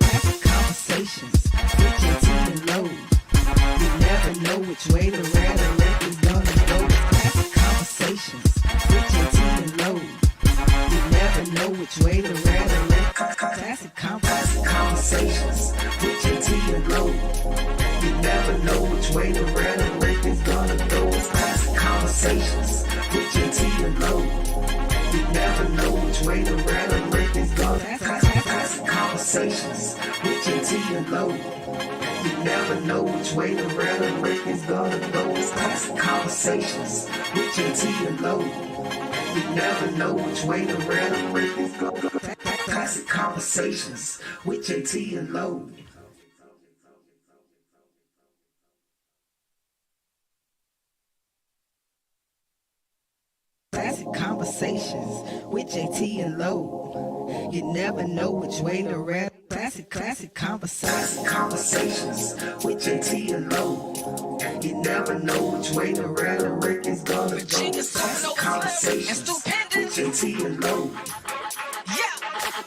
Classic Conversations with Jae Tea and Lo. You never know which way the rhetoric is gonna go. Classic conversations with Jae Tea and Lo. You never know which way the rhetoric. Classic conversations with Jae Tea and Lo. You never know which way the rhetoric is gonna go. Classic conversations with Jae Tea and Lo. You never know which way the rhetoric is gonna. Classic conversations with Jae Tea and Lo. You never know which way the rhetoric is gonna go. Classic conversations with Jae Tea and Lo. You never know which way the rhetoric is gonna go. Classic conversations with Jae Tea and Lo. Classic conversations with Jae Tea and Lo. You never know which way the rap. Classic conversations with Jae Tea and Lo. You never know which way the rhetoric is gonna go. Classic conversations with Jae Tea and Lo. Classic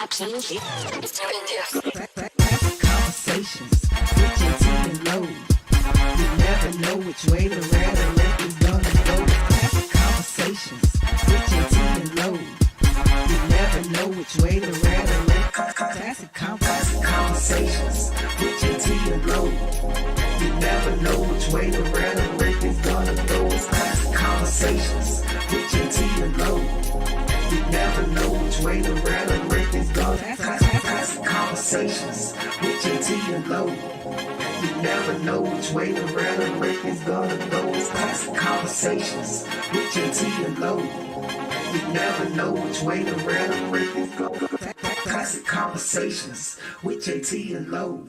conversations with Jae Tea and Lo. You never know which way the rhetoric is gonna go. Classic conversations with Jae Tea and Lo. You never know which way the rhetoric. Classic conversations with Jae Tea and Lo. You never know which way the rhetoric is gonna go. Classic conversations with Jae Tea and Lo. You never know which way the rhetoric is gonna. Classic conversations with Jae Tea and Lo. You never know which way the rhetoric is gonna go. Classic conversations with Jae Tea and Lo. You never know which way the rhetoric is gonna go. Classic conversations with Jae Tea and Lo.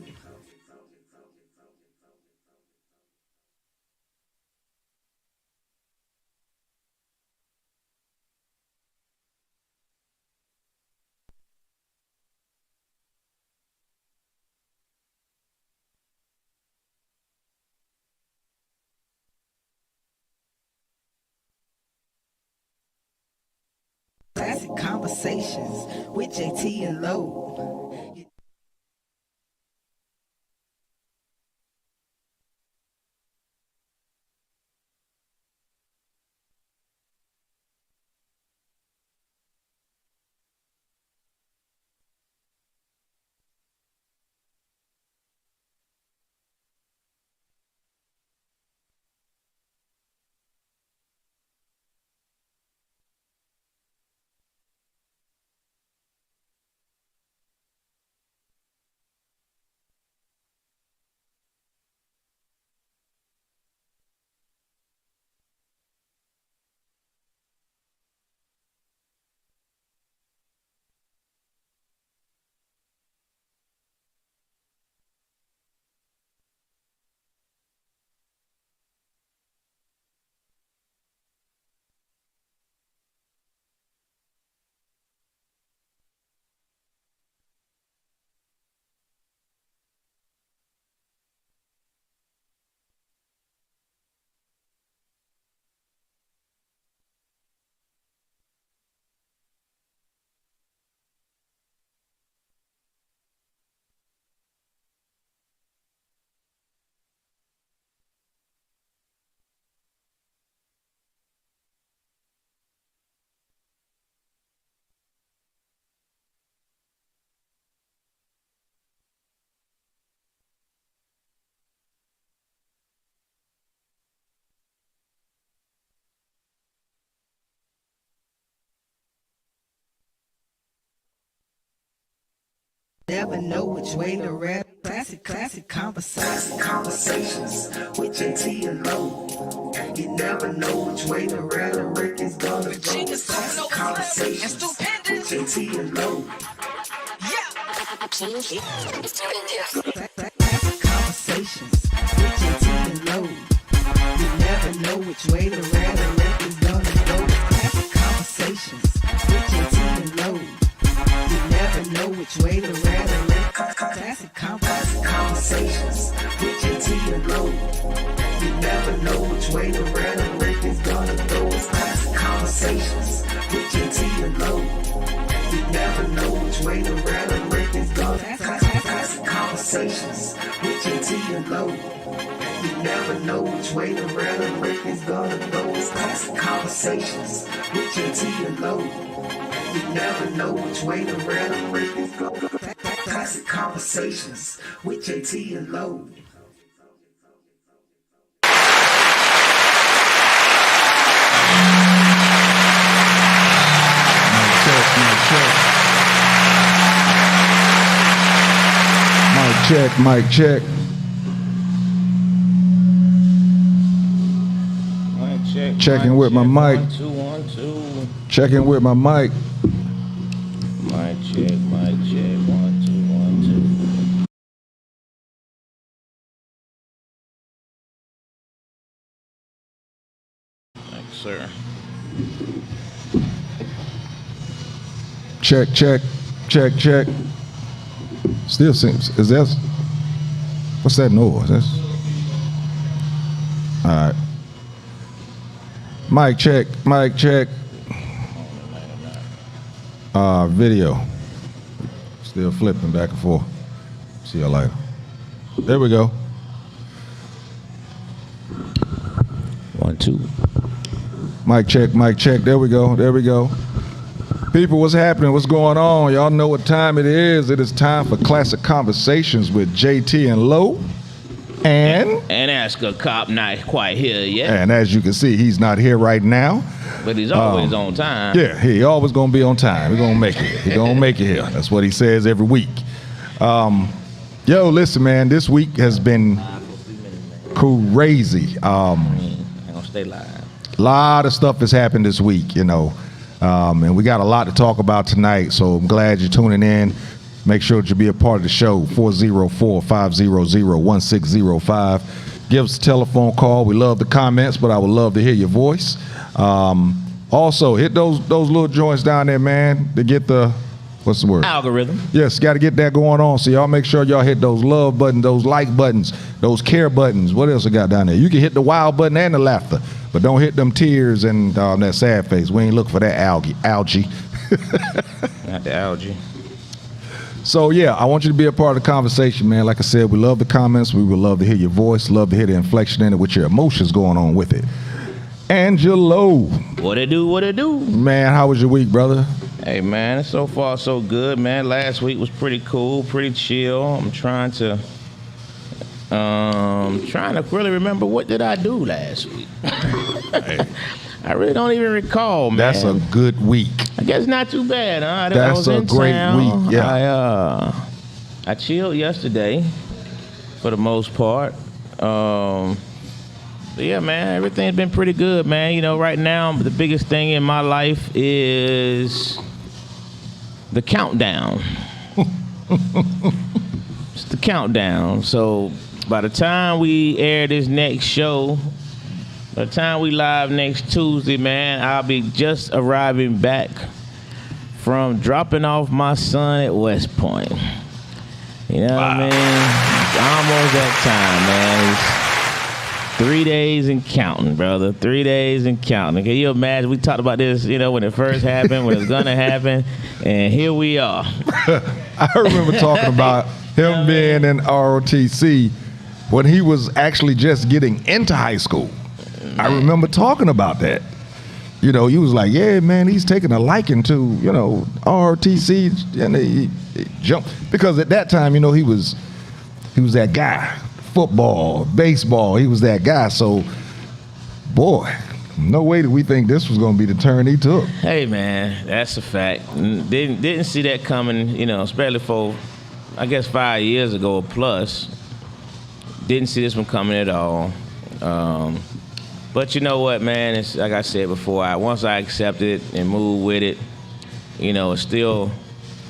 Classic conversations with Jae Tea and Lo. Never know which way to rap. Classic conversations with Jae Tea and Lo. You never know which way the rhetoric is gonna go. Classic conversations with Jae Tea and Lo. Classic conversations with Jae Tea and Lo. You never know which way the rhetoric is gonna go. Classic conversations with Jae Tea and Lo. You never know which way the rhetoric. Classic conversations with Jae Tea and Lo. You never know which way the rhetoric is gonna go. Classic conversations with Jae Tea and Lo. You You never know which way the rhetoric is going. Classic Konversations with Jae Tea and Lo. You never know which way the rhetoric is gonna go. It's Classic Konversations with Jae Tea and Lo. You never know which way the rhetoric is going. Classic Konversations with Jae Tea and Lo. Mic check. Checking with my mic. 1 2 1 2. Checking with my mic. Mic check. 1 2 1 2. Thanks, sir. Check. Still seems. Is that? What's that noise? That's. All right. Mic check. Video. Still flipping back and forth. See you later. There we go. 1 2. Mic check. There we go. People, what's happening? What's going on? Y'all know what time it is. It is time for Classic Konversations with Jae Tea and Lo. And Ask a Cop not quite here yet. And as you can see, he's not here right now. But he's always on time. Yeah, he always gonna be on time. He's gonna make it. He's gonna make it here. That's what he says every week. Yo, listen, man. This week has been crazy. I'm gonna stay live. A lot of stuff has happened this week, and we got a lot to talk about tonight. So I'm glad you're tuning in. Make sure that you be a part of the show. 404-500-1605. Give us a telephone call. We love the comments, but I would love to hear your voice. Also, hit those little joints down there, man, to get the, what's the word? Algorithm. Yes, got to get that going on. So y'all make sure y'all hit those love buttons, those like buttons, those care buttons. What else I got down there? You can hit the wow button and the laughter, but don't hit them tears and that sad face. We ain't looking for that algae. Not the algae. So, yeah, I want you to be a part of the conversation, man. Like I said, we love the comments. We would love to hear your voice, love to hear the inflection in it with your emotions going on with it. Angelo. What it do? Man, how was your week, brother? Hey, man, so far so good, man. Last week was pretty cool, pretty chill. I'm trying to really remember what did I do last week. Hey. I really don't even recall, man. That's a good week. I guess not too bad, huh? That's a great week, yeah. I chilled yesterday for the most part. But yeah, man, everything's been pretty good, man. Right now, the biggest thing in my life is the countdown. It's the countdown. So by the time we air this next show, by the time we live next Tuesday, man, I'll be just arriving back from dropping off my son at West Point. You know what I mean? It's almost that time, man. It's 3 days and counting, brother. 3 days and counting. Can you imagine? We talked about this, when it first happened, when it's gonna happen, and here we are. I remember talking about him being in ROTC when he was actually just getting into high school. I remember talking about that. He was like, yeah, man, he's taking a liking to, ROTC, and he jumped. Because at that time, he was that guy. Football, baseball, he was that guy. So, boy, no way did we think this was going to be the turn he took. Hey, man, that's a fact. Didn't see that coming, especially for, I guess, 5 years ago or plus. Didn't see this one coming at all. But you know what, man? It's like I said before. Once I accepted it and moved with it, it's still,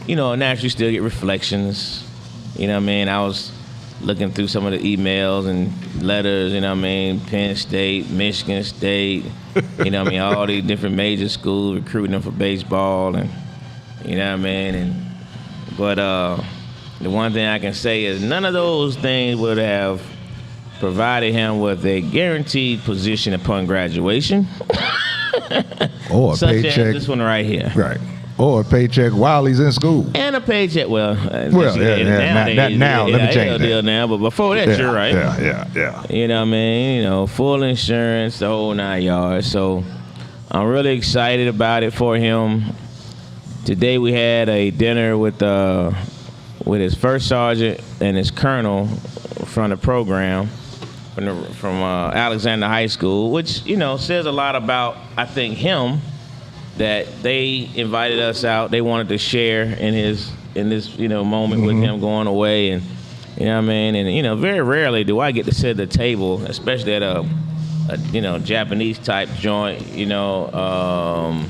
naturally still get reflections. You know what I mean? I was looking through some of the emails and letters. You know what I mean? Penn State, Michigan State. You know what I mean? All these different major schools recruiting them for baseball, and you know what I mean. But the one thing I can say is none of those things would have provided him with a guaranteed position upon graduation. Or a such paycheck. as this one right here. Right. Or a paycheck while he's in school. And a paycheck. Well, yeah. nowadays, Now, let me change deal that. now, but before that, you're right. Yeah. You know what I mean? You know, full insurance, the whole 9 yards. So I'm really excited about it for him. Today we had a dinner with his first sergeant and his colonel from the program from Alexander High School, which, you know, says a lot about, I think, him, that they invited us out. They wanted to share in this, you know, moment with him going away. And, you know what I mean? And, you know, very rarely do I get to sit at the table, especially at a you know, Japanese type joint, you know,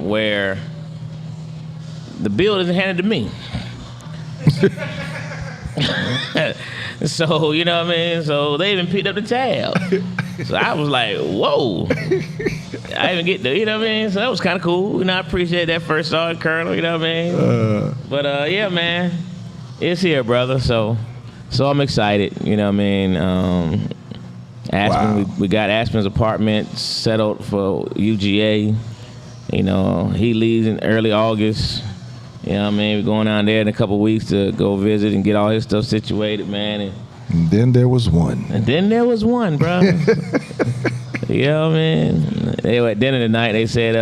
where the bill isn't handed to me. So, you know what I mean? So they even picked up the tab. So I was like, whoa. I even get the, you know what I mean? So that was kind of cool. You know, I appreciate that first sergeant colonel, you know what I mean? But yeah, man, it's here, brother. So I'm excited, you know what I mean? Aspen, Wow. we got Aspen's apartment settled for UGA. You know, he leaves in early August. You know what I mean? We're going down there in a couple weeks to go visit and get all his stuff situated, man. And then there was one. And then there was one, bro. You know what I mean? They were at dinner tonight. They said,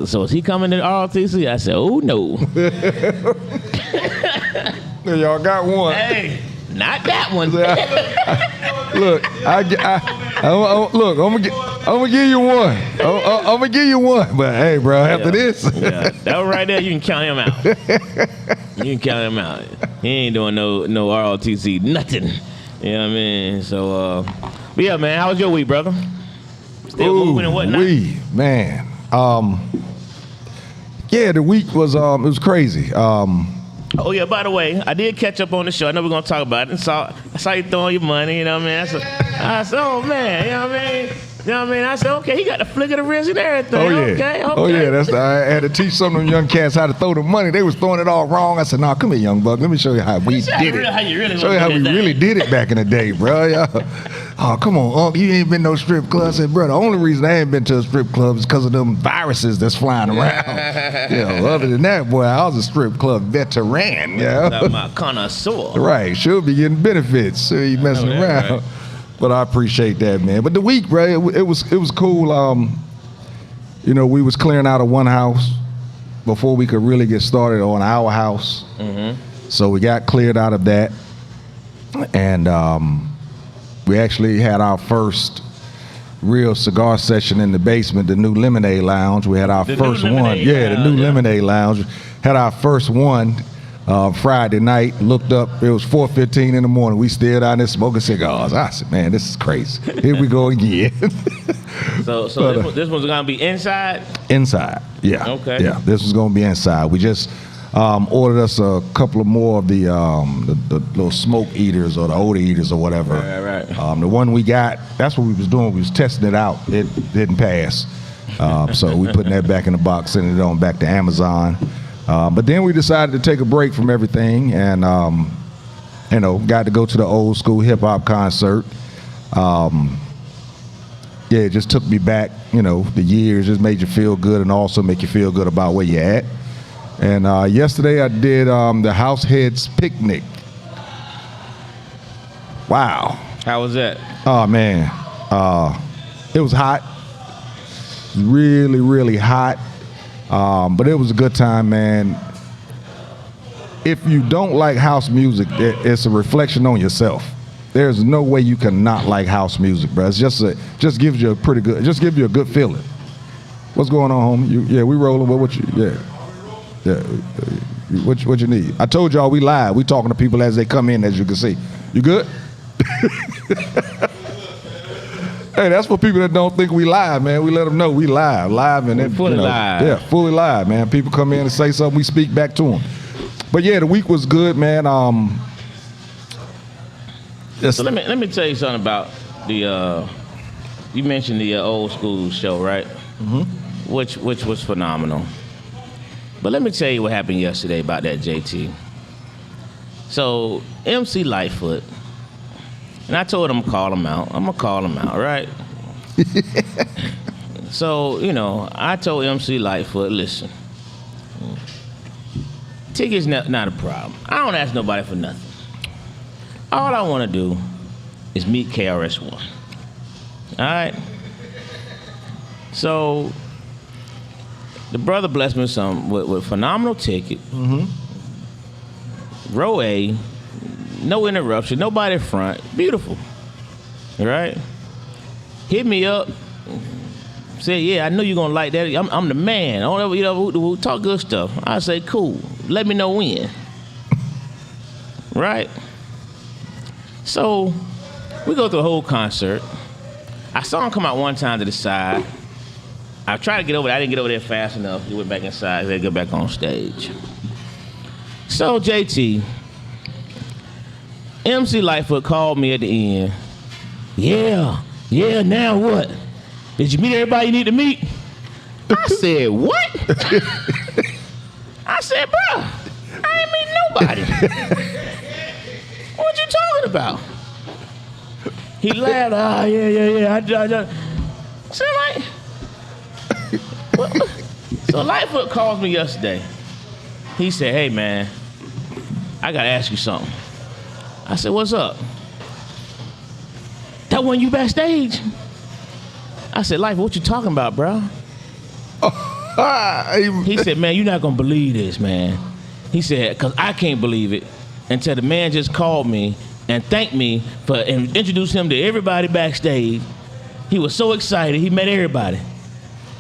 so is he coming to ROTC? I said, oh, no. Y'all got one. Hey, not that one. Look, look, I'm gonna give you one. I'm gonna give you one. But hey, bro, after this, Yeah, that one right there, you can count him out. You can count him out. He ain't doing no ROTC, nothing. You know what I mean? So, but yeah, man, how was your week, brother? Still moving and whatnot? Man. Yeah, the week was it was crazy. Oh yeah, by the way, I did catch up on the show. I know we're gonna talk about it. And I saw you throwing your money, you know what I mean? I said, oh man, you know what I mean? You know what I mean? I said, okay, he got the flick of the wrist and everything. Oh yeah. Okay. Oh yeah. I had to teach some of them young cats how to throw the money. They was throwing it all wrong. I said, nah, come here, young buck. Let me show you how we did it. How you really Show you how we really did it back in the day, bro. Yeah. Oh, come on, Unc. You ain't been no strip club. I said, bro, the only reason I ain't been to a strip club is because of them viruses that's flying around. Other than that, boy, I was a strip club veteran. Yeah. Talking about connoisseur. Right. Should be getting benefits. So you messing that, around. right. But I appreciate that, man. But the week, bro, it was cool. You know, we was clearing out of one house before we could really get started on our house. Mm-hmm. So we got cleared out of that, and we actually had our first real cigar session in the basement, the new Lemonade Lounge. We had our first one. Yeah, the new Lemonade Lounge. Had our first one. Friday night, looked up, it was 4:15 in the morning. We still down there smoking cigars. I said, man, this is crazy. Here we go again. So this one's gonna be inside? Inside, yeah. Okay. Yeah, this was gonna be inside. We just ordered us a couple of more of the little smoke eaters or the odor eaters or whatever. Right. The one we got, that's what we was doing. We was testing it out. It didn't pass. So we putting that back in the box, sending it on back to Amazon. But then we decided to take a break from everything and, you know, got to go to the old school hip hop concert. Yeah, it just took me back, you know, the years, just made you feel good and also make you feel good about where you're at. And yesterday I did the House Heads Picnic. Wow. How was that? Oh, man. It was hot. Really, really hot. But it was a good time, man. If you don't like house music, it's a reflection on yourself. There's no way you can not like house music, bro. It's just gives you a gives you a good feeling. What's going on, homie? We rolling. What you need? I told y'all we live. We talking to people as they come in, as you can see. You good? Hey, that's for people that don't think we live, man. We let them know we live and then fully live. Yeah, fully live, man. People come in and say something, we speak back to them. But yeah, the week was good, man. So let me tell you something about the. You mentioned the old school show, right? Mm-hmm. Which was phenomenal. But let me tell you what happened yesterday about that JT. So MC Lightfoot. And I told him call him out. I'm gonna call him out, right? So, I told MC Lightfoot, listen, tickets not a problem. I don't ask nobody for nothing. All I want to do is meet KRS-One. All right? So, the brother blessed me with a phenomenal ticket. Row A, no interruption, nobody front, beautiful. All right? Hit me up. Said, yeah, I know you're gonna like that. I'm the man. I don't ever, we'll talk good stuff. I say, cool. Let me know when. Right? So we go through the whole concert. I saw him come out one time to the side. I tried to get over there. I didn't get over there fast enough. He went back inside. He had to get back on stage. So JT, MC Lightfoot called me at the end. Yeah, now what? Did you meet everybody you need to meet? I said, what? I said, bro, I ain't meet nobody. What you talking about? He laughed, yeah. I said, like, what? So Lightfoot calls me yesterday. He said, hey, man, I got to ask you something. I said, what's up? That wasn't you backstage? I said, Life, what you talking about, bro? He said, man, you're not going to believe this, man. He said, because I can't believe it until the man just called me and thanked me for and introduced him to everybody backstage. He was so excited. He met everybody.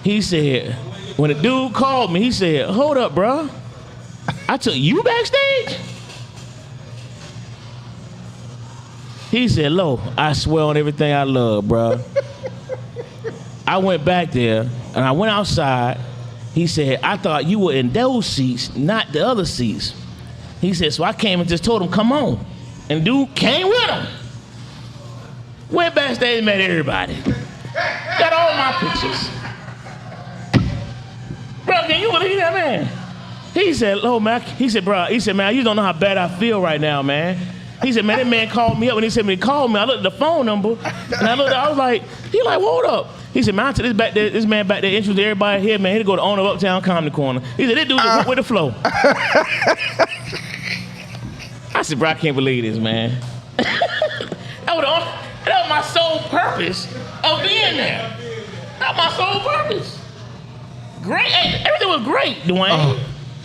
He said, when the dude called me, he said, hold up, bro. I took you backstage? He said, Lo, I swear on everything I love, bro. I went back there, and I went outside. He said, I thought you were in those seats, not the other seats. He said, so I came and just told him, come on. And dude came with him. Went backstage and met everybody. Got all my pictures. Bro, can you believe that, man? He said, Lo, man, man, you don't know how bad I feel right now, man. He said, man, that man called me up. When he said when he called me, I looked at the phone number, and I was like, hold up. He said, man, I took this man back there, introduced everybody here, man. He'd go to owner of Uptown Comedy Corner. He said, this dude was with the flow. I said, bro, I can't believe this, man. That was my sole purpose of being there. That was my sole purpose. Great, hey, everything was great, Dwayne.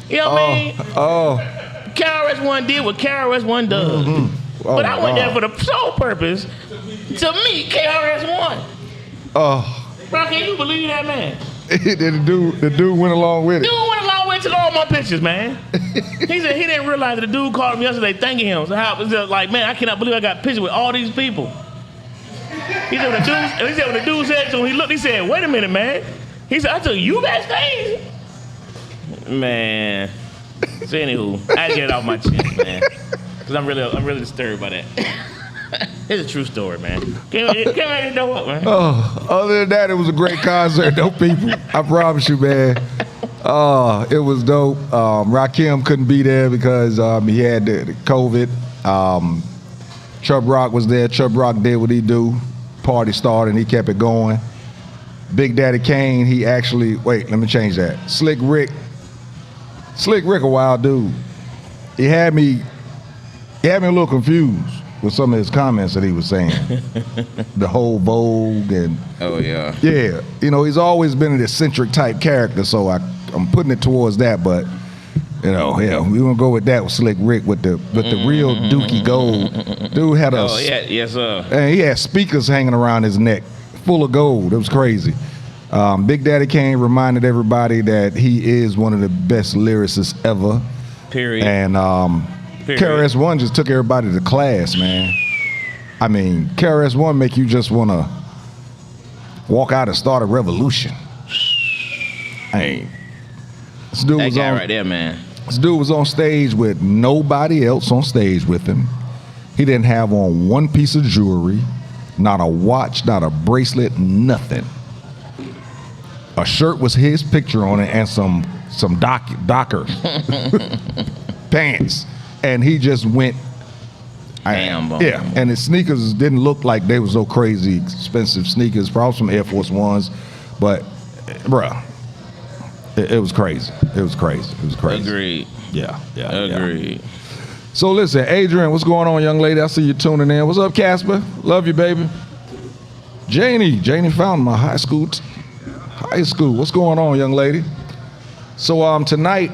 You know what I mean? KRS-One did what KRS-One does. But I went there for the sole purpose to meet KRS-One. Bro, can you believe that, man? The dude went along with it. Dude went along with it to all my pictures, man. He said he didn't realize that the dude called him yesterday thanking him. So how it was just like, man, I cannot believe I got pictures with all these people. He said when the dude said to him, he looked, he said, wait a minute, man. He said, I took you backstage? Man. So anywho, I had to get it off my chest, man. Because I'm really disturbed by that. It's a true story, man. Can't make it know what, man. Other than that, it was a great concert, dope people. I promise you, man. It was dope. Rakim couldn't be there because he had the COVID. Chubb Rock was there. Chubb Rock did what he do. Party started and he kept it going. Big Daddy Kane, he actually, let me change that. Slick Rick, a wild dude. He had me a little confused with some of his comments that he was saying. The whole Vogue and... Oh, yeah. Yeah. He's always been an eccentric type character, so I'm putting it towards that, but, we're going to go with that with Slick Rick with the real Dookie Gold. Dude had a... Oh, yeah, yes, sir. And he had speakers hanging around his neck full of gold. It was crazy. Big Daddy Kane reminded everybody that he is one of the best lyricists ever. Period. And KRS-One just took everybody to class, man. I mean, KRS-One make you just want to walk out and start a revolution. This dude was right there, man. This dude was on stage with nobody else on stage with him. He didn't have on one piece of jewelry, not a watch, not a bracelet, nothing. A shirt was his picture on it and some Docker pants. And he just went. And his sneakers didn't look like they were so crazy expensive sneakers, probably some Air Force Ones, but bruh, it was crazy. It was crazy. It was crazy. Agreed. Yeah. Agreed. So listen, Adrian, what's going on, young lady? I see you tuning in. What's up, Casper? Love you, baby. Janie found my high school. What's going on, young lady? So tonight,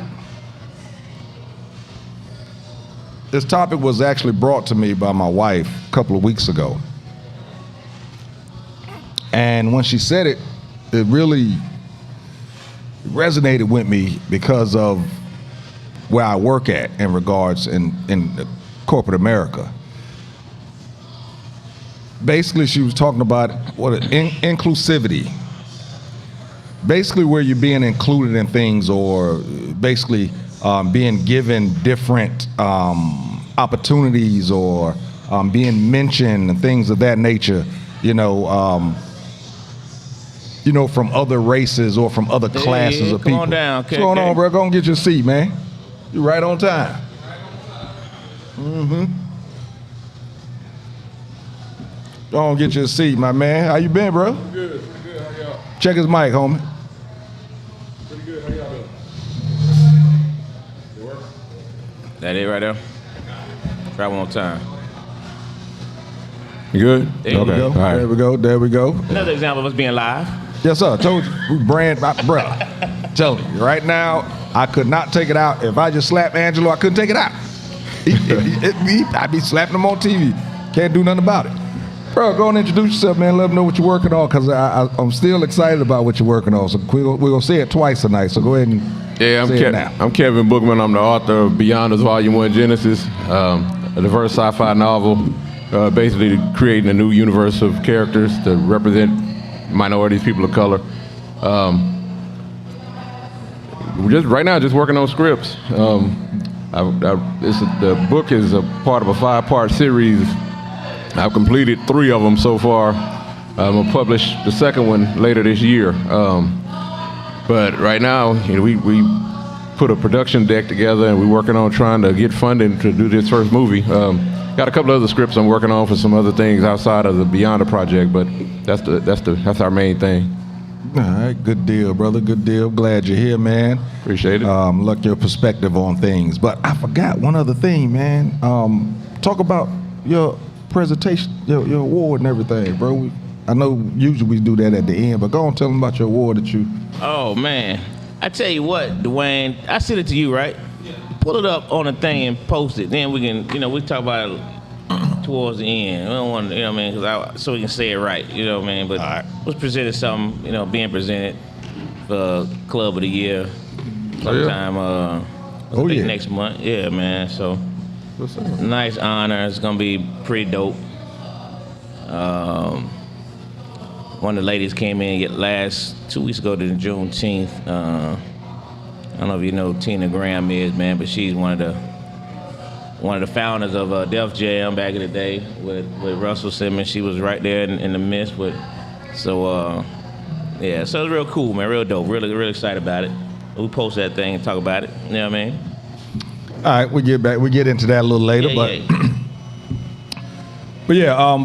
this topic was actually brought to me by my wife a couple of weeks ago. And when she said it, it really resonated with me because of where I work at in regards in corporate America. Basically, she was talking about inclusivity. Basically, where you're being included in things, or basically being given different opportunities, or being mentioned and things of that nature. From other races or from other classes of people. Come on down. What's going on, bro? Go and get your seat, man. You're right on time. Go on, get your seat, my man. How you been, bro? Good. How y'all? Check his mic, homie. Pretty good. How y'all doing? You work? That it right there? Try one more time. You good? There we go. All right. There we go. Another example of us being live. Yes, sir. I told you, we bruh. Telling you, right now, I could not take it out. If I just slapped Angelo, I couldn't take it out. I'd be slapping him on TV. Can't do nothing about it. Bro, go and introduce yourself, man. Let them know what you're working on, because I'm still excited about what you're working on. So we're going to say it twice tonight, so go ahead and say it now. I'm Kevin Bookman. I'm the author of Beyond Us Volume 1 Genesis, a diverse sci-fi novel, basically creating a new universe of characters to represent minorities, people of color. Right now, just working on scripts. The book is a part of a 5-part series. I've completed 3 of them so far. I'm gonna publish the second one later this year. But right now, we put a production deck together, and we're working on trying to get funding to do this first movie. Got a couple other scripts I'm working on for some other things outside of the Beyond the project, but that's our main thing. All right, good deal, brother. Good deal. Glad you're here, man. Appreciate it. Like your perspective on things. But I forgot one other thing, man. Talk about your presentation, your award and everything, bro. I know usually we do that at the end, but go on, tell them about your award that you. Oh, man. I tell you what, Dwayne, I sent it to you, right? Yeah. Pull it up on the thing and post it. Then we can, we talk about it towards the end. We don't want to, so we can say it right, what I mean? But let's present something, being presented for Club of the Year sometime next month. Yeah, man. So nice honor. It's gonna be pretty dope. One of the ladies came in 2 weeks ago to Juneteenth. I don't know if you know who Tina Graham is, man, but she's one of the founders of Def Jam back in the day with Russell Simmons. She was right there in the midst so it's real cool, man, real dope. Really, really excited about it. We post that thing and talk about it. You know what I mean? All right, we get into that a little later, But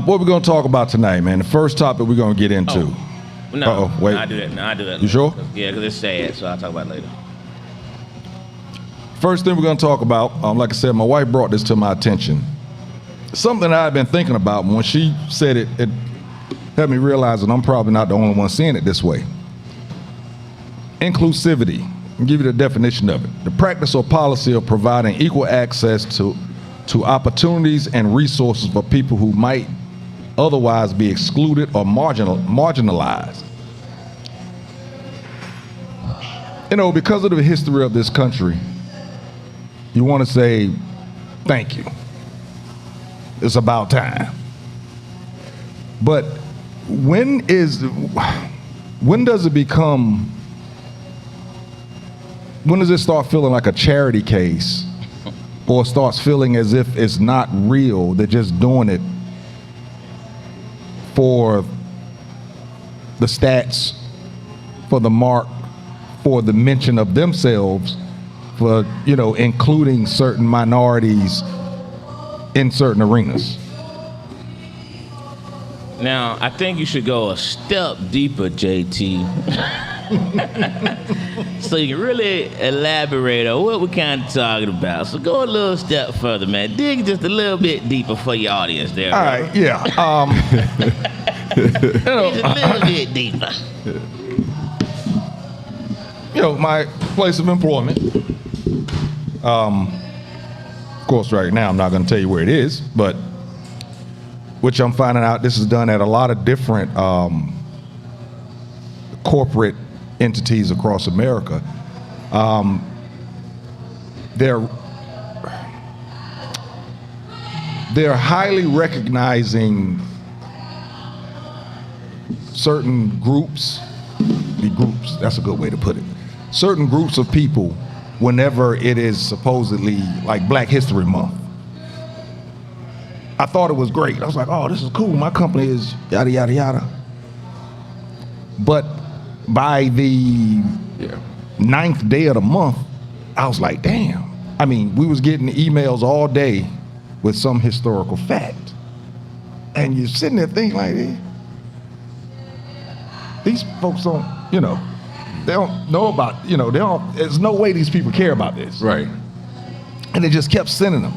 what we're gonna talk about tonight, man. The first topic we're gonna get into. Wait. I do that. You sure? Yeah, because it's sad, so I'll talk about it later. First thing we're gonna talk about, like I said, my wife brought this to my attention. Something I've been thinking about. When she said it, it helped me realize that I'm probably not the only one seeing it this way. Inclusivity. I'll give you the definition of it. The practice or policy of providing equal access to opportunities and resources for people who might otherwise be excluded or marginalized. Because of the history of this country, you want to say, thank you. It's about time. But when does it start feeling like a charity case, or starts feeling as if it's not real, they're just doing it for the stats, for the mark, for the mention of themselves, for, including certain minorities in certain arenas? Now, I think you should go a step deeper, JT. So you can really elaborate on what we're kind of talking about. So go a little step further, man. Dig just a little bit deeper for your audience there. All right, yeah. Dig a little bit deeper. My place of employment. Of course, right now I'm not going to tell you where it is, but which I'm finding out this is done at a lot of different corporate entities across America. They're highly recognizing certain groups. That's a good way to put it. Certain groups of people whenever it is supposedly like Black History Month. I thought it was great. I was like, oh, this is cool. My company is yada, yada, yada. But by the 9th day of the month, I was like, damn. I mean, we was getting emails all day with some historical fact. And you're sitting there thinking like, these folks don't, they don't know about, there's no way these people care about this. Right. And they just kept sending them.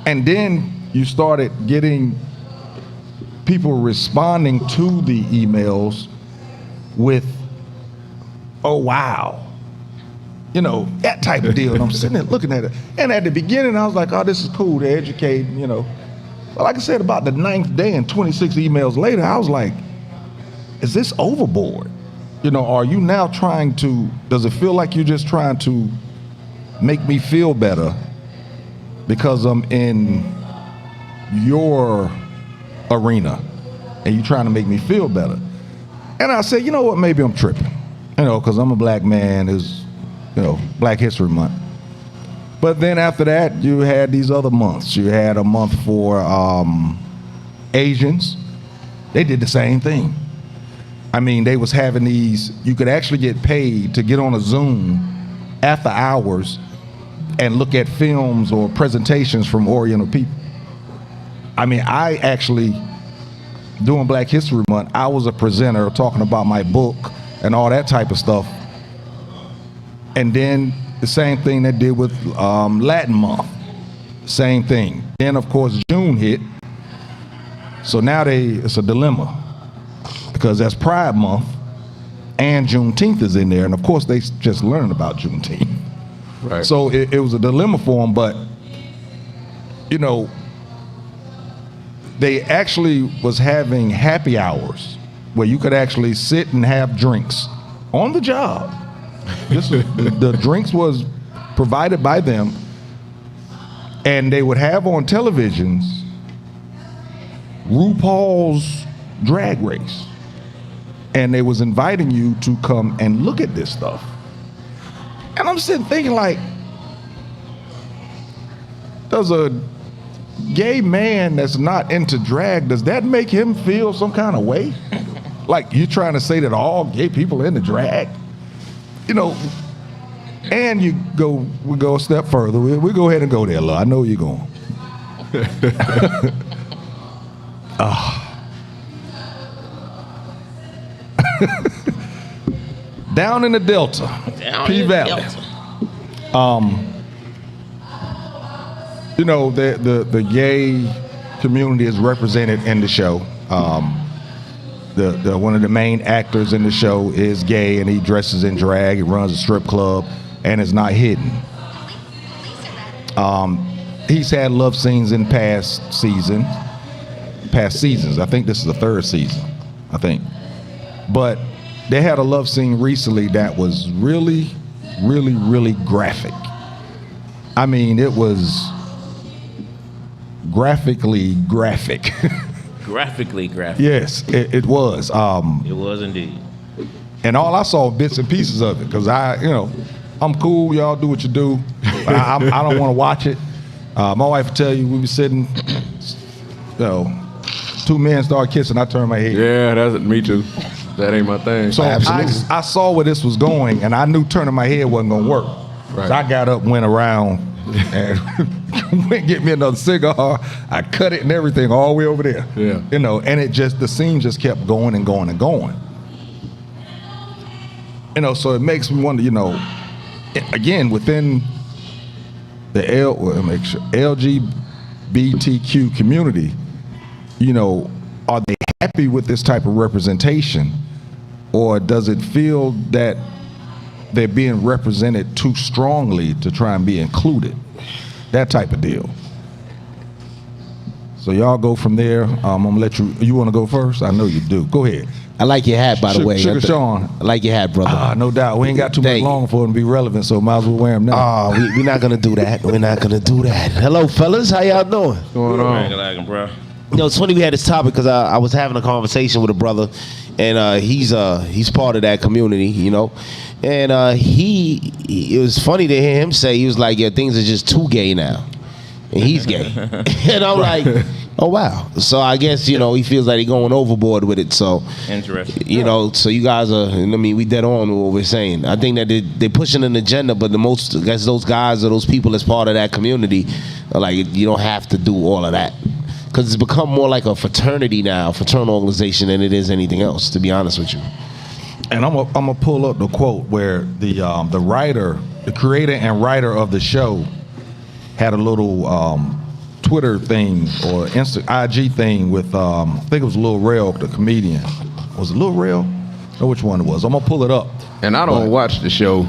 And then you started getting people responding to the emails with, oh, wow. That type of deal. And I'm sitting there looking at it. And at the beginning, I was like, oh, this is cool to educate, But like I said, about the 9th day and 26 emails later, I was like, is this overboard? Are you now trying to, does it feel like you're just trying to make me feel better because I'm in your arena and you're trying to make me feel better? And I said, you know what, maybe I'm tripping, because I'm a Black man, it's, Black History Month. But then after that, you had these other months. You had a month for Asians. They did the same thing. I mean, they was having these, you could actually get paid to get on a Zoom after hours and look at films or presentations from Oriental people. I mean, I actually, during Black History Month, I was a presenter talking about my book and all that type of stuff. And then the same thing they did with Latin Month, same thing. Then of course June hit, so now it's a dilemma because that's Pride Month and Juneteenth is in there, and of course they just learned about Juneteenth. Right. So it was a dilemma for them, but they actually was having happy hours where you could actually sit and have drinks on the job. The drinks was provided by them, and they would have on televisions RuPaul's Drag Race, and they was inviting you to come and look at this stuff. And I'm sitting thinking like, does a gay man that's not into drag, does that make him feel some kind of way? Like you're trying to say that all gay people are into drag? And we go a step further. We go ahead and go there, Lo. I know you're going. Down in the Delta, P-Valley. The gay community is represented in the show. One of the main actors in the show is gay, and he dresses in drag. He runs a strip club, and is not hidden. He's had love scenes in past seasons. I think this is the 3rd season. But they had a love scene recently that was really, really, really graphic. I mean, it was graphically graphic. Graphically graphic. Yes, it was. It was indeed. And all I saw were bits and pieces of it because I'm cool. Y'all do what you do. But I don't want to watch it. My wife will tell you, we be sitting, 2 men start kissing. I turn my head. Yeah, that's me too. That ain't my thing. So I saw where this was going, and I knew turning my head wasn't gonna work. Right. So I got up, went around, and went get me another cigar. I cut it and everything all the way over there. Yeah. And the scene just kept going and going and going. So it makes me wonder, again, within the LGBTQ community, are they happy with this type of representation, or does it feel that they're being represented too strongly to try and be included? That type of deal. So y'all go from there. I'm gonna let you want to go first? I know you do. Go ahead. I like your hat, by the way. Sugar Sean. I like your hat, brother. No doubt. We ain't got too much long for it to be relevant, so might as well wear them now. We're not going to do that. We're not going to do that. Hello, fellas. How y'all doing? What's going on? Bro. It's funny we had this topic because I was having a conversation with a brother, and he's part of that community, And it was funny to hear him say, he was like, yeah, things are just too gay now. And he's gay. And I'm like, oh, wow. So I guess, he feels like he's going overboard with it. So, interesting. So you guys are, we dead on with what we're saying. I think that they're pushing an agenda, but I guess those guys or those people as part of that community are like, you don't have to do all of that. Because it's become more like a fraternity now, fraternal organization, than it is anything else, to be honest with you. And I'm gonna pull up the quote where the writer, the creator and writer of the show had a little Twitter thing or IG thing with I think it was Lil Rel, the comedian. Was it Lil Rel? Or which one it was? I'm gonna pull it up. And I don't watch the show.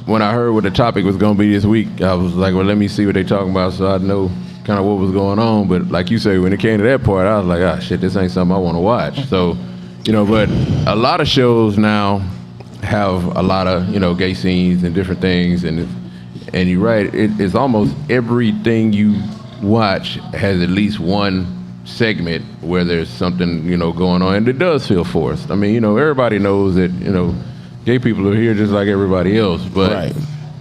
When I heard what the topic was gonna be this week, I was like, well, let me see what they talking about so I know kind of what was going on. But like you say, when it came to that part, I was like, shit, this ain't something I want to watch. So, but a lot of shows now have a lot of, gay scenes and different things. And you're right, it's almost everything you watch has at least one segment where there's something, going on. And it does feel forced. Everybody knows that, gay people are here just like everybody else. But right.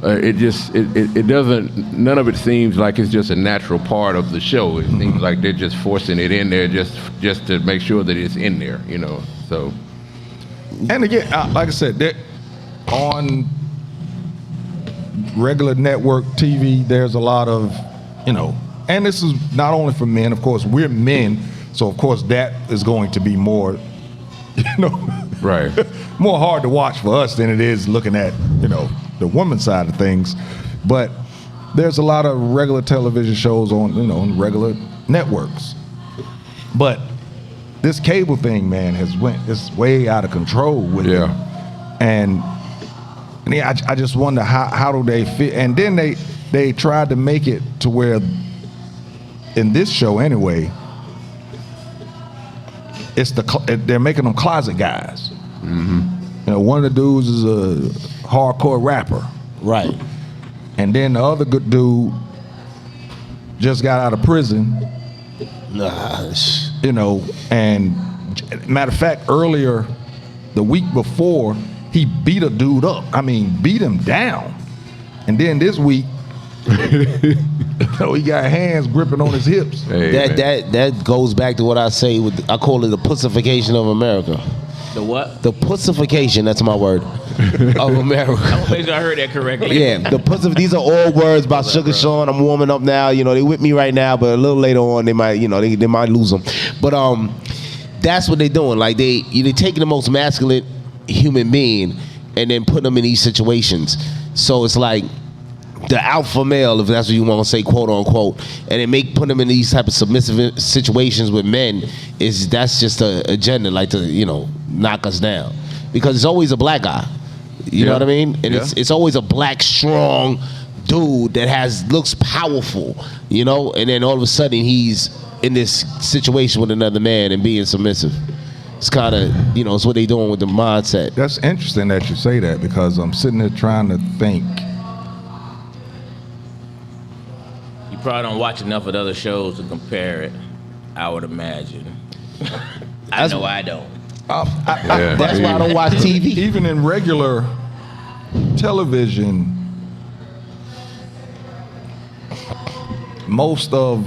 It doesn't, none of it seems like it's just a natural part of the show. It seems like they're just forcing it in there just to make sure that it's in there, so. And again, like I said, on regular network TV, there's a lot of, and this is not only for men, of course, we're men, so of course that is going to be more, right, more hard to watch for us than it is looking at, the woman side of things. But there's a lot of regular television shows on, on regular networks. But this cable thing, man, it's way out of control with it. And I just wonder how do they fit. And then they tried to make it to where, in this show anyway, they're making them closet guys. Mm-hmm. One of the dudes is a hardcore rapper. Right. And then the other good dude just got out of prison. Nice. And matter of fact, earlier, the week before, he beat a dude up. Beat him down. And then this week, he got hands gripping on his hips. Hey, that goes back to what I say I call it the pussification of America. The what? The pussification, that's my word, of America. I'm pretty sure I heard that correctly. Yeah, these are all words by Sugar Sean. I'm warming up now. They with me right now, but a little later on they might, they might lose them. But that's what they're doing. Like they're taking the most masculine human being and then putting them in these situations. So it's like the alpha male, if that's what you want to say, quote unquote, and then put them in these type of submissive situations with men. That's just an agenda, like to knock us down, because it's always a black guy. You know what I mean? And it's always a black strong dude that looks powerful. And then all of a sudden he's in this situation with another man and being submissive. It's kind of it's what they doing with the mindset. That's interesting that you say that, because I'm sitting there trying to think. Probably don't watch enough of the other shows to compare it, I would imagine. I know I don't. That's why I don't watch TV. Even in regular television, most of...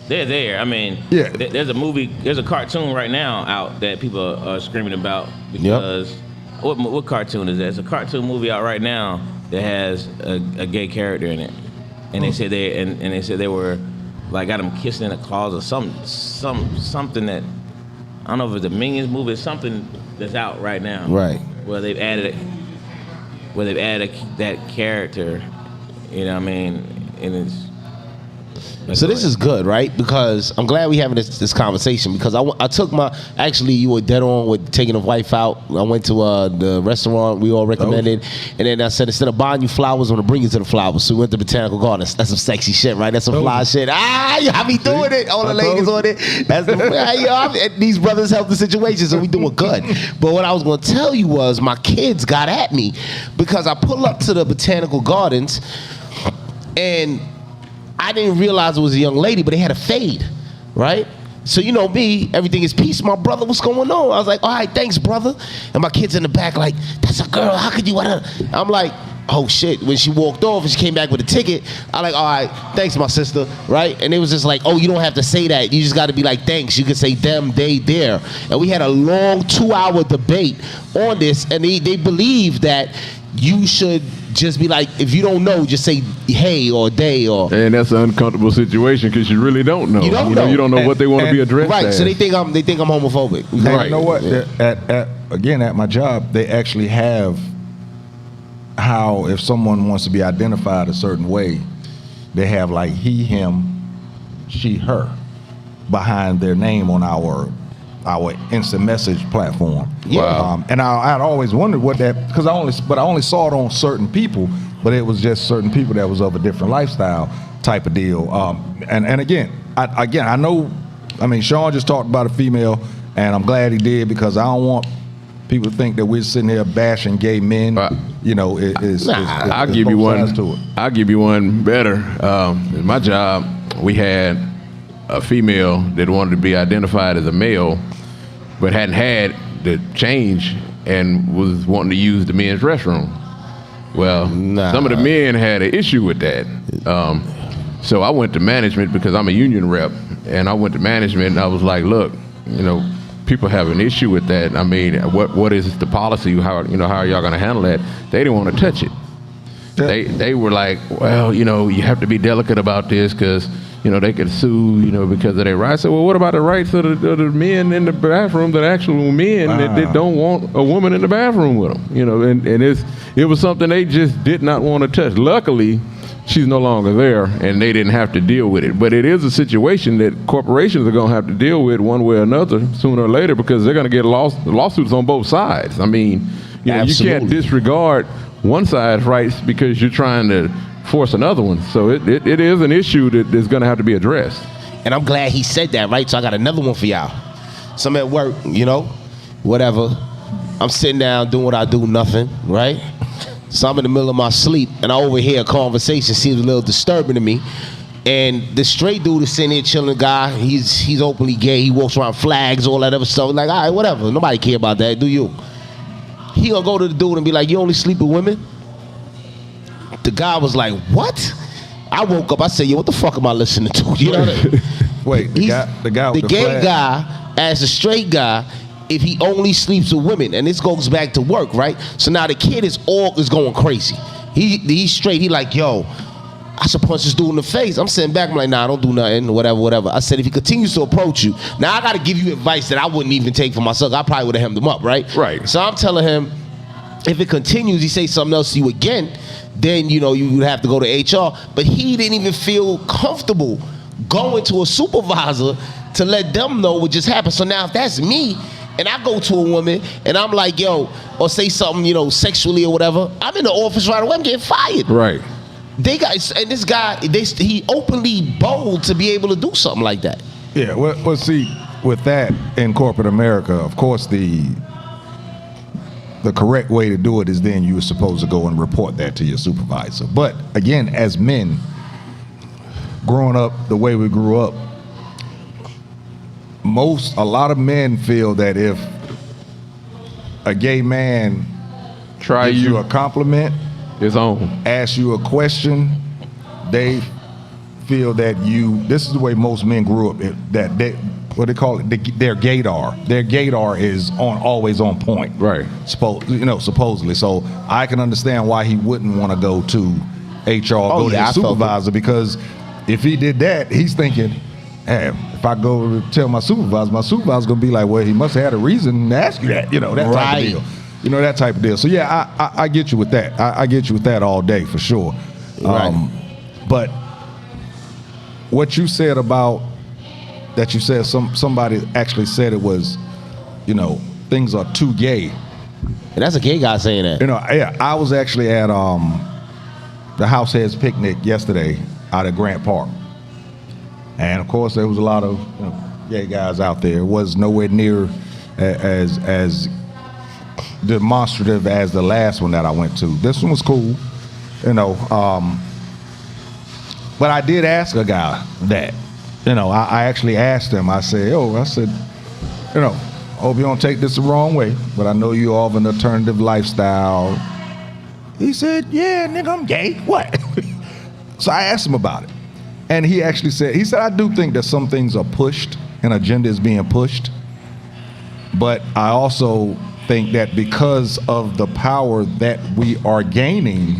They're there. There's a movie, there's a cartoon right now out that people are screaming about because... Yep. What cartoon is that? It's a cartoon movie out right now that has a gay character in it. And they said they were like got him kissing in a closet or something that I don't know if it's a Minions movie or something that's out right now. Right. Where they've added that character, you know what I mean? And it's So this is good, right? Because I'm glad we having this conversation because I took actually you were dead on with taking the wife out. I went to the restaurant we all recommended, and then I said instead of buying you flowers, I'm gonna bring you to the flowers. So we went to Botanical Gardens. That's some sexy shit, right? That's some fly shit. I be doing it. All the ladies on it. That's the these brothers help the situation, so we doing good. But what I was gonna tell you was my kids got at me because I pull up to the Botanical Gardens and I didn't realize it was a young lady, but they had a fade, right? So you know me, everything is peace. My brother, what's going on? I was like, all right, thanks, brother. And my kid's in the back like, that's a girl, how could you? I'm like, oh shit. When she walked off and she came back with a ticket, I like, all right, thanks, my sister, right? And it was just like, oh, you don't have to say that. You just got to be like, thanks. You can say them, they, there. And we had a long 2-hour debate on this, and they believe that you should just be like, if you don't know, just say hey or they or. And that's an uncomfortable situation because you really don't know. You don't know what they want to be addressed right, as. So they think I'm homophobic. And Right. you know what? Yeah. At my job, they actually have how if someone wants to be identified a certain way, they have like he, him, she, her behind their name on our instant message platform. Yeah. And I'd always wondered what that, because I only saw it on certain people, but it was just certain people that was of a different lifestyle type of deal. And again, I know, I mean, Sean just talked about a female, and I'm glad he did because I don't want people to think that we're sitting here bashing gay men. You know, I'll give you one. I'll give you one better. In my job, we had a female that wanted to be identified as a male, but hadn't had the change and was wanting to use the men's restroom. Well, some of the men had an issue with that. So I went to management because I'm a union rep, and I went to management and I was like, look, you know, people have an issue with that. I mean, what is the policy? How are y'all gonna handle that? They didn't want to touch it. Yeah. They were like, well, you know, you have to be delicate about this because, you know, they could sue, you know, because of their rights. So, well, what about the rights of the men in the bathroom, that actual men that don't want a woman in the bathroom with them? You know, and it was something they just did not want to touch. Luckily, she's no longer there, and they didn't have to deal with it. But it is a situation that corporations are going to have to deal with one way or another sooner or later because they're going to get lawsuits on both sides. I mean, you know, you can't disregard one side's rights because you're trying to force another one. So it is an issue that is going to have to be addressed. And I'm glad he said that, right? So I got another one for y'all. So I'm at work, you know, whatever. I'm sitting down doing what I do, nothing, right? So I'm in the middle of my sleep, and I overhear a conversation. Seems a little disturbing to me. And the straight dude is sitting here chilling, guy. He's openly gay. He walks around flags, all that other stuff. Like, all right, whatever. Nobody care about that, do you? He gonna go to the dude and be like, you only sleep with women? The guy was like, what? I woke up, I said, yo, what the fuck am I listening to? You know what I mean? Wait, the guy with the gay guy asked a straight guy if he only sleeps with women, and this goes back to work, right? So now the kid is going crazy. He's straight. He like, yo, I should punch this dude in the face. I'm sitting back. I'm like, nah, don't do nothing. Whatever. I said, if he continues to approach you, now I got to give you advice that I wouldn't even take for myself. I probably would have hemmed him up, right? Right. So I'm telling him, if it continues, he say something else to you again, then you know you would have to go to HR. But he didn't even feel comfortable going to a supervisor to let them know what just happened. So now if that's me, and I go to a woman and I'm like, yo, or say something, you know, sexually or whatever, I'm in the office right away, I'm getting fired. Right. They got, and this guy, he openly bold to be able to do something like that. Yeah, well, see, with that in corporate America, of course, the correct way to do it is then you're supposed to go and report that to your supervisor. But again, as men, growing up the way we grew up, a lot of men feel that if a gay man gives you a compliment, it's on. Ask you a question, they feel that this is the way most men grew up, that they, what they call it, their gaydar. Their gaydar is always on point. Right. Supposedly. So I can understand why he wouldn't want to go to HR, go to his supervisor, because if he did that, he's thinking, hey, if I go to tell my supervisor's gonna be like, well, he must have had a reason to ask you that, that type of deal. That type of deal. So yeah, I get you with that. I get you with that all day for sure. Right. But what you said about that, you said somebody actually said it was, things are too gay. And that's a gay guy saying that. Yeah, I was actually at the House Heads picnic yesterday out at Grant Park, and of course there was a lot of gay guys out there. It was nowhere near as demonstrative as the last one that I went to. This one was cool, but I did ask a guy that, I actually asked him. I said, hope you don't take this the wrong way, but I know you all have an alternative lifestyle. He said, yeah, nigga, I'm gay. What? So I asked him about it. And he actually said, I do think that some things are pushed, an agenda is being pushed. But I also think that because of the power that we are gaining,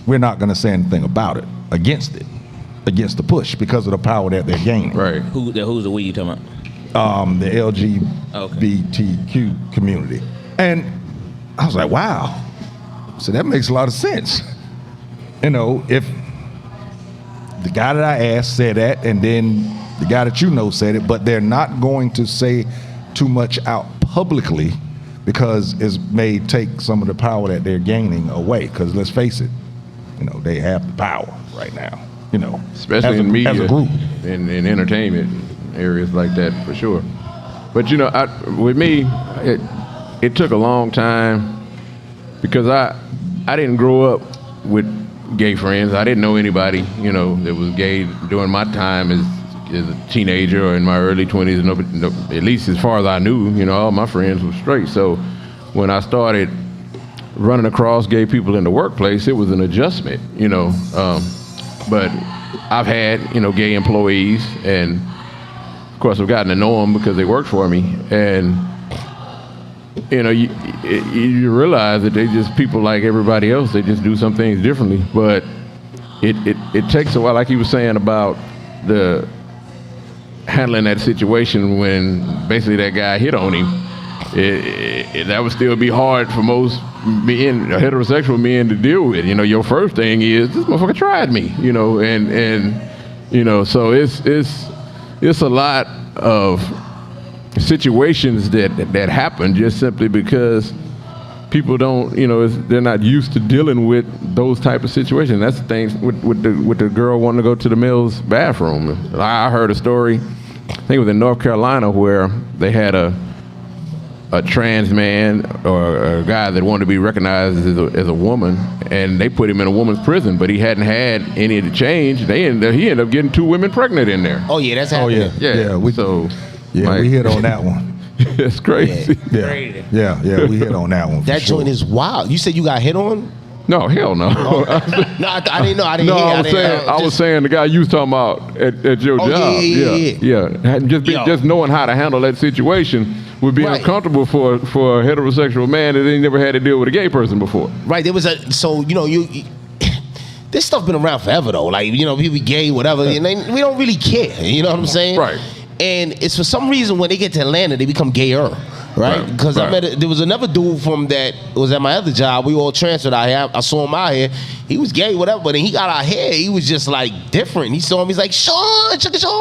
we're not going to say anything about it, against the push, because of the power that they're gaining. Right. Who's the we you talking about? The LGBTQ community. And I was like, wow. So that makes a lot of sense. If the guy that I asked said that, and then the guy that said it, but they're not going to say too much out publicly because it may take some of the power that they're gaining away. Because let's face it, they have the power right now. Especially in media, as a group, in entertainment areas like that, for sure. But with me, it took a long time because I didn't grow up with gay friends. I didn't know anybody, that was gay during my time as a teenager or in my early 20s. At least as far as I knew, all my friends were straight. So when I started running across gay people in the workplace, it was an adjustment, but I've had, gay employees, and of course I've gotten to know them because they worked for me. And, you realize that they just people like everybody else. They just do some things differently. But it takes a while, like he was saying about the handling that situation when basically that guy hit on him. That would still be hard for most men, heterosexual men, to deal with. Your first thing is, this motherfucker tried me, so it's a lot of situations that happen just simply because people don't, they're not used to dealing with those type of situations. That's the thing with the girl wanting to go to the male's bathroom. I heard a story, I think it was in North Carolina, where they had a trans man or a guy that wanted to be recognized as a woman, and they put him in a woman's prison, but he hadn't had any of the change. He ended up getting 2 women pregnant in there. Oh yeah, that's happening. We hit on that one. It's crazy. Yeah, we hit on that one. That joint is wild. You said you got hit on? No, hell no. No, I didn't know. I didn't hear. I was saying the guy you was talking about at your job. Yeah. Just knowing how to handle that situation would be uncomfortable for a heterosexual man that ain't never had to deal with a gay person before. Right. There was this stuff been around forever though. Like, people be gay, whatever, and we don't really care. You know what I'm saying? Right. And it's for some reason when they get to Atlanta, they become gayer. Right? Because there was another dude that was at my other job. We all transferred out here. I saw him out here. He was gay, whatever, but then he got out here. He was just like different. He saw him. He's like, Sean,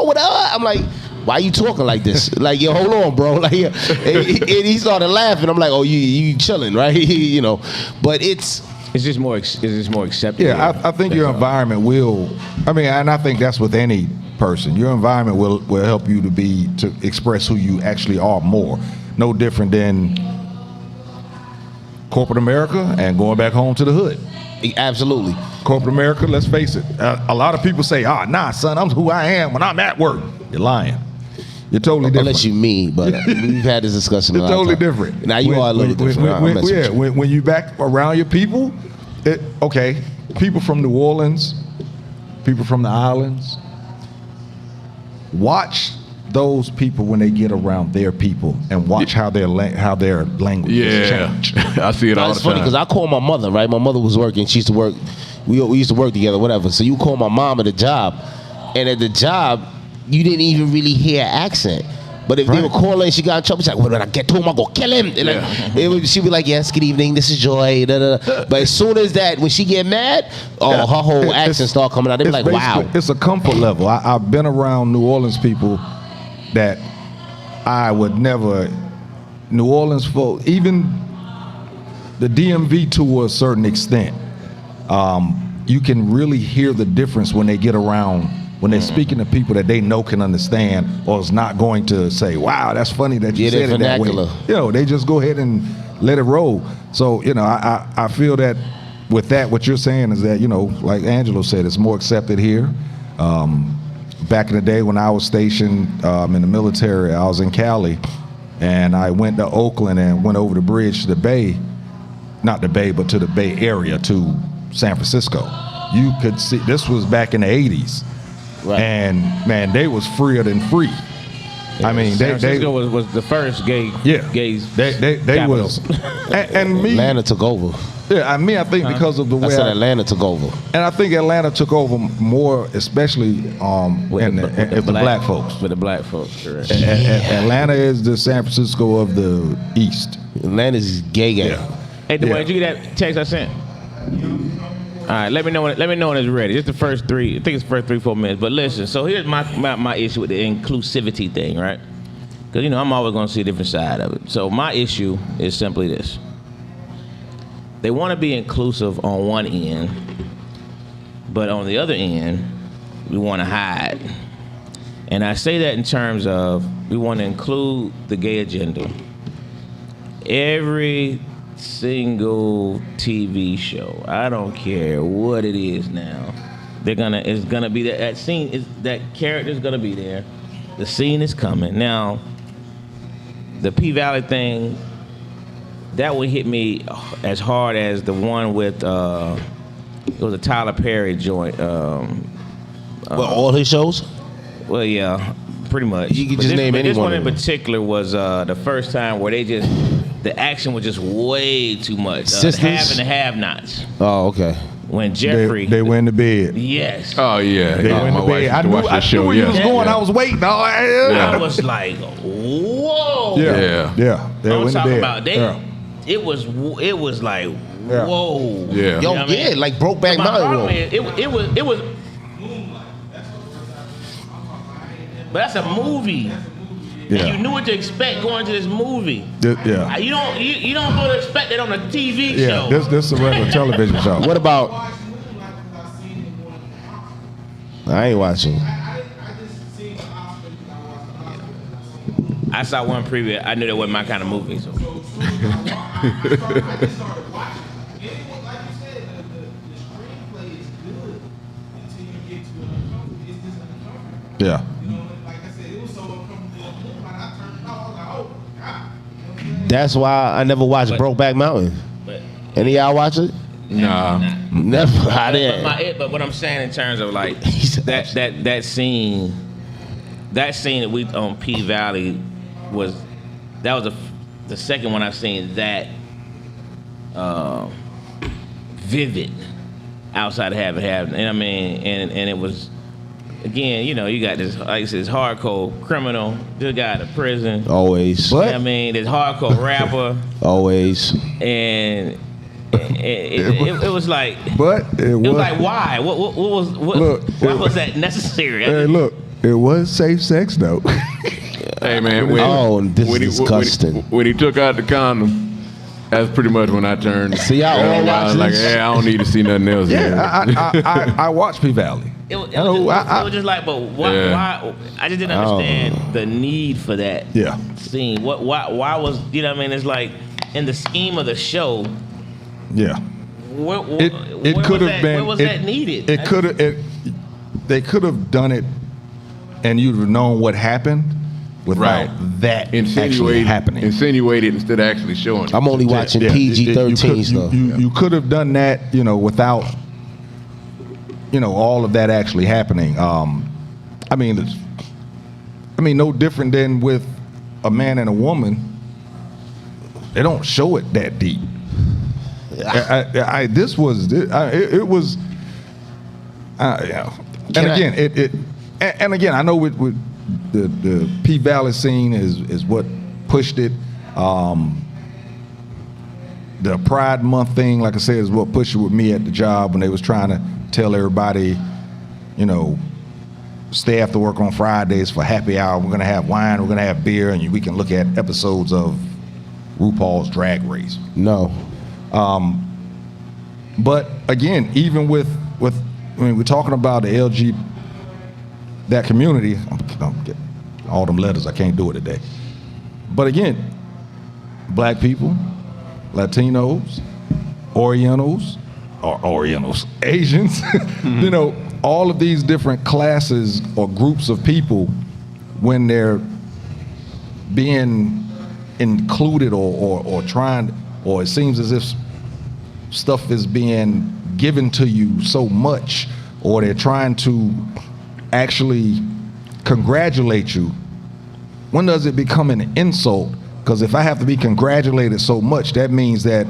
whatever. I'm like, why you talking like this? Like, yo, hold on, bro. Like, and he started laughing. I'm like, oh, you chilling, right? But it's just more accepted. Yeah, I think your environment will. And I think that's with any person. Your environment will help you to express who you actually are more. No different than corporate America and going back home to the hood. Absolutely. Corporate America, let's face it. A lot of people say, nah, son, I'm who I am when I'm at work. You're lying. You're totally different. Unless you me, but we've had this discussion a lot. You're totally different. Now you are a little different. When you back around your people, people from New Orleans, people from the islands, watch those people when they get around their people and watch how their language change. I see it all the time. It's funny because I call my mother, right? My mother was working. She used to work. We used to work together, whatever. So you call my mom at a job, and at the job, you didn't even really hear accent. But if they were calling and she got in trouble, she's like, when I get to him, I'm going to kill him. And she'd be like, yes, good evening, this is Joy. Da, da, da. But as soon as that, when she get mad, her whole accent start coming out. They be like, wow. It's a comfort level. I've been around New Orleans people that I would never, New Orleans folk, even the DMV to a certain extent, you can really hear the difference when they get around, when they're speaking to people that they know can understand, or is not going to say, wow, that's funny that you said it that way. You know, they just go ahead and let it roll. So, you know, I feel that with that, what you're saying is that, you know, like Angelo said, it's more accepted here. Back in the day when I was stationed in the military, I was in Cali, and I went to Oakland and went over the bridge to the Bay, not the Bay, but to the Bay Area, to San Francisco. You could see, this was back in the 80s. Right. And man, they was freer than free. Yeah, I mean, San Francisco was the first gay. Yeah, gays. They was, and me. Atlanta took over. Yeah, I think because of the way Atlanta took over, and I think Atlanta took over more, especially with the black folks. With the black folks, correct. Atlanta is the San Francisco of the East. Atlanta's gay. Yeah. Hey, Dwayne, did you get that text I sent? All right, let me know when it's ready. Just the first 3-4 minutes. But listen, so here's my issue with the inclusivity thing, right? Because, you know, I'm always going to see a different side of it. So my issue is simply this. They want to be inclusive on one end, but on the other end, we want to hide. And I say that in terms of we want to include the gay agenda. Every single TV show, I don't care what it is now, it's gonna be that scene, that character's gonna be there. The scene is coming. Now, the P Valley thing, that would hit me as hard as the one with it was a Tyler Perry joint. All his shows? Well, yeah, pretty much. You could just name any this one in of them. particular was the first time where the action was just way too much. Sisters? Have and the have-nots. Oh, okay. When Jeffrey... They went to bed. Yes. Oh, yeah. They went to bed. I knew where you was going. I was waiting. I was like, whoa. Yeah. They I'm went to talking bed. about it was like, whoa. Yeah. Yo, yeah, like Brokeback Mountain. It was... But that's a movie. Yeah. And you knew what to expect going to this movie. Yeah. You don't go to expect that on a TV show. Yeah, this is a regular television show. What about? I ain't watching. I saw one preview. I knew that wasn't my kind of movie. So. Yeah. That's why I never watched Brokeback Mountain. Any of y'all watch it? Nah. Never. I didn't. But what I'm saying in terms of like that scene that we on P Valley was the second one I've seen that vivid outside of having and I mean and it was. Again, you know, you got this, like I said, this hardcore criminal, this guy in prison. Always. You know what I mean, this hardcore rapper. Always. And it was like. But it was like, why? What was that necessary? Hey, look, it was safe sex though. Hey man, this is disgusting. When he took out the condom, that's pretty much when I turned. See, I all watch like, this. yeah, I don't need to see nothing else. Yeah, I watched P Valley. It was just like, but why? I just didn't understand the need for that scene. Why was, you know what I mean? It's like, in the scheme of the show. Yeah. It could have been. Where was that needed? It could have. They could have done it, and you'd have known what happened without that actually happening. Insinuated instead of actually showing it. I'm only watching PG-13 stuff. You could have done that, you know, without, you know, all of that actually happening. I mean, no different than with a man and a woman. They don't show it that deep. It was. And again, and again, I know with the P Valley scene is what pushed it. The Pride Month thing, like I said, is what pushed it with me at the job when they was trying to tell everybody, you know, stay after work on Fridays for happy hour. We're gonna have wine, we're gonna have beer, and we can look at episodes of RuPaul's Drag Race. No. But again, even with I mean, we're talking about the LG, that community. I'm getting all them letters, I can't do it today. But again, black people, Latinos, Orientals, Asians, you know, all of these different classes or groups of people, when they're being included or trying, or it seems as if stuff is being given to you so much, or they're trying to actually congratulate you, when does it become an insult? Because if I have to be congratulated so much, that means that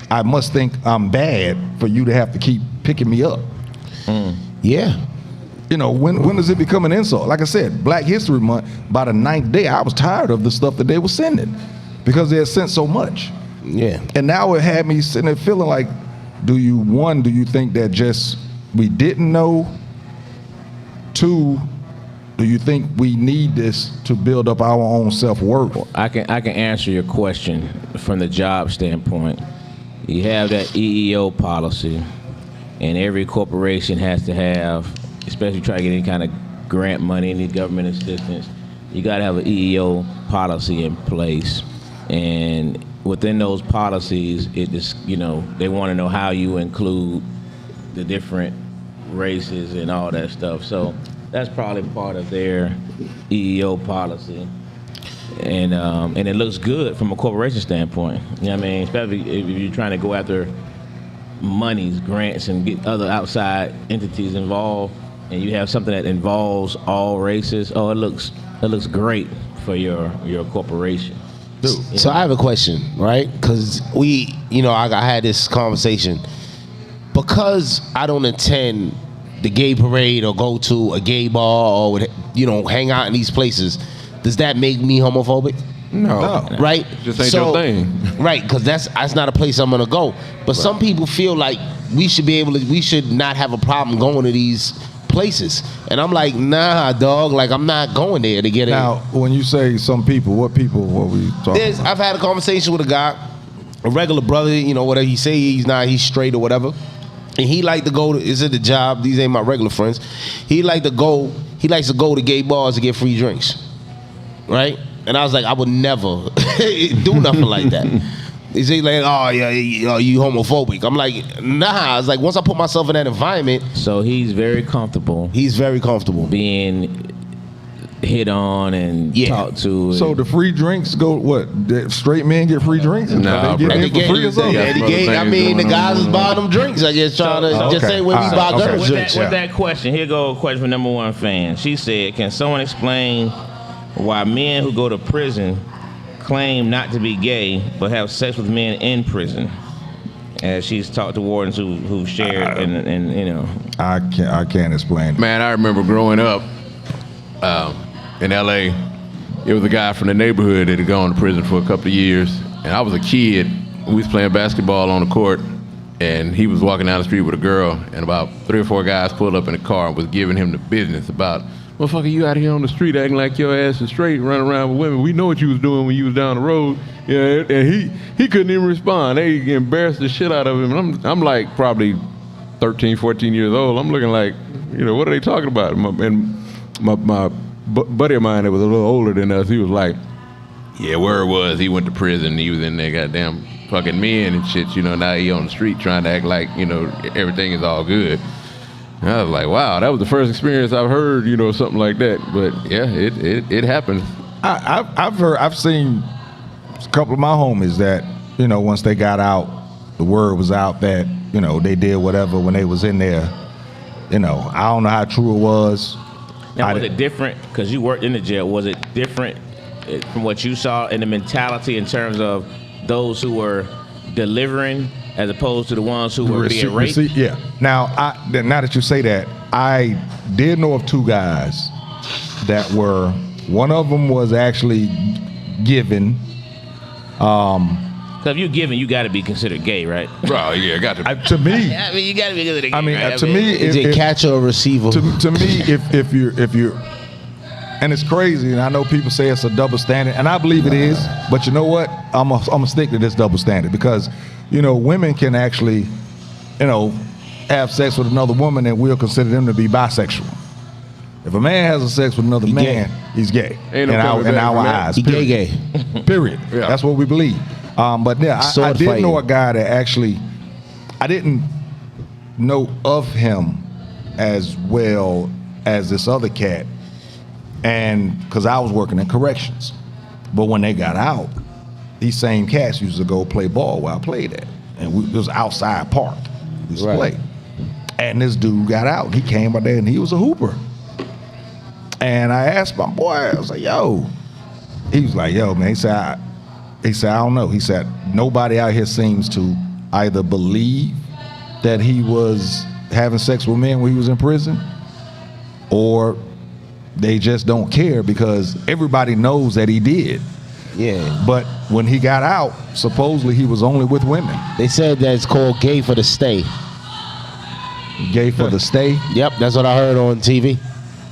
I must think I'm bad for you to have to keep picking me up. Yeah. You know, when does it become an insult? Like I said, Black History Month, by the 9th day, I was tired of the stuff that they were sending because they had sent so much. Yeah. And now it had me sitting there feeling like, do you think that just we didn't know? 2, do you think we need this to build up our own self-worth? I can answer your question from the job standpoint. You have that EEO policy, and every corporation has to have, especially try to get any kind of grant money, any government assistance, you got to have an EEO policy in place. And within those policies, it just, you know, they want to know how you include the different races and all that stuff. So that's probably part of their EEO policy. And it looks good from a corporation standpoint. You know what I mean? Especially if you're trying to go after monies, grants, and get other outside entities involved, and you have something that involves all races. Oh, it looks great for your corporation. Dude. So I have a question, right? Because I had this conversation. Because I don't attend the gay parade or go to a gay bar or hang out in these places, does that make me homophobic? No. Right? Just ain't your thing. Right, because that's not a place I'm gonna go. But some people feel like we should not have a problem going to these places. And I'm like, nah, dog, like I'm not going there to get it. Now, when you say some people, what we talking about? I've had a conversation with a guy, a regular brother, whatever he say he's straight or whatever. And he like to go to, is it the job? These ain't my regular friends. He likes to go to gay bars to get free drinks. Right? And I was like, I would never do nothing like that. He's like, oh yeah, you homophobic. I'm like, nah. I was like, once I put myself in that environment. So he's very comfortable. He's very comfortable being hit on and talked to. So the free drinks go what? The straight men get free drinks? No, they get in for free or something? The guys is buying them drinks. I guess trying to just say when we buy girls drinks. With that question, here go a question from number one fan. She said, "Can someone explain why men who go to prison claim not to be gay but have sex with men in prison?" As she's talked to wardens who shared and I can't explain it. Man, I remember growing up in LA. It was a guy from the neighborhood that had gone to prison for a couple of years, and I was a kid. We was playing basketball on the court, and he was walking down the street with a girl, and about 3 or 4 guys pulled up in the car and was giving him the business about, motherfucker, you out here on the street acting like your ass is straight, running around with women. We know what you was doing when you was down the road. Yeah, and he couldn't even respond. They embarrassed the shit out of him. And I'm like probably 13, 14 years old. I'm looking like, what are they talking about? My buddy of mine that was a little older than us, he was like, yeah, word was he went to prison. He was in there goddamn fucking men and shit. Now he on the street trying to act like, everything is all good. And I was like, wow, that was the first experience I've heard, something like that. But yeah, it happens. I've seen a couple of my homies that, once they got out, the word was out that, they did whatever when they was in there. I don't know how true it was. Now, was it different, because you worked in the jail, was it different from what you saw in the mentality in terms of those who were delivering as opposed to the ones who were being raped? Yeah. Now that you say that, I did know of two guys that were. One of them was actually given. So if you're giving, you got to be considered gay, right? Bro, yeah, got to. To me, I mean, you got to be considered gay. I mean, right? to me, Is it catcher or receiver? to me, if you're, and it's crazy, and I know people say it's a double standard, and I believe it is, but you know what? I'm gonna stick to this double standard because, women can actually, have sex with another woman, and we'll consider them to be bisexual. If a man has a sex with another man, he's gay. Ain't no in coming back our from that. eyes. He Period. gay. Period. Yeah. That's what we believe. But yeah, I Sword did fighting. know a guy that actually, I didn't know of him as well as this other cat, and because I was working in corrections. But when they got out, these same cats used to go play ball where I played at, and it was outside park. We used to Right. play. And this dude got out. He came out there and he was a hooper. And I asked my boy, I was like, yo. He was like, yo, man. He said, I don't know. He said, nobody out here seems to either believe that he was having sex with men when he was in prison, or they just don't care because everybody knows that he did. Yeah. But when he got out, supposedly he was only with women. They said that it's called gay for the stay. Gay for the stay. Yep, that's what I heard on TV.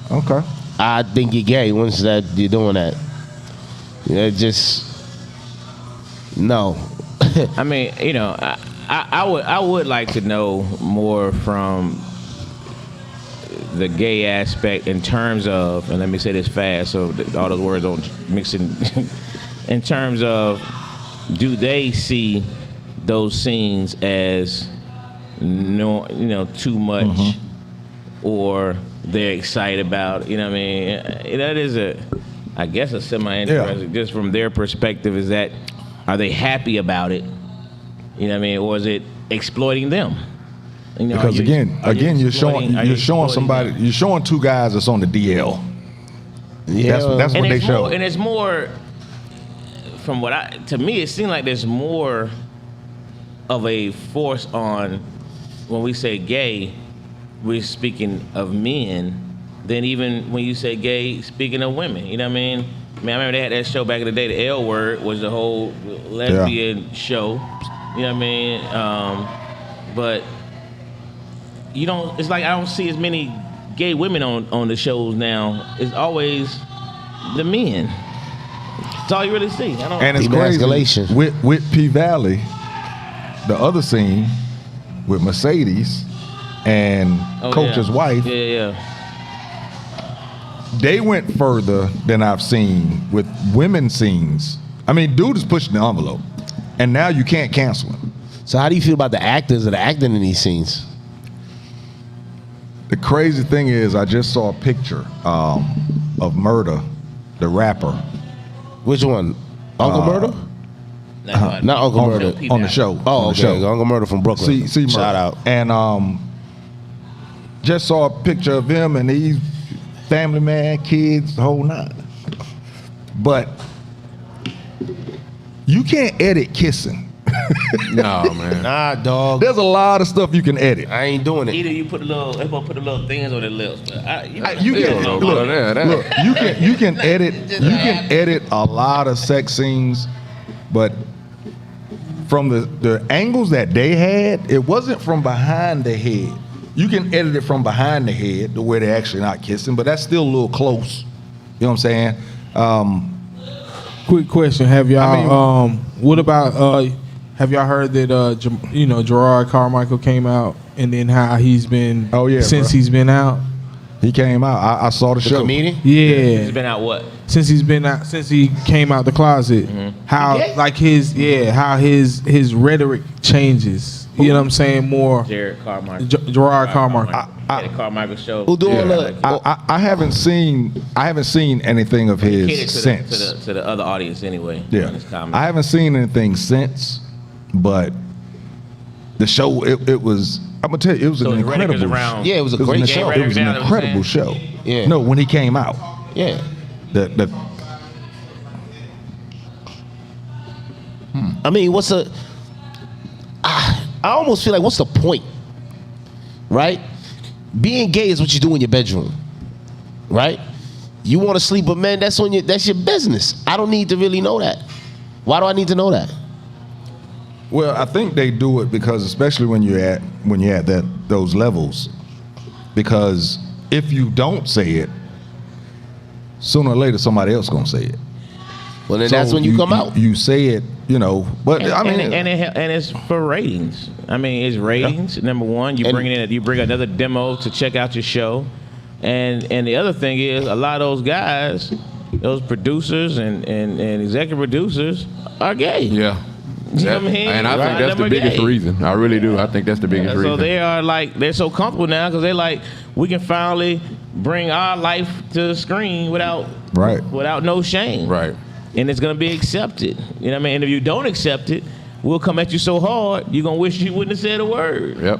Okay. I think you're gay once that you're doing that. Yeah, just no. I mean, I would like to know more from the gay aspect in terms of, and let me say this fast so that all those words don't mix in. In terms of, do they see those scenes as too much, or they're excited about it? You know what I mean? That is I guess a semi-interesting, just from their perspective, is that, are they happy about it? You know what I mean? Or is it exploiting them? Because you're showing somebody, you're showing two guys that's on the DL. Yeah, That's what they show. And it's more, from to me, it seems like there's more of a force on, when we say gay, we're speaking of men, than even when you say gay, speaking of women. You know what I mean? I remember they had that show back in the day, the L Word was the whole lesbian show. You know what I mean? But it's like I don't see as many gay women on the shows now. It's always the men. That's all you really see. And it's crazy. Emasculation. With P Valley, the other scene with Mercedes and Coach's wife, they went further than I've seen with women scenes. I mean, dude is pushing the envelope, and now you can't cancel him. So how do you feel about the actors that are acting in these scenes? The crazy thing is, I just saw a picture of Murder, the rapper. Which one? Uncle Murder? Not Uncle Murder. On the show. Oh, on okay. the show. Uncle Murder from Brooklyn. See Murder. Shout out. And just saw a picture of him and he's family man, kids, the whole nine. But you can't edit kissing. No, man. Nah, dog. There's a lot of stuff you can edit. I ain't doing it. Either you put the little things on their lips. But you can edit a lot of sex scenes, but from the angles that they had, it wasn't from behind the head. You can edit it from behind the head to where they're actually not kissing, but that's still a little close. You know what I'm saying? Quick question: have y'all? What about? Have y'all heard that Gerard Carmichael came out, and then how he's been? Oh yeah, since bro. he's been out. He came out. I saw the show. Comedian? Yeah, He's been out what? since he's been out, since he came out the closet. How like his rhetoric changes. You know what I'm saying? More Gerard Carmichael. Gerard Carmichael. The Carmichael show. Who doing I haven't seen anything of his Catered since. to the other audience anyway. Yeah, on his comedy. I haven't seen anything since, but the show it was. I'm gonna tell you, it was So an his rhetoric is incredible. around- Yeah, it was a It was, great an, show. it was an Rhetoric, incredible you know show. what I'm Yeah. No, when he came out, Yeah. the I mean, I almost feel like, what's the point? Right? being gay is what you do in your bedroom, right? You want to sleep with men, that's your business. I don't need to really know that. Why do I need to know that? Well, I think they do it because, especially when you're at those levels, because if you don't say it, sooner or later somebody else gonna say it. Well, then that's when you come out. You say it, But I mean, and it's for ratings. I mean, it's ratings. Number one, you bring another demo to check out your show, and the other thing is a lot of those guys, those producers and executive producers are gay. Yeah. You know what I mean? And I think that's the biggest reason. I really do. I think that's the biggest reason. So they're so comfortable now because they're like, we can finally bring our life to the screen without no shame. Right. And it's gonna be accepted. You know what I mean? And if you don't accept it, we'll come at you so hard, you're gonna wish you wouldn't have said a word. Yep.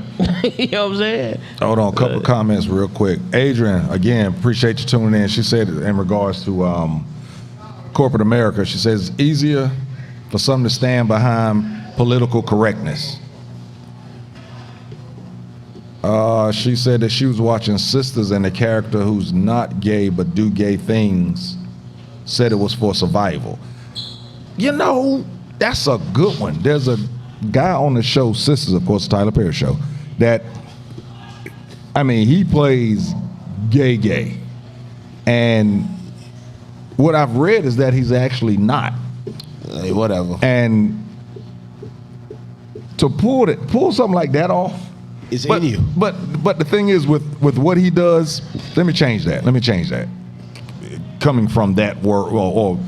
You know what I'm saying? Hold on, a couple of comments real quick. Adrian, again, appreciate you tuning in. She said in regards to corporate America, she says it's easier for some to stand behind political correctness. She said that she was watching Sisters and the character who's not gay but do gay things said it was for survival. That's a good one. There's a guy on the show, Sisters, of course, Tyler Perry show, that, he plays gay. And what I've read is that he's actually not. Hey, whatever. And to pull something like that off, it's in you. But the thing is with what he does, let me change that. Coming from that world or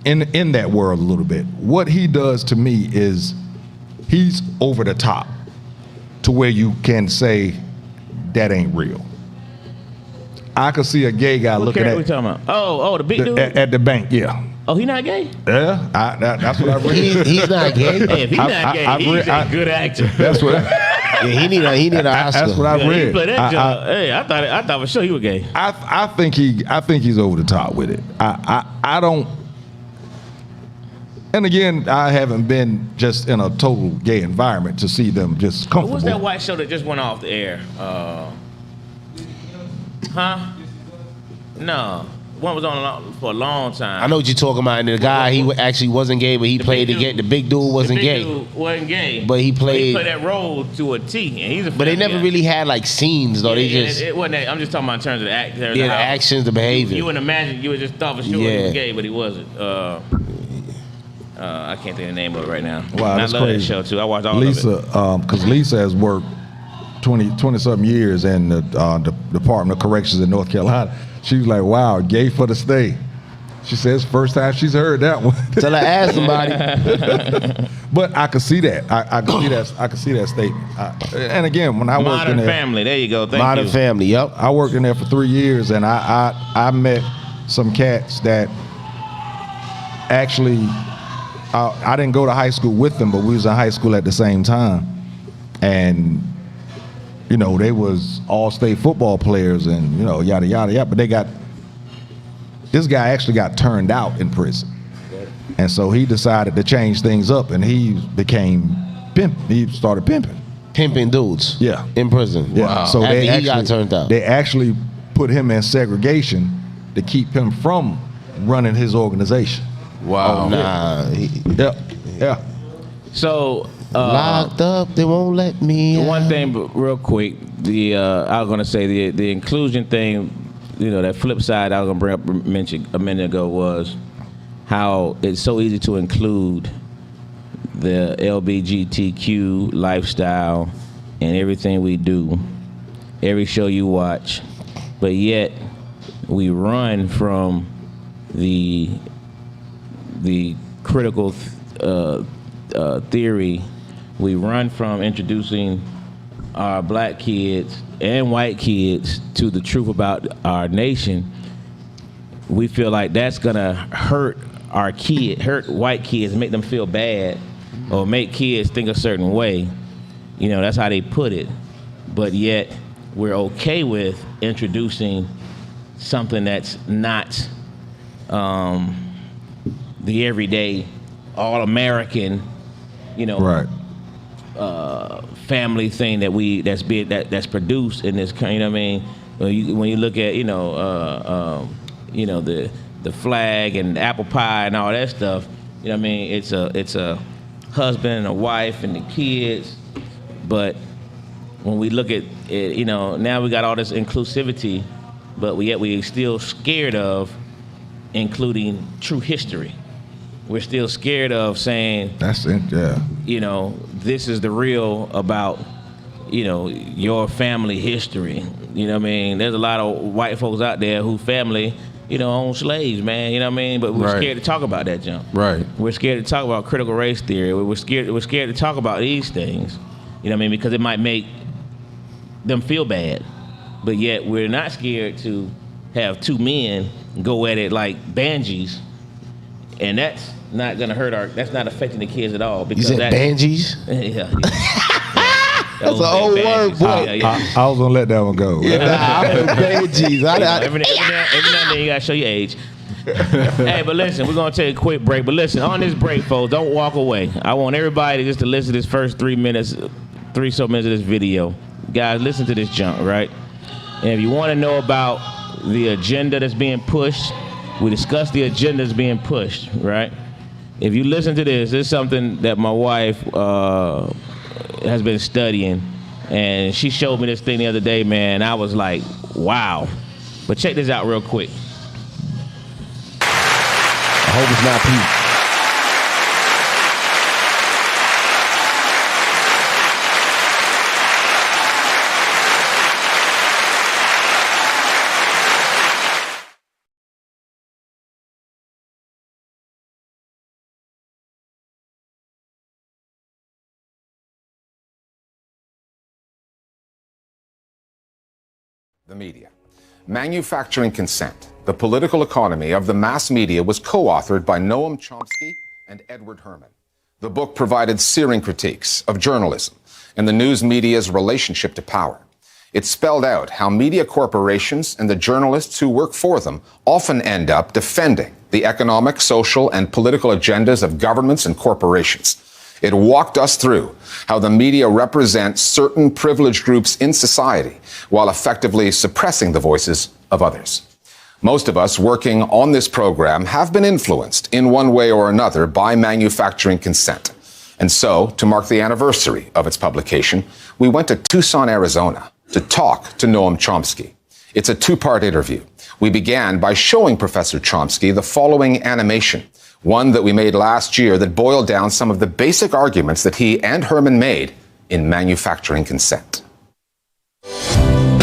in that world a little bit, what he does to me is he's over the top to where you can say that ain't real. I could see a gay guy looking at. What we talking about? Oh, the big dude at the bank, yeah. Oh, he not gay? Yeah, that's what I read. He's not gay. Hey, if he's not gay, he's a good actor. That's what. Yeah, he need an Oscar. That's what I read. He played that job. Hey, I thought for sure he was gay. I think he's over the top with it. I don't. And again, I haven't been just in a total gay environment to see them just comfortable. What's that white show that just went off the air? No. One was on for a long time. I know what you're talking about. And the guy, he actually wasn't gay, but he played the big dude wasn't gay. The big dude wasn't gay. But he played that role to a T. And he's a but they never really had like scenes though. It wasn't that. I'm just talking about in terms of the act. The actions, the behavior. You wouldn't imagine. You would just thought for sure he was gay, but he wasn't. I can't think of the name of it right now. Wow, and that's I love crazy. that show too. I watched all Lisa, of it. because Lisa has worked 20 something years in the Department of Corrections in North Carolina. She was like, "Wow, gay for the stay." She says first time she's heard that one. Till I asked somebody. But I could see that. I could see that statement. And again, when I worked in there, Modern Family. There you go. Thank you. Modern Family. Yep. I worked in there for 3 years, and I met some cats that actually I didn't go to high school with them, but we was in high school at the same time, and they was all-state football players, and yada yada yada. But this guy actually got turned out in prison, and so he decided to change things up, and he became pimp. He started pimping dudes. Yeah, in prison. Yeah. Wow. So he got turned out. They actually put him in segregation to keep him from running his organization. Wow. Nah. Yeah. So locked up, they won't let me. One thing, but real quick, I was gonna say the inclusion thing. That flip side I was gonna mention a minute ago was how it's so easy to include the LGBTQ lifestyle in everything we do, every show you watch, but yet we run from the critical theory. We run from introducing our black kids and white kids to the truth about our nation. We feel like that's gonna hurt white kids, make them feel bad, or make kids think a certain way. That's how they put it. But yet we're okay with introducing something that's not the everyday all-American, Right. family thing that's produced in this country. You know what I mean? When you look at the flag and apple pie and all that stuff, you know what I mean? It's a husband and a wife and the kids, but when we look at it, now we got all this inclusivity, but we still scared of including true history. We're still scared of saying That's it, yeah. This is the real about your family history. You know what I mean? There's a lot of white folks out there who family own slaves, man. You know what I mean? But we're scared to talk about that jump. Right. We're scared to talk about critical race theory. We're scared to talk about these things. You know what I mean? Because it might make them feel bad. But yet we're not scared to have two men go at it like Banshees. And that's not gonna that's not affecting the kids at all. Because You said Banshees? Yeah. That's an old word, boy. I was gonna let that one go. I heard Banshees. Every now and then you gotta show your age. Hey, but listen, we're gonna take a quick break. But listen, on this break, folks, don't walk away. I want everybody just to listen to this first 3 minutes of this video. Guys, listen to this junk, right? And if you want to know about the agenda that's being pushed, we discussed the agenda that's being pushed, right? If you listen to this is something that my wife has been studying, and she showed me this thing the other day, man. I was like, wow. But check this out real quick. I hope it's not Pete. The media. Manufacturing Consent, the political economy of the mass media, was co-authored by Noam Chomsky and Edward Herman. The book provided searing critiques of journalism and the news media's relationship to power. It spelled out how media corporations and the journalists who work for them often end up defending the economic, social, and political agendas of governments and corporations. It walked us through how the media represents certain privileged groups in society while effectively suppressing the voices of others. Most of us working on this program have been influenced in one way or another by Manufacturing Consent. And so, to mark the anniversary of its publication, we went to Tucson, Arizona to talk to Noam Chomsky. It's a two-part interview. We began by showing Professor Chomsky the following animation, one that we made last year that boiled down some of the basic arguments that he and Herman made in Manufacturing Consent.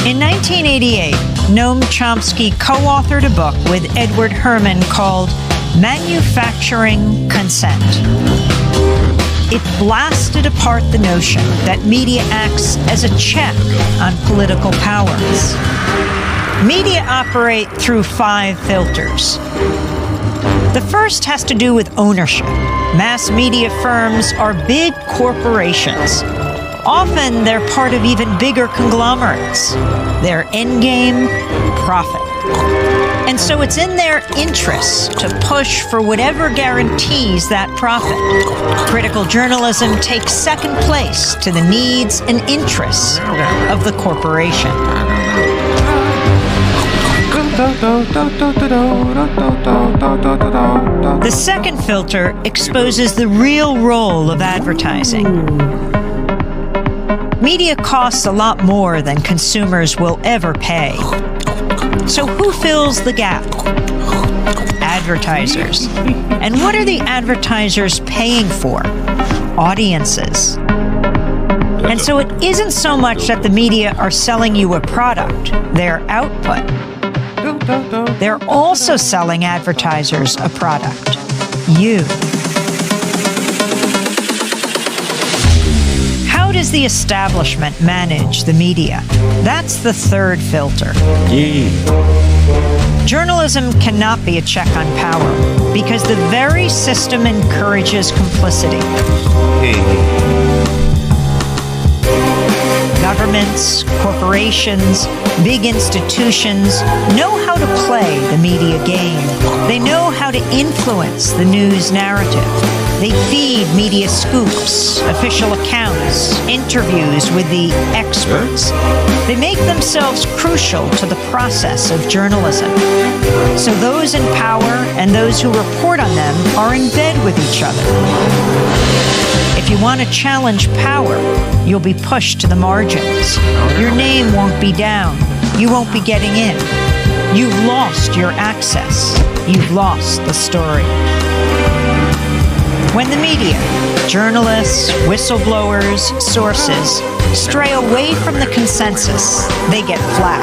In 1988, Noam Chomsky co-authored a book with Edward Herman called Manufacturing Consent. It blasted apart the notion that media acts as a check on political powers. Media operate through 5 filters. The first has to do with ownership. Mass media firms are big corporations. Often they're part of even bigger conglomerates. Their end game, profit. And so it's in their interests to push for whatever guarantees that profit. Critical journalism takes second place to the needs and interests of the corporation. The second filter exposes the real role of advertising. Media costs a lot more than consumers will ever pay. So who fills the gap? Advertisers. And what are the advertisers paying for? Audiences. And so it isn't so much that the media are selling you a product, their output. They're also selling advertisers a product, you. How does the establishment manage the media? That's the third filter. Journalism cannot be a check on power because the very system encourages complicity. Government governments, corporations, big institutions know how to play the media game. They know how to influence the news narrative. They feed media scoops, official accounts, interviews with the experts. They make themselves crucial to the process of journalism. So those in power and those who report on them are in bed with each other. If you want to challenge power, you'll be pushed to the margins. Your name won't be down. You won't be getting in. You've lost your access. You've lost the story. When the media, journalists, whistleblowers, sources, stray away from the consensus, they get flat.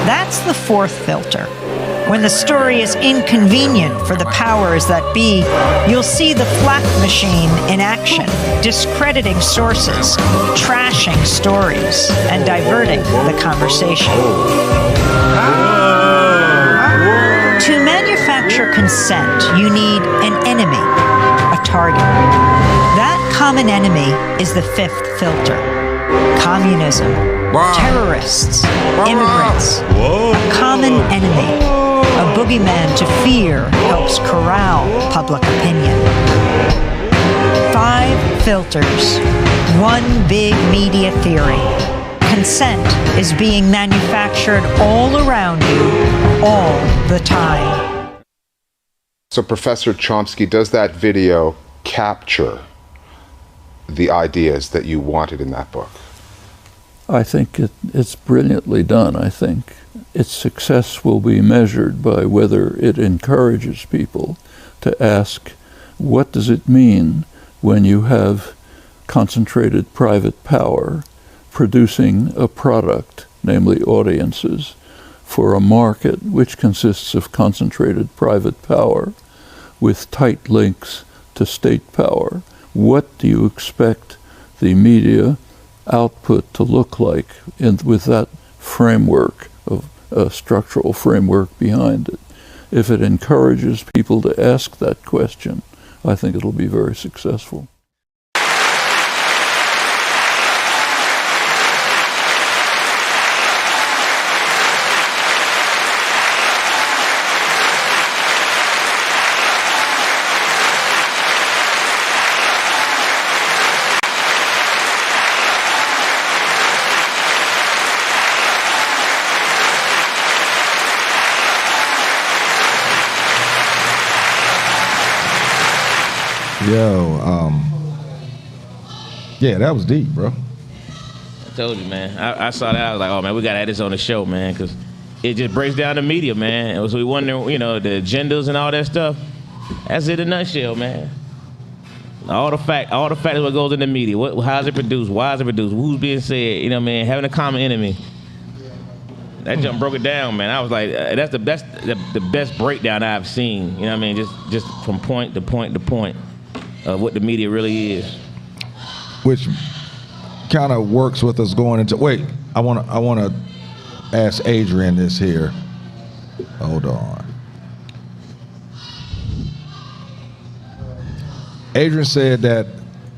That's the fourth filter. When the story is inconvenient for the powers that be, you'll see the flak machine in action, discrediting sources, trashing stories, and diverting the conversation. To manufacture consent, you need an enemy, a target. That common enemy is the fifth filter. Communism, terrorists, immigrants, a common enemy. A boogeyman to fear helps corral public opinion. 5 filters, one big media theory. Consent is being manufactured all around you, all the time. So, Professor Chomsky, does that video capture the ideas that you wanted in that book? I think it's brilliantly done. I think its success will be measured by whether it encourages people to ask, what does it mean when you have concentrated private power producing a product, namely audiences, for a market which consists of concentrated private power with tight links to state power? What do you expect the media output to look like with that framework of a structural framework behind it? If it encourages people to ask that question, I think it'll be very successful. Yeah, that was deep, bro. I told you, man. I saw that. I was like, oh, man, we got to add this on the show, man, because it just breaks down the media, man. And so we wonder, the agendas and all that stuff. That's it in a nutshell, man. All the facts what goes in the media. How is it produced? Why is it produced? Who's being said? Having a common enemy. That jump broke it down, man. I was like, that's the best breakdown I've seen. Just from point to point to point of what the media really is. Which kind of works with us going into. Wait, I want to ask Adrian this here. Hold on. Adrian said that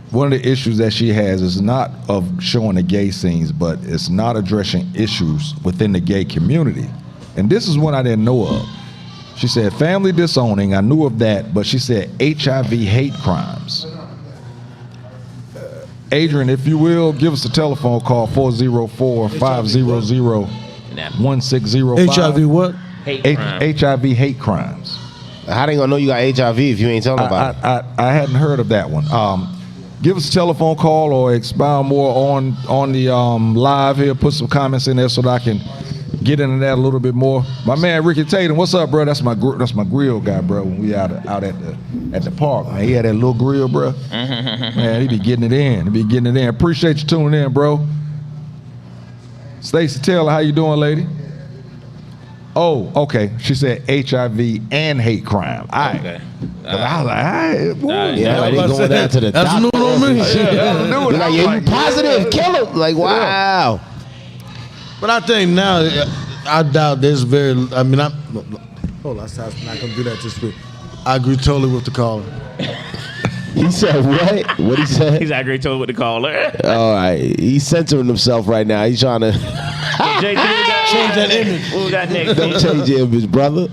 one of the issues that she has is not of showing the gay scenes, but it's not addressing issues within the gay community. And this is one I didn't know of. She said family disowning, I knew of that, but she said HIV hate crimes. Adrian, if you will, give us a telephone call, 404-500-1605. HIV what? HIV hate crimes. How they gonna know you got HIV if you ain't telling about it? I hadn't heard of that one. Give us a telephone call or expound more on the live here. Put some comments in there so that I can get into that a little bit more. My man Ricky Tatum, what's up, bro? That's my grill guy, bro. When we out at the park, man, he had that little grill, bro. Man, he be getting it in. Appreciate you tuning in, bro. Stacey Taylor, how you doing, lady? Oh, okay. She said HIV and hate crime. All right. Okay. I was like, all right. Yeah, like they going down to the That's doctor. new on me. You're like, yeah, you positive, kill him. Like, wow. But I think now, I doubt there's very. Hold on, I'm not gonna do that this week. I agree totally with the caller. He said what? What he said? He's already told what to call her. All right, he's censoring himself right now. He's trying to Jay, change that image. What we got next? don't change your image, brother.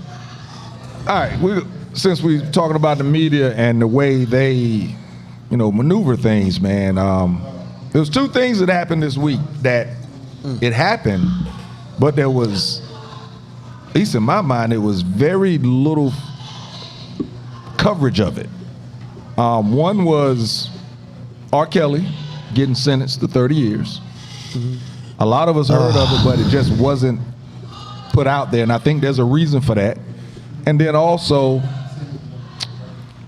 All right, since we're talking about the media and the way they, maneuver things, man. There was two things that happened this week that it happened, but there was, at least in my mind, it was very little coverage of it. One was R. Kelly getting sentenced to 30 years. A lot of us heard of it, but it just wasn't put out there, and I think there's a reason for that. And then also,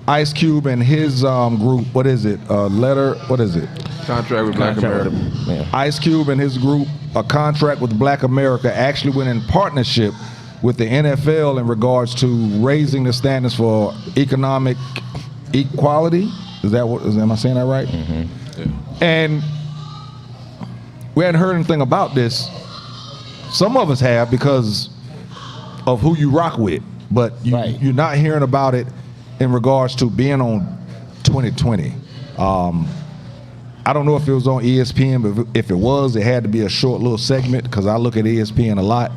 Ice Cube and his group, what is it? Contract with Black America. Ice Cube and his group, a contract with Black America, actually went in partnership with the NFL in regards to raising the standards for economic equality. Am I saying that right? Mm-hmm. Yeah. And we hadn't heard anything about this. Some of us have because of who you rock with, but you're not hearing about it in regards to being on 2020. I don't know if it was on ESPN, but if it was, it had to be a short little segment because I look at ESPN a lot.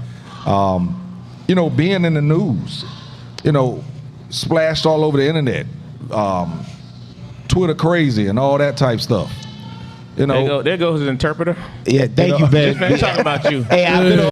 Being in the news, splashed all over the internet, Twitter crazy and all that type stuff. There goes his interpreter. Yeah, thank you, man. Man, talking about you. Hey, I've been on.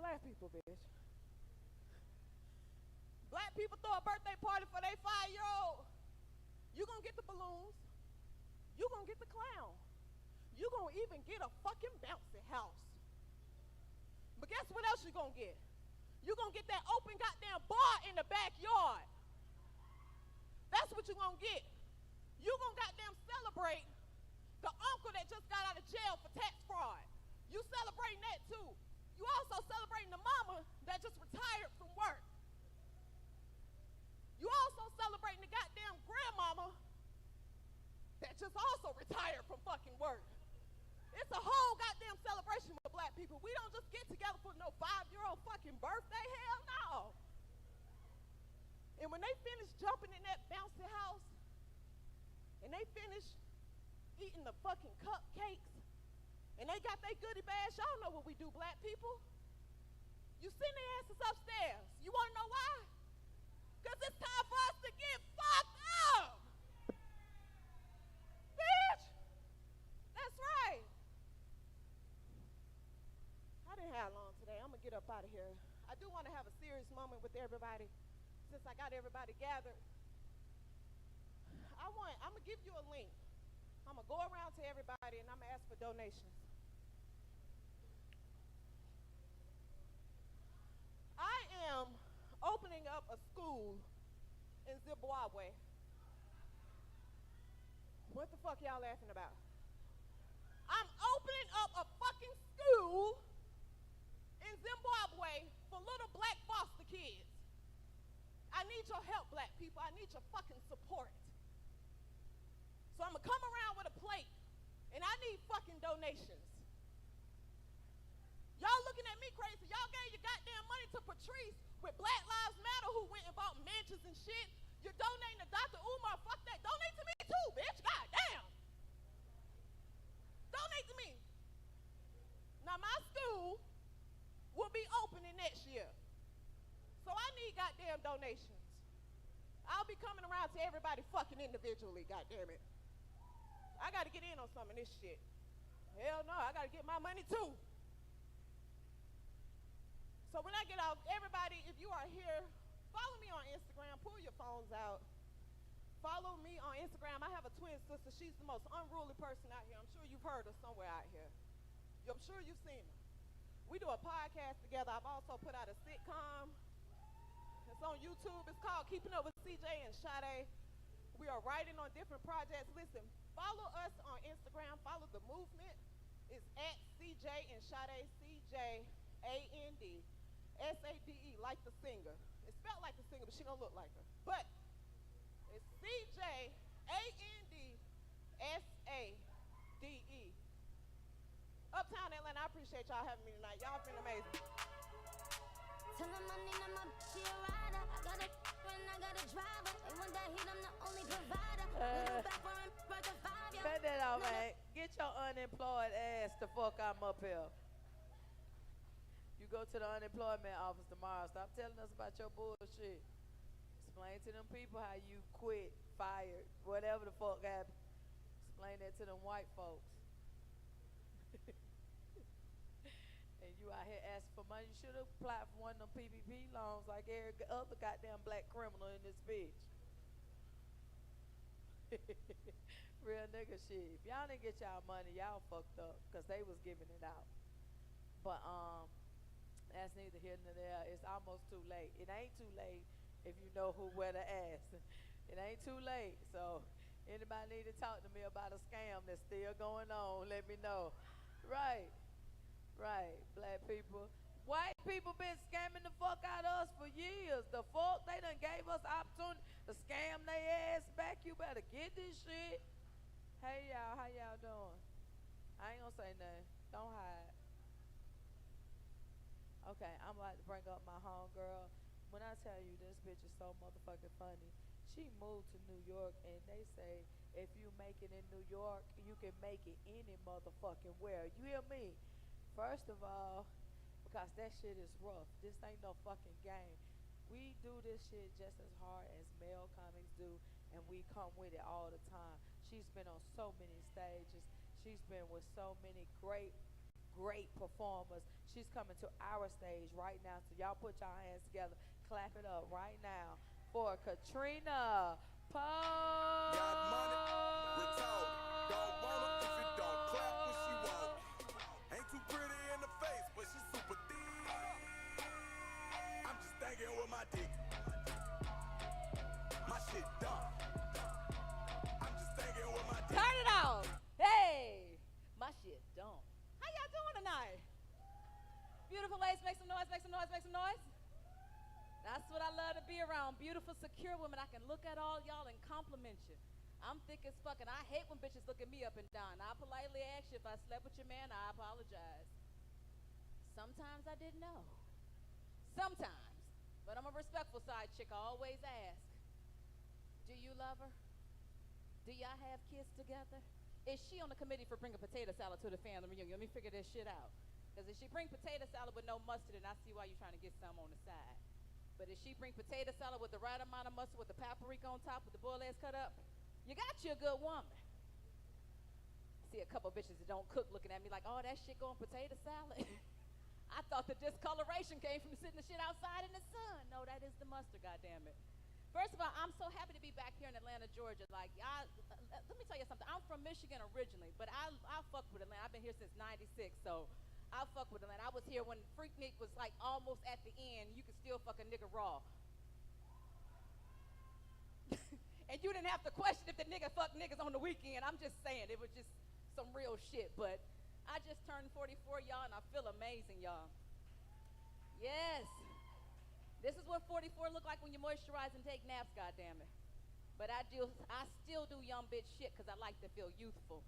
Black people, bitch. Black people throw a birthday party for their 5-year-old. You gonna get the balloons. You gonna get the clown. You gonna even get a fucking bouncy house. But guess what else you gonna get? You gonna get that open goddamn bar in the backyard. That's what you gonna get. You gonna goddamn celebrate the uncle that just got out of jail for tax fraud. You celebrating that too. You also celebrating the mama that just retired from work. You also celebrating the goddamn grandmama that just also retired from fucking work. It's a whole goddamn celebration with Black people. We don't just get together for no 5-year-old fucking birthday. Hell no. And when they finish jumping in that bouncy house and they finish eating the fucking cupcakes and they got their goodie bags, y'all know what we do, Black people. You send their asses upstairs. You want to know why? Because it's time for us to get fucked up. Bitch. That's right. I didn't have long today. I'm going to get up out of here. I do want to have a serious moment with everybody since I got everybody gathered. I'm going to give you a link. I'm going to go around to everybody and I'm going to ask for donations. I am opening up a school in Zimbabwe. What the fuck y'all laughing about? I'm opening up a fucking school in Zimbabwe for little black foster kids. I need your help, black people. I need your fucking support. So I'm gonna come around with a plate, and I need fucking donations. Y'all looking at me crazy. Y'all gave your goddamn money to Patrice with Black Lives Matter, who went and bought mansions and shit. You're donating to Dr. Umar. Fuck that. Donate to me too, bitch. God damn. Donate to me. Now my school will be opening next year. So I need goddamn donations. I'll be coming around to everybody fucking individually, goddamn it. I gotta get in on some of this shit. Hell no, I gotta get my money too. So when I get out, everybody, if you are here, follow me on Instagram, pull your phones out. Follow me on Instagram. I have a twin sister. She's the most unruly person out here. I'm sure you've heard her somewhere out here. I'm sure you've seen her. We do a podcast together. I've also put out a sitcom. It's on YouTube. It's called Keeping Up with CJ and Sade. We are writing on different projects. Listen, follow us on Instagram. Follow the movement. It's at CJ and Sade, CJAND, like the singer. It's spelled like the singer, but she don't look like her. But it's CJANDSADE. Uptown Atlanta, I appreciate y'all having me tonight. Y'all been amazing. Tell them I need my she a rider. I got a friend, I got a driver. They want that heat, I'm the only provider. Cut that off, man. Get your unemployed ass the fuck I'm up here. You go to the unemployment office tomorrow. Stop telling us about your bullshit. Explain to them people how you quit, fired, whatever the fuck happened. Explain that to them white folks. And you out here asking for money. You should have applied for one of them PPP loans like every other goddamn black criminal in this bitch. Real nigga shit. If y'all didn't get y'all money, y'all fucked up because they was giving it out. But that's neither here nor there. It's almost too late. It ain't too late if you know who wear the ass. It ain't too late. So anybody need to talk to me about a scam that's still going on, let me know. Right. Right, black people. White people been scamming the fuck out of us for years. The fuck, they done gave us opportunity to scam their ass back. You better get this shit. Hey y'all, how y'all doing? I ain't gonna say nothing. Don't hide. Okay, I'm about to bring up my homegirl. When I tell you this bitch is so motherfucking funny, she moved to New York and they say if you make it in New York, you can make it any motherfucking where. You hear me? First of all, because that shit is rough. This ain't no fucking game. We do this shit just as hard as male comics do, and we come with it all the time. She's been on so many stages. She's been with so many great performers. She's coming to our stage right now. So y'all put y'all hands together. Clap it up right now for Katrina Poe. Got money, retired. Don't want her if you don't clap when she walk. Ain't too pretty in the face, but she's super thick. I'm just thinking with my dick. My shit done. I'm just thinking with my dick. Turn it off. Hey, my shit done. How y'all doing tonight? Beautiful ladies, make some noise, make some noise, make some noise. That's what I love to be around. Beautiful, secure women. I can look at all y'all and compliment you. I'm thick as fuck, and I hate when bitches look at me up and down. I politely ask you if I slept with your man, I apologize. Sometimes I didn't know. Sometimes. But I'm a respectful side chick. I always ask, do you love her? Do y'all have kids together? Is she on the committee for bringing potato salad to the family reunion? Let me figure this shit out. Because if she bring potato salad with no mustard, then I see why you're trying to get some on the side. But if she bring potato salad with the right amount of mustard with the paprika on top with the boiled eggs cut up, you got you a good woman. See a couple bitches that don't cook looking at me like, oh, that shit going potato salad. I thought the discoloration came from sitting the shit outside in the sun. No, that is the mustard, goddammit. First of all, I'm so happy to be back here in Atlanta, Georgia. Like, let me tell you something. I'm from Michigan originally, but I fuck with Atlanta. I've been here since '96, so I fuck with Atlanta. I was here when Freaknik was like almost at the end. You could still fuck a nigga raw. And you didn't have to question if the nigga fucked niggas on the weekend. I'm just saying, it was just some real shit. But I just turned 44, y'all, and I feel amazing, y'all. Yes. This is what 44 look like when you moisturize and take naps, goddammit. But I still do young bitch shit because I like to feel youthful.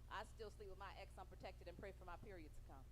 I still sleep with my ex unprotected and pray for my period to come.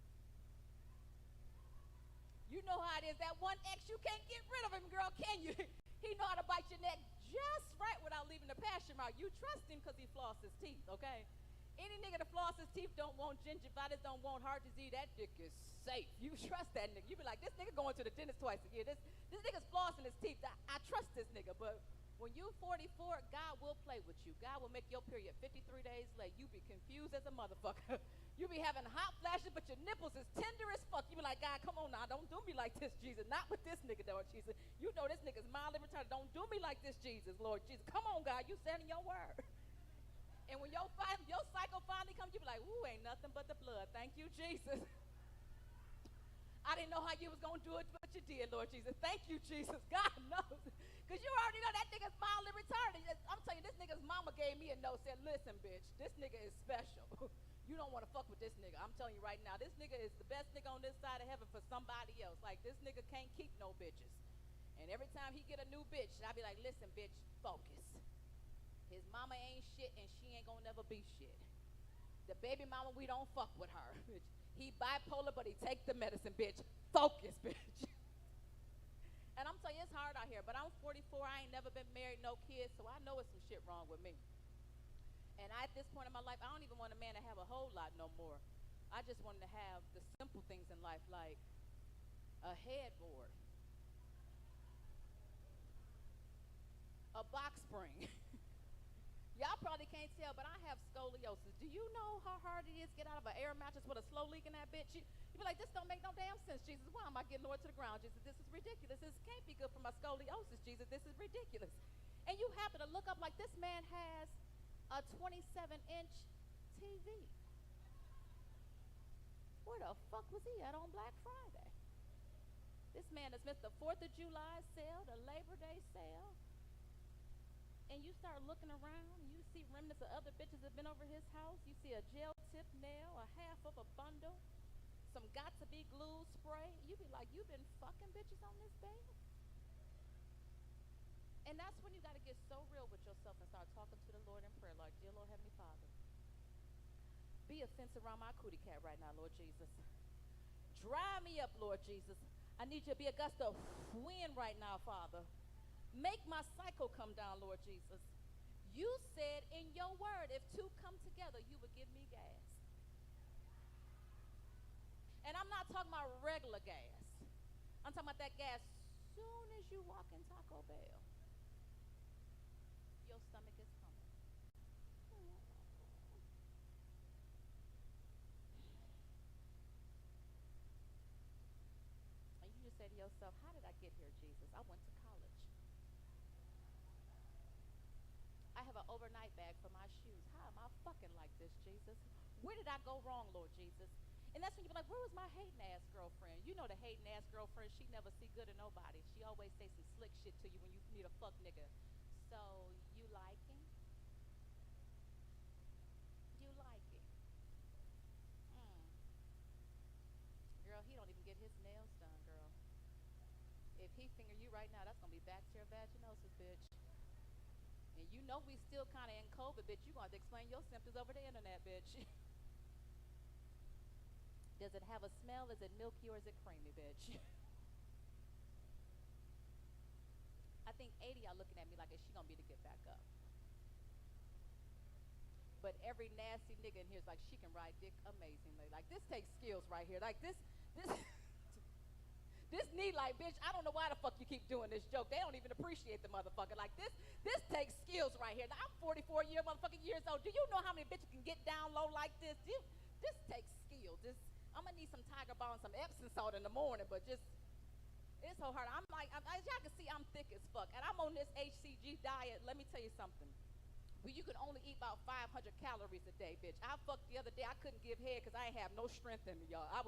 You know how it is. That one ex, you can't get rid of him, girl, can you? He know how to bite your neck just right without leaving the pasture mouth. You trust him because he floss his teeth, okay? Any nigga that floss his teeth don't want gingivitis, don't want heart disease. That dick is safe. You trust that nigga. You be like, this nigga going to the dentist twice a year. This nigga's flossing his teeth. I trust this nigga. But when you 44, God will play with you. God will make your period 53 days late. You be confused as a motherfucker. You be having hot flashes, but your nipples is tender as fuck. You be like, God, come on now. Don't do me like this, Jesus. Not with this nigga, though, Jesus. You know this nigga's mildly retarded. Don't do me like this, Jesus, Lord Jesus. Come on, God. You said in your word. And when your cycle finally comes, you be like, ooh, ain't nothing but the blood. Thank you, Jesus. I didn't know how you was going to do it, but you did, Lord Jesus. Thank you, Jesus. God knows. Because you already know that nigga's mildly retarded. I'm telling you, this nigga's mama gave me a note, said, listen, bitch, this nigga is special. You don't want to fuck with this nigga. I'm telling you right now, this nigga is the best nigga on this side of heaven for somebody else. Like, this nigga can't keep no bitches. And every time he get a new bitch, I be like, listen, bitch, focus. His mama ain't shit, and she ain't gonna never be shit. The baby mama, we don't fuck with her, bitch. He bipolar, but he take the medicine, bitch. Focus, bitch. And I'm telling you, it's hard out here, but I'm 44. I ain't never been married, no kids, so I know it's some shit wrong with me. And at this point in my life, I don't even want a man to have a whole lot no more. I just wanted to have the simple things in life, like a headboard, a box spring. Y'all probably can't tell, but I have scoliosis. Do you know how hard it is to get out of an air mattress with a slow leak in that bitch? You be like, this don't make no damn sense, Jesus. Why am I getting lowered to the ground, Jesus? This is ridiculous. This can't be good for my scoliosis, Jesus. This is ridiculous. And you happen to look up like this man has a 27-inch TV. Where the fuck was he at on Black Friday? This man has missed the 4th of July sale, the Labor Day sale. And you start looking around, and you see remnants of other bitches that have been over his house. You see a gel tip nail, a half of a bundle, some got-to-be glue spray. You be like, you been fucking bitches on this bed? And that's when you got to get so real with yourself and start talking to the Lord in prayer, like, dear Lord Heavenly Father, be a fence around my cootie cat right now, Lord Jesus. Dry me up, Lord Jesus. I need you to be a gust of wind right now, Father. Make my cycle come down, Lord Jesus. You said in your word, if two come together, you would give me gas. And I'm not talking about regular gas. I'm talking about that gas soon as you walk in Taco Bell. Your stomach is coming. And you just say to yourself, how did I get here, Jesus? I went to college. I have an overnight bag for my shoes. How am I fucking like this, Jesus? Where did I go wrong, Lord Jesus? And that's when you be like, where was my hating ass girlfriend? You know the hating ass girlfriend, she never see good in nobody. She always say some slick shit to you when you need a fuck nigga. So, you like him? You like him? Girl, he don't even get his nails done, girl. If he finger you right now, that's gonna be bacterial vaginosis, bitch. And you know we still kind of in COVID, bitch. You gonna have to explain your symptoms over the internet, bitch. Does it have a smell? Is it milky or is it creamy, bitch? I think 80 y'all looking at me like, is she gonna be to get back up? But every nasty nigga in here is like, she can ride dick amazingly. Like, this takes skills right here. Like, this This knee, like, bitch, I don't know why the fuck you keep doing this joke. They don't even appreciate the motherfucker. Like, this takes skills right here. Now, I'm 44 motherfucking years old. Do you know how many bitches can get down low like this? This takes skill. I'm gonna need some Tiger Balm and some Epsom salt in the morning, but just, it's so hard. I'm like, as y'all can see, I'm thick as fuck. And I'm on this HCG diet. Let me tell you something. Well, you can only eat about 500 calories a day, bitch. I fucked the other day. I couldn't give head because I ain't have no strength in me, y'all. I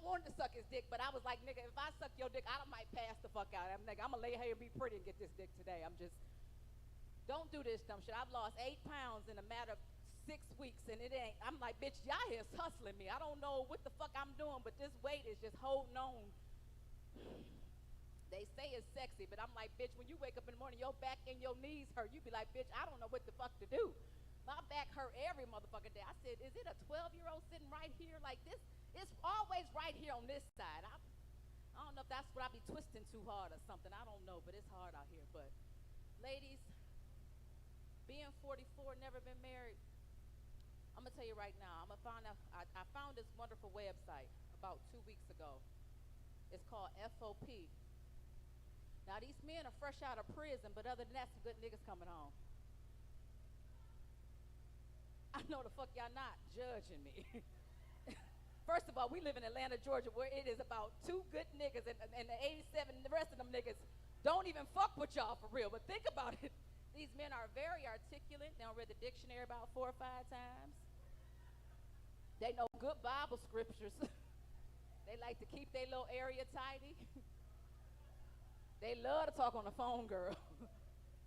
wanted to suck his dick, but I was like, nigga, if I suck your dick, I might pass the fuck out. I'm gonna lay here and be pretty and get this dick today. Don't do this dumb shit. I've lost 8 pounds in a matter of 6 weeks, and it ain't. I'm like, bitch, y'all here's hustling me. I don't know what the fuck I'm doing, but this weight is just holding on. They say it's sexy, but I'm like, bitch, when you wake up in the morning, your back and your knees hurt. You be like, bitch, I don't know what the fuck to do. My back hurt every motherfucking day. I said, is it a 12-year-old sitting right here like this? It's always right here on this side. I don't know if that's what I be twisting too hard or something. I don't know, but it's hard out here. But ladies, being 44, never been married, I'm gonna tell you right now, I found this wonderful website about 2 weeks ago. It's called FOP. Now these men are fresh out of prison, but other than that, some good niggas coming home. I know the fuck y'all not judging me. First of all, we live in Atlanta, Georgia, where it is about 2 good niggas, and the 87, the rest of them niggas don't even fuck with y'all for real. But think about it. These men are very articulate. They don't read the dictionary about 4 or 5 times. They know good Bible scriptures. They like to keep their little area tidy. They love to talk on the phone, girl.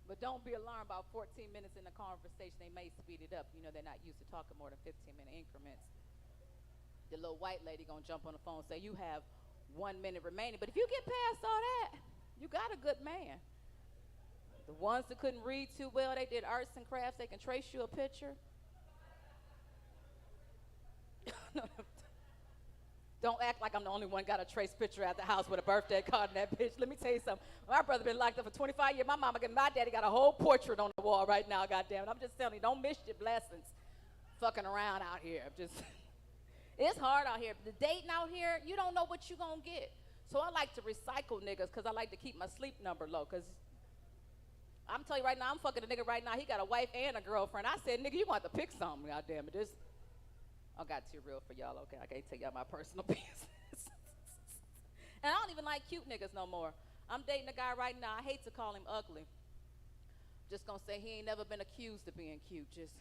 But don't be alarmed, about 14 minutes in the conversation, they may speed it up. You know, they're not used to talking more than 15-minute increments. The little white lady gonna jump on the phone and say, you have 1 minute remaining. But if you get past all that, you got a good man. The ones that couldn't read too well, they did arts and crafts, they can trace you a picture. Don't act like I'm the only one got a trace picture at the house with a birthday card and that bitch. Let me tell you something. My brother been locked up for 25 years. My mama and my daddy got a whole portrait on the wall right now, goddamn it. I'm just telling you, don't miss your blessings fucking around out here. It's hard out here. The dating out here, you don't know what you gonna get. So I like to recycle niggas because I like to keep my sleep number low. Because I'm telling you right now, I'm fucking a nigga right now. He got a wife and a girlfriend. I said, nigga, you gonna have to pick something, goddamn it. I got too real for y'all, okay? I can't tell y'all my personal business. And I don't even like cute niggas no more. I'm dating a guy right now. I hate to call him ugly. Just gonna say he ain't never been accused of being cute. Just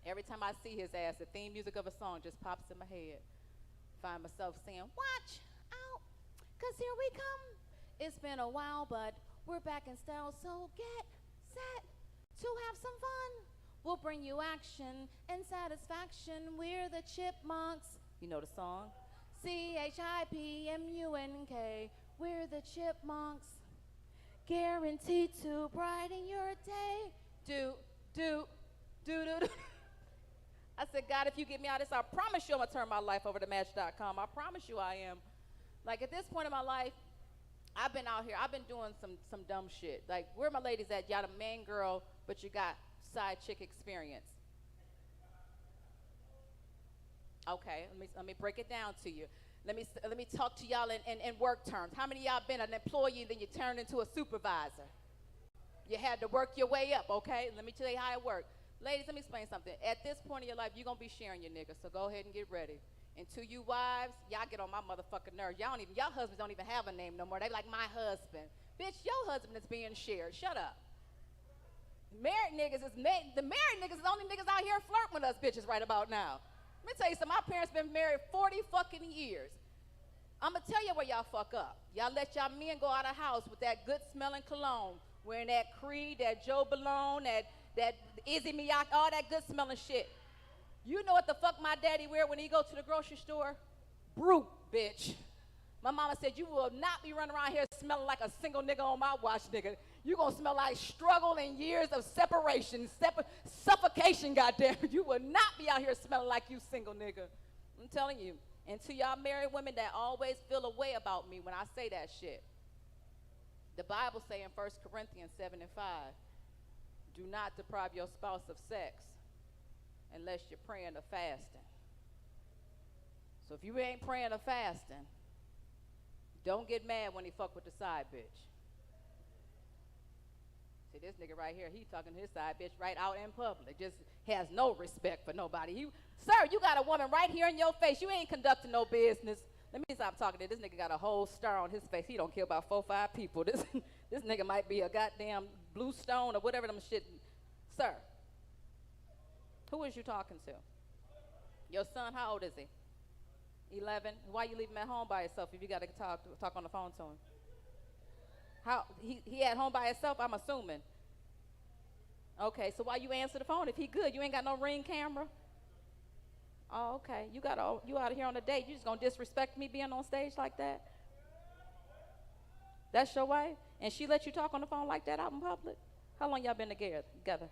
every time I see his ass, the theme music of a song just pops in my head. Find myself saying, watch out, cause here we come. It's been a while, but we're back in style, so get set to have some fun. We'll bring you action and satisfaction. We're the Chipmunks. You know the song? CHIPMUNK. We're the Chipmunks. Guaranteed to brighten your day. Do. I said, God, if you get me out of this, I promise you I'm going to turn my life over to Match.com. I promise you I am. Like, at this point in my life, I've been out here. I've been doing some dumb shit. Like, where my ladies at? Y'all the main girl, but you got side chick experience. Okay, let me break it down to you. Let me talk to y'all in work terms. How many of y'all been an employee and then you turned into a supervisor? You had to work your way up, okay? Let me tell you how it worked. Ladies, let me explain something. At this point in your life, you're gonna be sharing your nigga, so go ahead and get ready. And to you wives, y'all get on my motherfucking nerves. Y'all husbands don't even have a name no more. They like my husband. Bitch, your husband is being shared. Shut up. The married niggas is the only niggas out here flirting with us bitches right about now. Let me tell you something. My parents been married 40 fucking years. I'm gonna tell you where y'all fuck up. Y'all let y'all men go out of the house with that good smelling cologne, wearing that Creed, that Joe Balone, that Izzy Miyake, all that good smelling shit. You know what the fuck my daddy wear when he go to the grocery store? Brute, bitch. My mama said, you will not be running around here smelling like a single nigga on my watch, nigga. You gonna smell like struggle and years of separation, suffocation, goddamn. You will not be out here smelling like you single nigga. I'm telling you. And to y'all married women that always feel a way about me when I say that shit. The Bible say in 1 Corinthians 7:5, do not deprive your spouse of sex unless you're praying or fasting. So if you ain't praying or fasting, Don't get mad when he fuck with the side bitch. See, this nigga right here, he talking to his side bitch right out in public. Just has no respect for nobody. Sir, you got a woman right here in your face. You ain't conducting no business. Let me stop talking to this nigga. Got a whole star on his face. He don't care about 4 or 5 people. This nigga might be a goddamn blue stone or whatever them shit. Sir, who is you talking to? Your son, how old is he? 11. Why you leave him at home by himself if you got to talk on the phone to him? How he at home by himself? I'm assuming. Okay, so why you answer the phone if he good? You ain't got no Ring camera. Oh, okay. You out of here on a date. You just gonna disrespect me being on stage like that? That's your wife? And she let you talk on the phone like that out in public? How long y'all been together?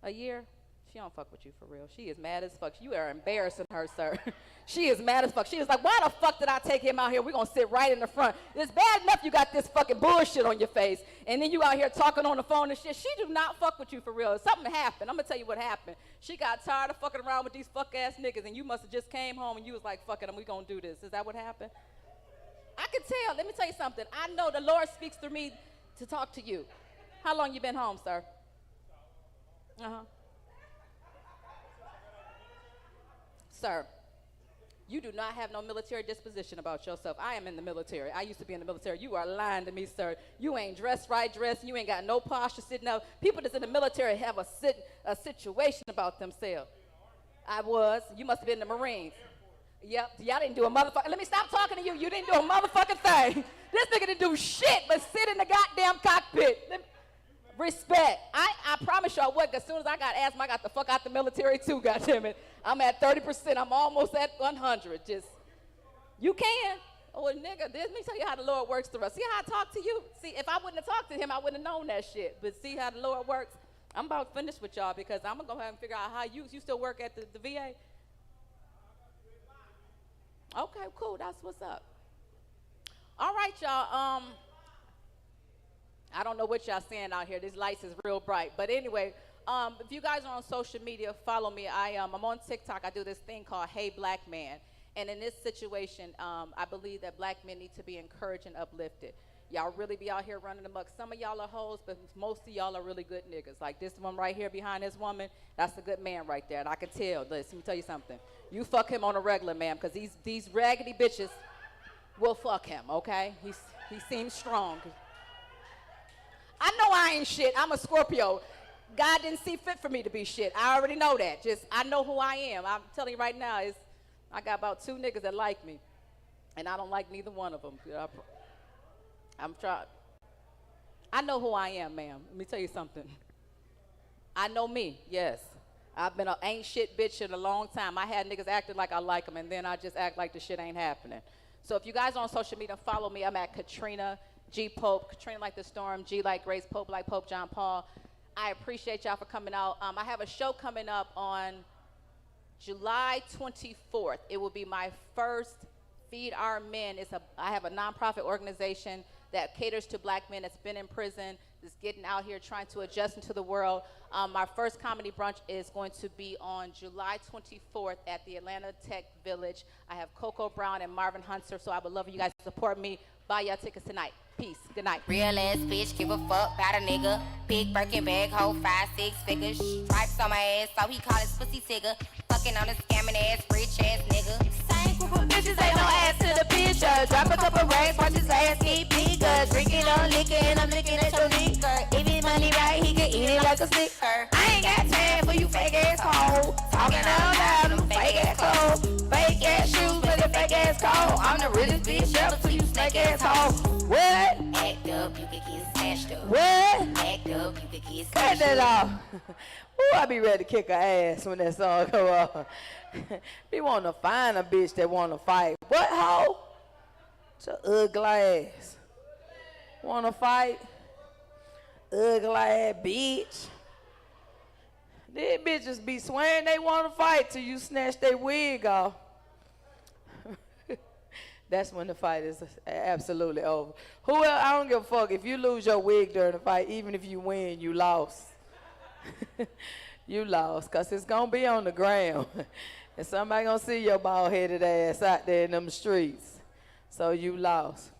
A year? She don't fuck with you for real. She is mad as fuck. You are embarrassing her, sir. She is mad as fuck. She was like, why the fuck did I take him out here? We're going to sit right in the front. It's bad enough you got this fucking bullshit on your face, and then you out here talking on the phone and shit. She do not fuck with you for real. Something happened. I'm going to tell you what happened. She got tired of fucking around with these fuck-ass niggas, and you must have just came home and you was like, fuck it, we going to do this. Is that what happened? I can tell. Let me tell you something. I know the Lord speaks through me to talk to you. How long you been home, sir? Uh-huh. Sir, you do not have no military disposition about yourself. I am in the military. I used to be in the military. You are lying to me, sir. You ain't dressed right, you ain't got no posture sitting up. People that's in the military have a situation about themselves. I was. You must have been in the Marines. Yep, y'all didn't do a motherfucker. Let me stop talking to you. You didn't do a motherfucking thing. This nigga didn't do shit but sit in the goddamn cockpit. Respect. I promise you I would. As soon as I got asthma, I got the fuck out the military too, goddammit. I'm at 30%. I'm almost at 100. Just, you can. Oh, nigga, let me tell you how the Lord works through us. See how I talk to you? See, if I wouldn't have talked to him, I wouldn't have known that shit. But see how the Lord works? I'm about to finish with y'all because I'm going to go ahead and figure out how you still work at the VA? Okay, cool. That's what's up. All right, y'all. I don't know what y'all saying out here. These lights is real bright. But anyway, if you guys are on social media, follow me. I'm on TikTok. I do this thing called Hey Black Man. And in this situation, I believe that black men need to be encouraged and uplifted. Y'all really be out here running amok. Some of y'all are hoes, but most of y'all are really good niggas. Like this one right here behind this woman, that's a good man right there. And I can tell. Listen, let me tell you something. You fuck him on a regular, ma'am, because these raggedy bitches will fuck him, okay? He seems strong. I know I ain't shit. I'm a Scorpio. God didn't see fit for me to be shit. I already know that. Just, I know who I am. I'm telling you right now, I got about 2 niggas that like me. And I don't like neither one of them. I'm trying. I know who I am, ma'am. Let me tell you something. I know me, yes. I've been an ain't shit bitch in a long time. I had niggas acting like I like them, and then I just act like the shit ain't happening. So if you guys are on social media, follow me. I'm at Katrina G Pope, Katrina like the storm, G like Grace, Pope like Pope John Paul. I appreciate y'all for coming out. I have a show coming up on July 24th. It will be my first Feed Our Men. I have a nonprofit organization that caters to black men that's been in prison, that's getting out here trying to adjust into the world. My first comedy brunch is going to be on July 24th at the Atlanta Tech Village. I have Coco Brown and Marvin Hunter, so I would love you guys to support me. Buy y'all tickets tonight. Peace. Good night. Real ass bitch, give a fuck about a nigga. Big Birkin bag, hold 5-6 figures. Stripes on my ass, so he call his pussy tigger. Fucking on a scamming ass, rich ass nigga. Same group of bitches, ain't no ass to the picture. Drop a couple racks, watch his ass get bigger. Drinking on liquor and I'm looking at your liquor. If his money right, he can eat it like a sticker. I ain't got time for you fake ass hoes. Talking out loud, them fake ass clothes. Fake ass shoes, but they fake ass cold. I'm the realest bitch ever to you snake ass hoes. What? Act up, you can get smashed up. What? Act up, you can get Cut smashed that up. off. Ooh, I be ready to kick her ass when that song go on. Be wanting to find a bitch that want to fight. What, hoe? It's your ugly ass. Want to fight? Ugly ass bitch. These bitches be swearing they want to fight till you snatch their wig off. That's when the fight is absolutely over. Who else? I don't give a fuck. If you lose your wig during the fight, even if you win, you lost. You lost, because it's going to be on the ground. And somebody going to see your bald-headed ass out there in them streets. So you lost.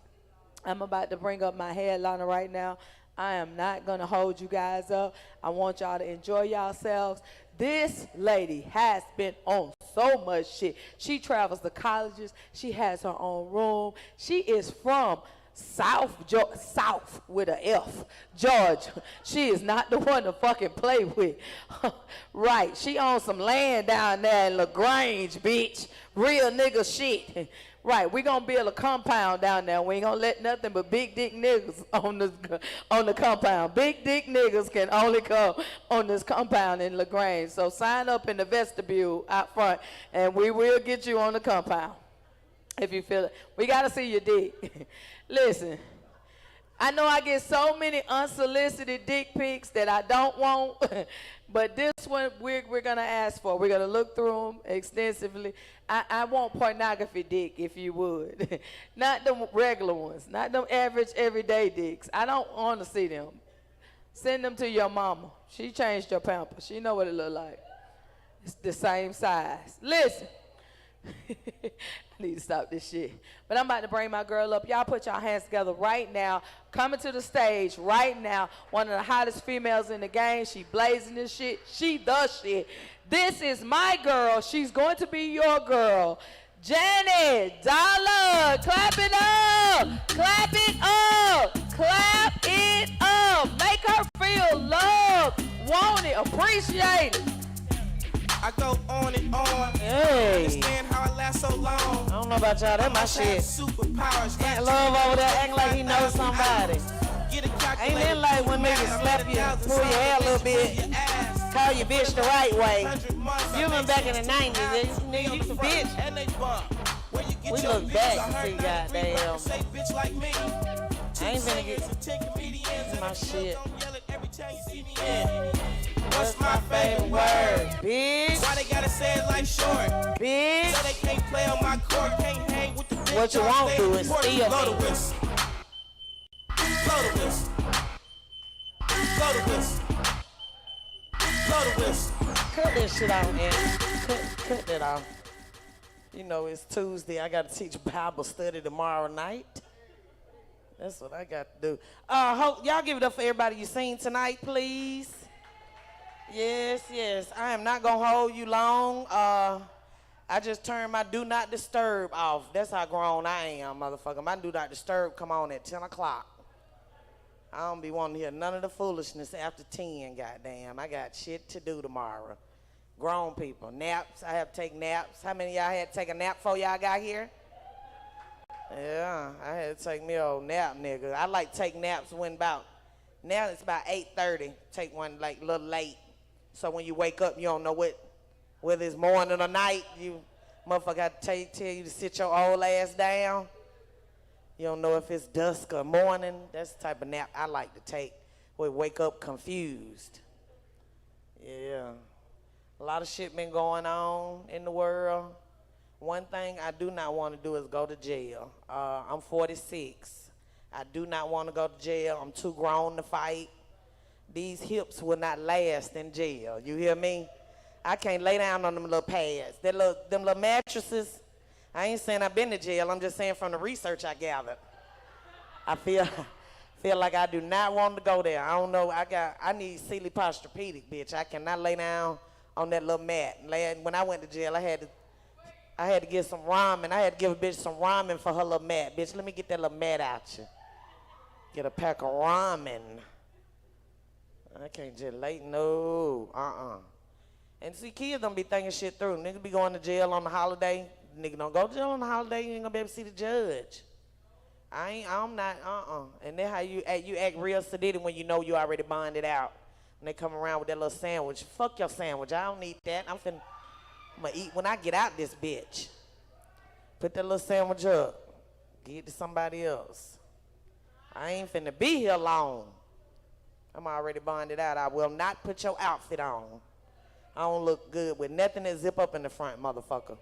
I'm about to bring up my headliner right now. I am not going to hold you guys up. I want y'all to enjoy yourselves. This lady has been on so much shit. She travels to colleges. She has her own room. She is from South with an F, Georgia. She is not the one to fucking play with. Right, she owns some land down there in LaGrange, bitch. Real nigga shit. Right, we gonna build a compound down there. We ain't gonna let nothing but big dick niggas on the compound. Big dick niggas can only come on this compound in LaGrange. So sign up in the vestibule out front, and we will get you on the compound. If you feel it. We gotta see your dick. Listen, I know I get so many unsolicited dick pics that I don't want, but this one we're gonna ask for. We're gonna look through them extensively. I want pornography dick, if you would. Not them regular ones, not them average everyday dicks. I don't want to see them. Send them to your mama. She changed your pampers. She know what it look like. It's the same size. Listen. I need to stop this shit. But I'm about to bring my girl up. Y'all put y'all hands together right now. Coming to the stage right now. One of the hottest females in the game. She blazing this shit. She the shit. This is my girl. She's going to be your girl. Jae Tea Lo. Clap it up. Clap it up. Clap it up. Make her feel loved, wanted, appreciated. I go on and on. Hey. Understand how I last so long. I don't know about y'all, that my shit. Superpowers. Ain't love over there acting like he knows somebody. Ain't it like when niggas slap you, pull your hair a little bit, call your bitch the right way. You been back in the 90s, nigga, you some bitch. We look back and see, goddamn. I ain't finna get my shit. What's my favorite word? Bitch. Why they gotta say it like short? Bitch. So they can't play on my court, can't hang with the bitch. What you won't do is steal Blow the me. whistle. Blow the whistle. Blow the whistle. Blow the whistle. Cut that shit off, man. Cut that off. You know, it's Tuesday. I got to teach Bible study tomorrow night. That's what I got to do. Y'all give it up for everybody you seen tonight, please. Yes. I am not gonna hold you long. I just turned my do not disturb off. That's how grown I am, motherfucker. My do not disturb come on at 10 o'clock. I don't be wanting to hear none of the foolishness after 10, goddamn. I got shit to do tomorrow. Grown people. Naps, I have to take naps. How many of y'all had to take a nap before y'all got here? Yeah, I had to take me an old nap, nigga. I like to take naps when now it's about 8:30. Take one like a little late. So when you wake up, you don't know whether it's morning or night. You motherfucker got to tell you to sit your old ass down. You don't know if it's dusk or morning. That's the type of nap I like to take. We wake up confused. Yeah. A lot of shit been going on in the world. One thing I do not want to do is go to jail. I'm 46. I do not want to go to jail. I'm too grown to fight. These hips will not last in jail. You hear me? I can't lay down on them little pads. Them little mattresses. I ain't saying I've been to jail. I'm just saying from the research I gathered. I feel like I do not want to go there. I don't know. I need Sealy Posturepedic, bitch. I cannot lay down on that little mat. When I went to jail, I had to get some ramen. I had to give a bitch some ramen for her little mat. Bitch, let me get that little mat out you. Get a pack of ramen. I can't just lay, no, And see, kids don't be thinking shit through. Niggas be going to jail on the holiday. Nigga don't go to jail on the holiday, you ain't gonna be able to see the judge. I'm not, And then how you act real sedated when you know you already bonded out. When they come around with that little sandwich. Fuck your sandwich, I don't need that. I'm gonna eat when I get out this bitch. Put that little sandwich up. Give it to somebody else. I ain't finna be here long. I'm already bonded out. I will not put your outfit on. I don't look good with nothing that zip up in the front, motherfucker.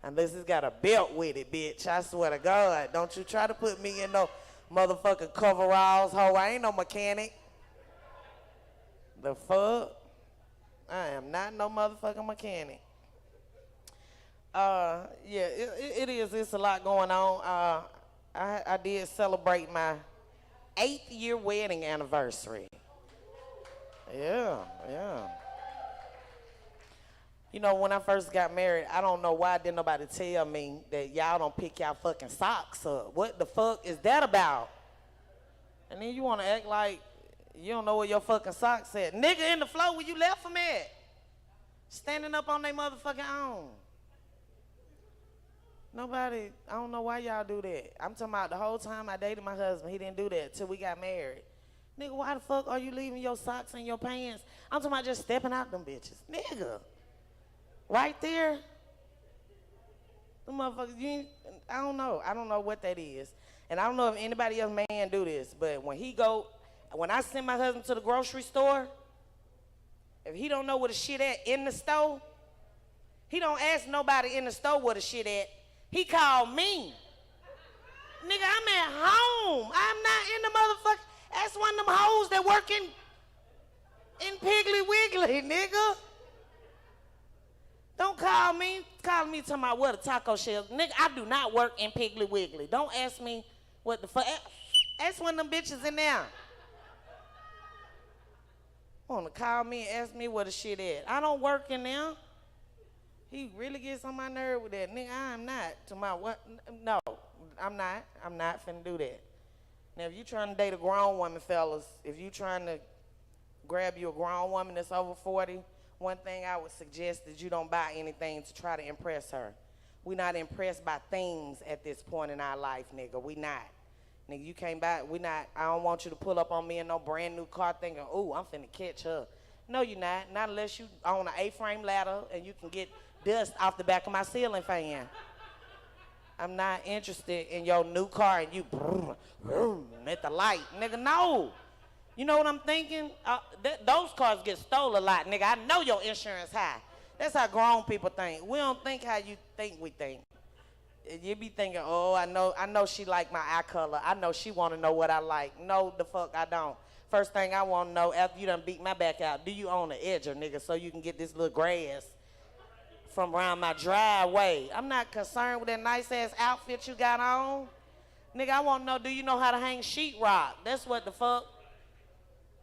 Unless it's got a belt with it, bitch. I swear to God. Don't you try to put me in no motherfucking coveralls, ho. I ain't no mechanic. The fuck? I am not no motherfucking mechanic. Yeah, it is. It's a lot going on. I did celebrate my 8th year wedding anniversary. Yeah. You know, when I first got married, I don't know why didn't nobody tell me that y'all don't pick y'all fucking socks up. What the fuck is that about? And then you want to act like you don't know where your fucking socks at. Nigga in the floor where you left them at. Standing up on their motherfucking own. Nobody, I don't know why y'all do that. I'm talking about the whole time I dated my husband, he didn't do that till we got married. Nigga, why the fuck are you leaving your socks in your pants? I'm talking about just stepping out them bitches. Nigga. Right there. The motherfuckers, I don't know. I don't know what that is. And I don't know if anybody else man do this, but when I send my husband to the grocery store, if he don't know where the shit at in the store, he don't ask nobody in the store where the shit at. He called me. Nigga, I'm at home. I'm not in the motherfucker. That's one of them hoes that work in Piggly Wiggly, nigga. Don't call me. Call me talking about what a taco shell. Nigga, I do not work in Piggly Wiggly. Don't ask me what the fuck. Ask one of them bitches in there. Want to call me and ask me where the shit at. I don't work in there. He really gets on my nerve with that. Nigga, I'm not. To my what? No, I'm not. I'm not finna do that. Now, if you trying to date a grown woman, fellas, if you trying to grab you a grown woman that's over 40, one thing I would suggest is you don't buy anything to try to impress her. We not impressed by things at this point in our life, nigga. We not. Nigga, you can't buy, I don't want you to pull up on me in no brand new car thinking, ooh, I'm finna catch her. No, you're not. Not unless you on an A-frame ladder and you can get dust off the back of my ceiling fan. I'm not interested in your new car and you at the light. Nigga, no. You know what I'm thinking? Those cars get stolen a lot, nigga. I know your insurance high. That's how grown people think. We don't think how you think we think. You be thinking, oh, I know she like my eye color. I know she want to know what I like. No, the fuck I don't. First thing I want to know after you done beat my back out, do you own an edger, nigga, so you can get this little grass from around my driveway? I'm not concerned with that nice-ass outfit you got on. Nigga, I want to know, do you know how to hang sheetrock? That's what the fuck.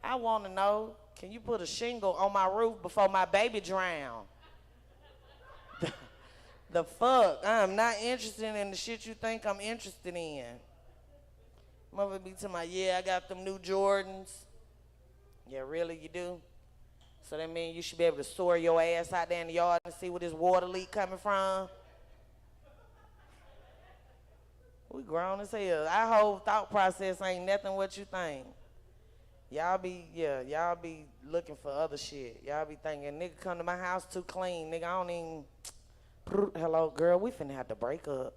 I want to know, can you put a shingle on my roof before my baby drown? The fuck? I'm not interested in the shit you think I'm interested in. Mother be to my, yeah, I got them new Jordans. Yeah, really, you do? So that means you should be able to soar your ass out there in the yard and see where this water leak coming from? We grown as hell. Our whole thought process ain't nothing what you think. Y'all be looking for other shit. Y'all be thinking, nigga, come to my house too clean. Nigga, I don't even... Hello, girl, we finna have to break up.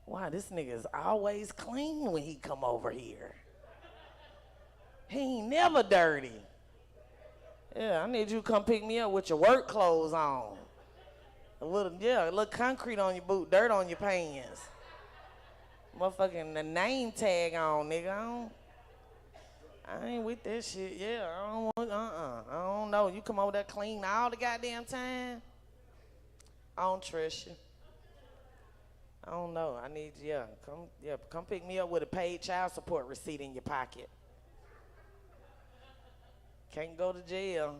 Wow, this nigga's always clean when he come over here. He ain't never dirty. Yeah, I need you to come pick me up with your work clothes on. A little concrete on your boot, dirt on your pants. Motherfucking the name tag on, nigga. I ain't with that shit. Yeah, I don't want, I don't know. You come over there clean all the goddamn time. I don't trust you. I don't know. I need you. Come pick me up with a paid child support receipt in your pocket. Can't go to jail.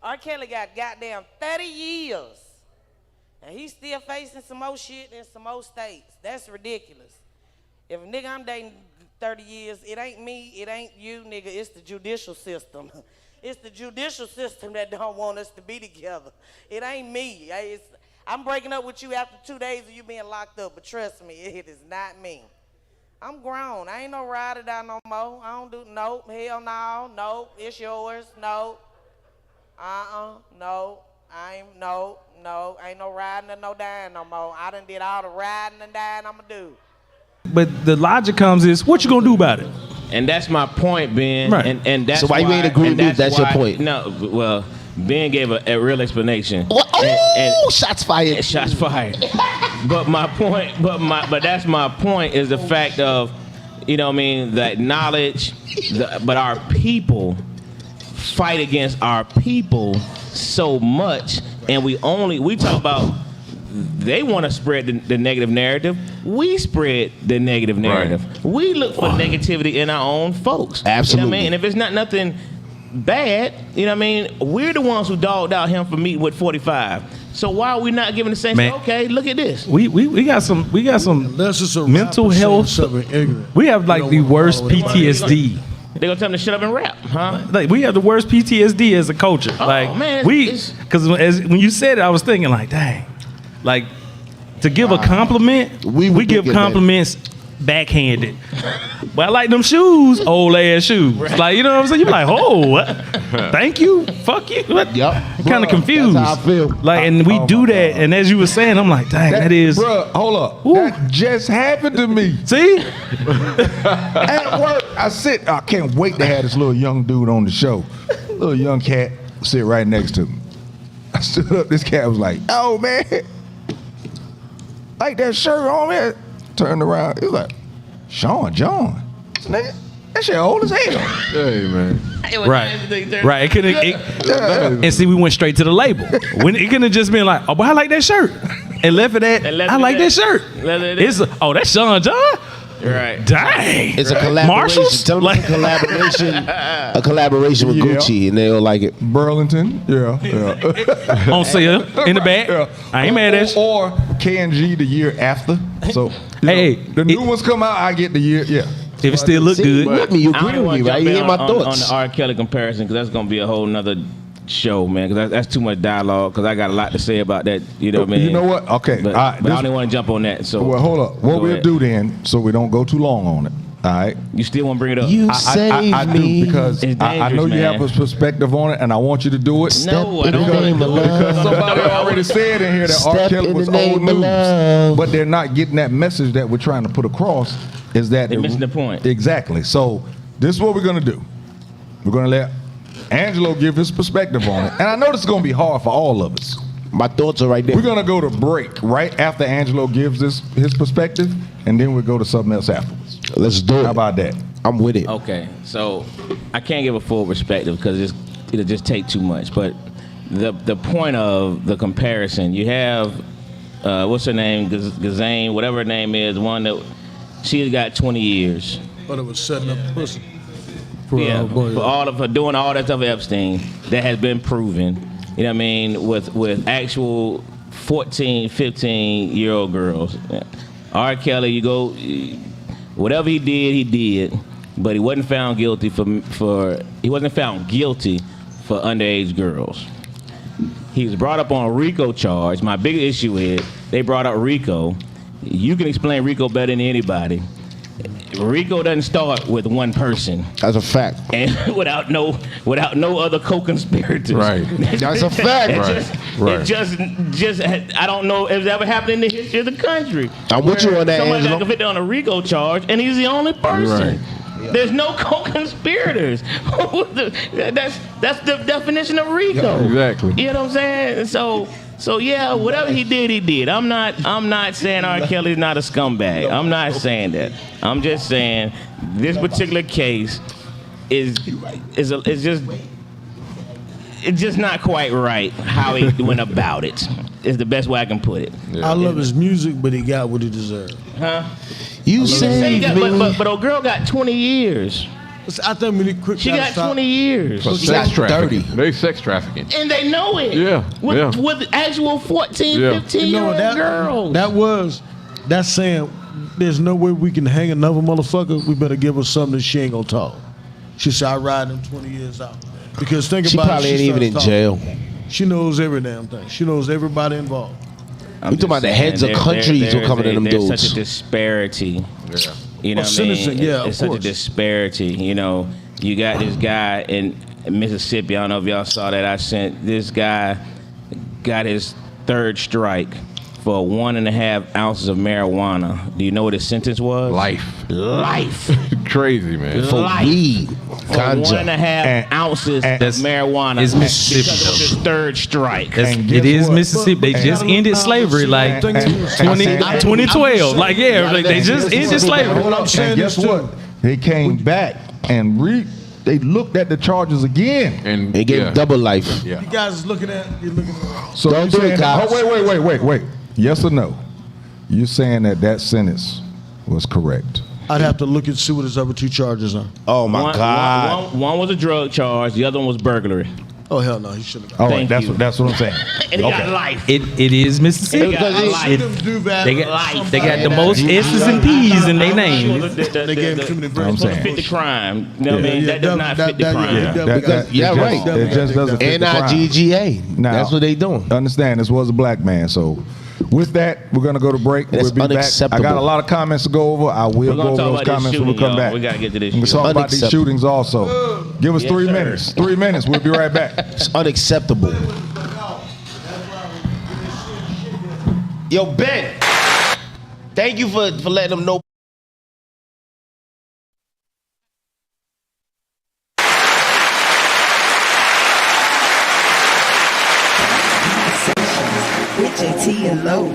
R. Kelly got goddamn 30 years. And he's still facing some more shit in some more states. That's ridiculous. If a nigga I'm dating 30 years, it ain't me, it ain't you, nigga, it's the judicial system. It's the judicial system that don't want us to be together. It ain't me. I'm breaking up with you after 2 days of you being locked up, but trust me, it is not me. I'm grown. I ain't no ride or die no more. I don't do, nope, hell no, nope, it's yours, nope. No, ain't no riding or no dying no more. I done did all the riding and dying I'ma do. But the logic comes is, what you gonna do about it? And that's my point, Ben. Right. And that's so why you ain't agree with me? That's your point. No, well, Ben gave a real explanation. Oh, shots fired. Shots fired. But my point, but that's my point is the fact of, you know what I mean, that knowledge, but our people fight against our people so much, and we talk about they want to spread the negative narrative. We spread the negative narrative. We look for negativity in our own folks. Absolutely. You know what I mean? And if it's not nothing bad, you know what I mean? We're the ones who dogged out him for meeting with 45. So why are we not giving the same? Man. Okay, look at this. We got some Unless it's a mental rapper saying health. something ignorant. We have like You the don't wanna worst follow it. PTSD. They gonna tell him to shut up and rap, huh? Like we have the worst PTSD as a culture. Like man, because when you said it, I was thinking like, dang, like to give a compliment, we give compliments backhanded. But I like them shoes, old ass shoes. Like, you know what I'm saying? You're like, oh, what? Thank you, fuck you. What? Yep. Kind of confused. That's how I feel. Like, and we do that, and as you were saying, I'm like, dang, that is. Bruh, hold up. That just happened to me. See? At work, I can't wait to have this little young dude on the show. Little young cat sit right next to me. I stood up, this cat was like, oh man, like that shirt on, man. Turned around, he was like, Sean John. Nigga, that shit old as hell. Hey, man. Right. It couldn't. And see, we went straight to the label. When it couldn't have just been like, oh, but I like that shirt, and left it at, I like that shirt. It's that's Sean John. Right. Dang. It's a collaboration. Marshalls? Tell them it's a collaboration with Gucci, and they'll like it. Burlington, yeah. On sale in the back. Yeah. I ain't mad at you. Or K&G the year after. So hey, the new ones come out, I get the year, yeah. If it still look good. With me, you I agree don't with want me, to right? jump You in hear my on thoughts. the R. Kelly comparison, because that's going to be a whole nother show, man, because that's too much dialogue, because I got a lot to say about that, you know what I mean? You know what? Okay. But, all right, but I don't even want to jump on that. So well, hold up. What go we'll ahead. do then, so we don't go too long on it, all right? You still want to bring it up? You I saved me. do, because It's I know dangerous, you man. have a perspective on it, and I want you to do it. No, I don't in the name want of to do it. Because somebody already said in here that R. Step Kelly in was the name old of news, love. but they're not getting that message that we're trying to put across. Is that They're missing the point. Exactly. So this is what we're gonna do. We're gonna let Angelo give his perspective on it, and I know this is gonna be hard for all of us. My thoughts are right there. We're gonna go to break right after Angelo gives his perspective, and then we'll go to something else afterwards. Let's do it. How about that? I'm with it. Okay, so I can't give a full perspective because it'll just take too much. But the point of the comparison, you have what's her name, Gazane, whatever her name is, one that she's got 20 years. But it was setting up pussy. Yeah, for all of her doing all that stuff with Epstein, that has been proven. You know what I mean? With actual 14, 15-year-old girls. R. Kelly, you go, whatever he did, but he wasn't found guilty for underage girls. He was brought up on a RICO charge. My big issue is they brought up RICO. You can explain RICO better than anybody. RICO doesn't start with one person. That's a fact. And without no other co-conspirators. Right. That's a fact. It just I don't know if it's ever happened in the history of the country. I'm with you on that, Somebody got Angelo. convicted on a RICO charge, and he's the only person. Right. There's no co-conspirators. That's the definition of RICO. Exactly. You know what I'm saying? So yeah, whatever he did. I'm not saying R. Kelly's not a scumbag. I'm not saying that. I'm just saying this particular case is just not quite right how he went about it. Is the best way I can put it. I love his music, but he got what he deserved. Huh? You saved me. But old girl got 20 years. I think we quick. She got 20 years. For She sex got trafficking. 30. They sex trafficking. And they know it. Yeah, With actual 14, Yeah. 15-year-old girls. That's saying there's no way we can hang another motherfucker. We better give her something that she ain't gonna talk. She said, I ride them 20 years out. Because think She about probably it. ain't even in starts jail. talking. She knows every damn thing. She knows everybody involved. I'm We talking about the heads of countries who coming to them There's dudes. such a disparity. Yeah. You know what I mean? sentencing, yeah, of it's such a course. disparity. You know, you got this guy in Mississippi. I don't know if y'all saw that. I sent this guy got his third strike for 1.5 ounces of marijuana. Do you know what his sentence was? Life. Crazy, man. For Life. weed. For Ganja. 1.5 ounces of marijuana. It's Mississippi, because of his third strike. It is Mississippi. They just ended slavery like 2012. Like, yeah, like they just ended slavery. What I'm saying And guess is, too, what? They came back and they looked at the charges again. And They gave yeah. double life. you guys is looking at, you're looking at. So Don't you do it, saying, cops. wait. Yes or no? You saying that sentence was correct? I'd have to look and see what his other two charges are. Oh my God. One was a drug charge. The other one was burglary. Oh hell no, he shouldn't have. All right, that's what I'm saying. And he got life. It is Mississippi. They got life. They got the most S's and P's in their name. They gave him too many It's supposed to fit the crime. You know what I mean? That does not fit the crime. It just doesn't fit the crime. NIGGA. Now, That's what they doing. Understand, this was a black man. So with that, we're going to go to break. That's We'll be unacceptable. back. I got a lot of comments to go over. I will go over those comments when we come back. We got to get to this We're going to talk about these Unacceptable. shootings also. Give us 3 minutes. 3 minutes. We'll be right back. It's unacceptable. Yo, Ben. Thank you for letting them know. With Jae Tea and Lo,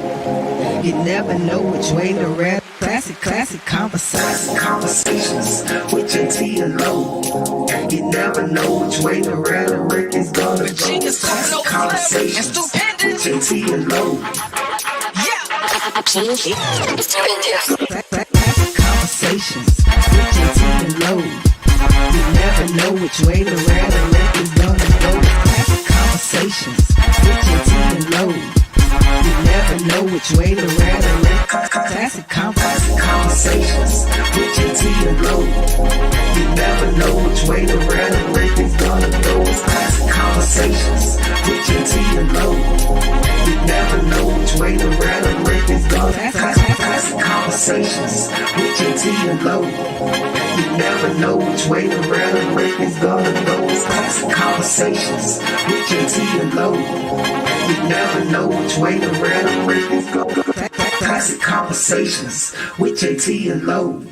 you never know which way to rap. Classic conversations with Jae Tea and Lo. You never know which way the rhetoric is gonna go. Classic conversations with Jae Tea and Lo. Classic conversations with Jae Tea and Lo. You never know which way the rhetoric is gonna go. Classic conversations with Jae Tea and Lo. You never know which way to rhetoric. Classic conversations with Jae Tea and Lo. You never know which way the rhetoric is gonna go. Classic conversations with Jae Tea and Lo. You never know which way the rhetoric is gonna go. Classic conversations with Jae Tea and Lo. You never know which way the rhetoric is gonna go. Classic conversations with Jae Tea and Lo. You never know which way the rhetoric is going. Classic conversations with Jae Tea and Lo.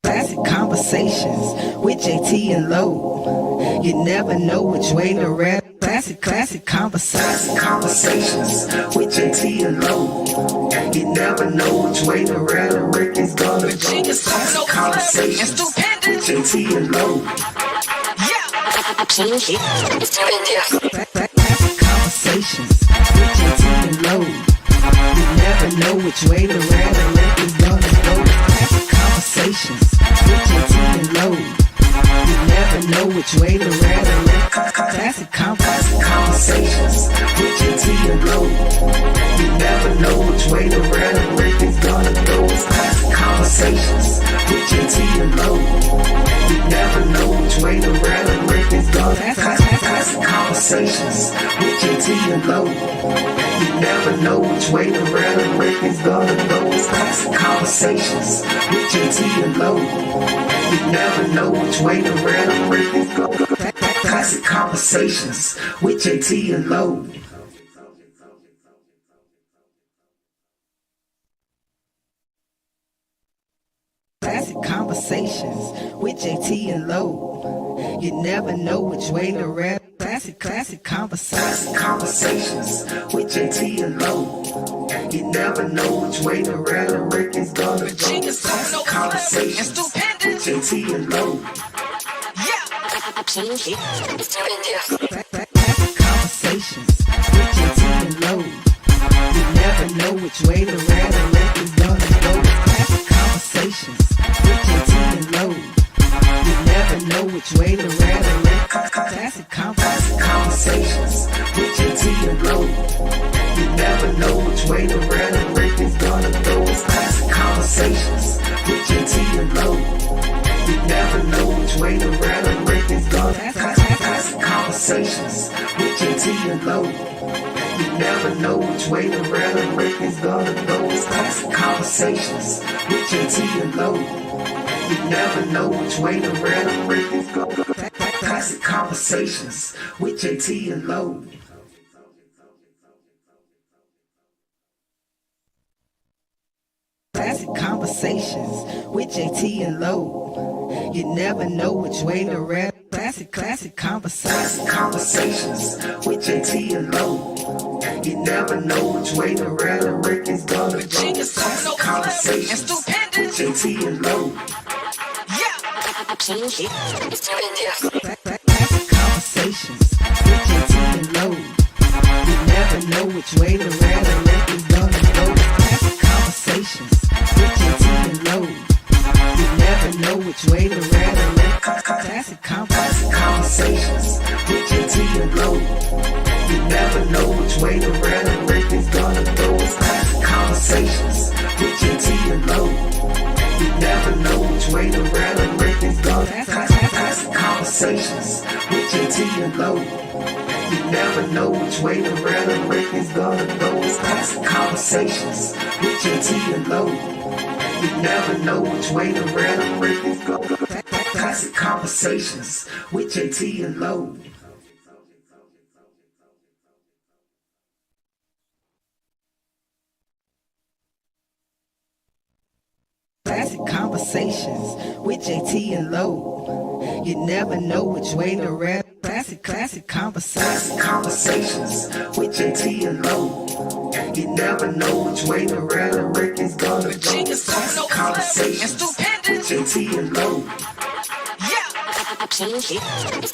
Classic conversations with Jae Tea and Lo. You never know which way to rap. Classic conversations with Jae Tea and Lo. You never know which way the rhetoric is gonna go. Classic conversations with Jae Tea and Lo. Classic conversations with Jae Tea and Lo. You never know which way the rhetoric is gonna go. Classic conversations with Jae Tea and Lo. You never know which way the rhetoric. Classic conversations with Jae Tea and Lo. You never know which way the rhetoric is gonna go. Classic conversations with Jae Tea and Lo. You never know which way the rhetoric is gonna go. Classic conversations with Jae Tea and Lo. You never know which way the rhetoric is gonna go. Classic conversations with Jae Tea and Lo. You never know which way the rhetoric is gonna go. Classic conversations with Jae Tea and Lo. Classic Konversations with Jae Tea and Lo. You never know which way to rap. Classic Konversations with Jae Tea and Lo. You never know which way the rhetoric is gonna go. Classic Konversations with Jae Tea and Lo. Classic Konversations with Jae Tea and Lo. You never know which way the rhetoric is gonna go. Classic Konversations with Jae Tea and Lo. You never know which way the rhetoric. Classic Konversations with Jae Tea and Lo. You never know which way the rhetoric is gonna go. It's Classic Konversations with Jae Tea and Lo. You never know which way the rhetoric is gonna go. Classic Konversations with Jae Tea and Lo. You never know which way the rhetoric is gonna go. It's Classic Konversations with Jae Tea and Lo. You never know which way the rhetoric is gonna go. Classic Konversations with Jae Tea and Lo. Classic Konversations with Jae Tea and Lo. You never know which way to rap. Classic Konversations with Jae Tea and Lo. You never know which way the rhetoric is gonna go. Classic Konversations with Jae Tea and Lo. Classic Konversations with Jae Tea and Lo. You never know which way the rhetoric is gonna go. Classic Konversations with Jae Tea and Lo. You never know which way the rhetoric. Classic Konversations with Jae Tea and Lo. You never know which way the rhetoric is gonna go. It's Classic Konversations with Jae Tea and Lo. You never know which way the rhetoric is gonna go. Classic Konversations with Jae Tea and Lo. You never know which way the rhetoric is gonna go. It's Classic Konversations with Jae Tea and Lo. You never know which way the rhetoric is gonna go. Classic Konversations with Jae Tea and Lo. Classic Konversations with Jae Tea and Lo. You never know which way to rap. Classic Konversations with Jae Tea and Lo. You never know which way the rhetoric is gonna go. Classic Konversations with Jae Tea and Lo. Classic Konversations with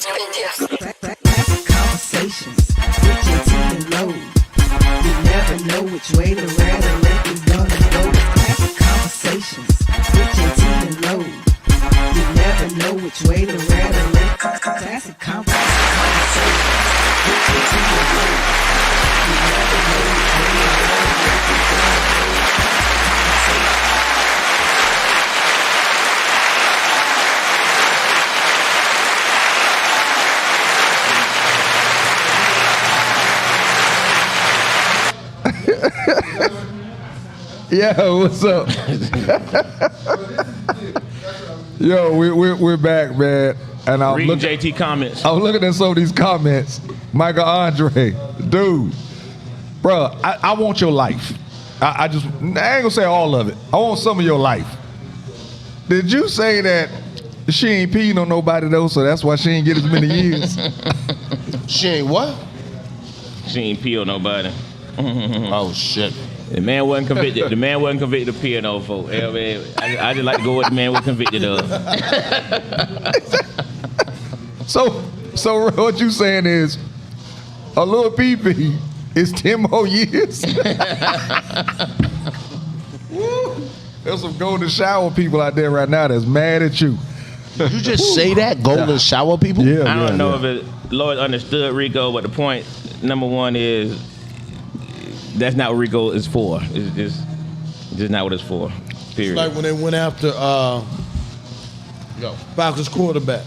Jae Tea and Lo. You never know which way the rhetoric is gonna go. Classic Konversations with Jae Tea and Lo. You never know which way the rhetoric. Classic Konversations with Jae Tea and Lo. You never know which way the rhetoric is gonna go. Yo, what's up? Yo, we're back, man. And I'm Reading looking JT comments. I'm looking at some of these comments. Michael Andre, dude, bro, I want your life. I ain't gonna say all of it. I want some of your life. Did you say that she ain't peeing on nobody though, so that's why she ain't get as many years? She ain't what? She ain't pee on nobody. Oh shit. The man wasn't convicted. The man wasn't convicted of peeing on folk. Yeah, man, I just like to go what the man was convicted of. So what you saying is a little pee-pee is 10 more years? Woo. There's some golden shower people out there right now that's mad at you. You just say that? Golden shower people? Yeah. I don't know if Lloyd understood Rico, but the point number one is that's not what Rico is for. It's just not what it's for. Period. It's like when they went after Falcons quarterback,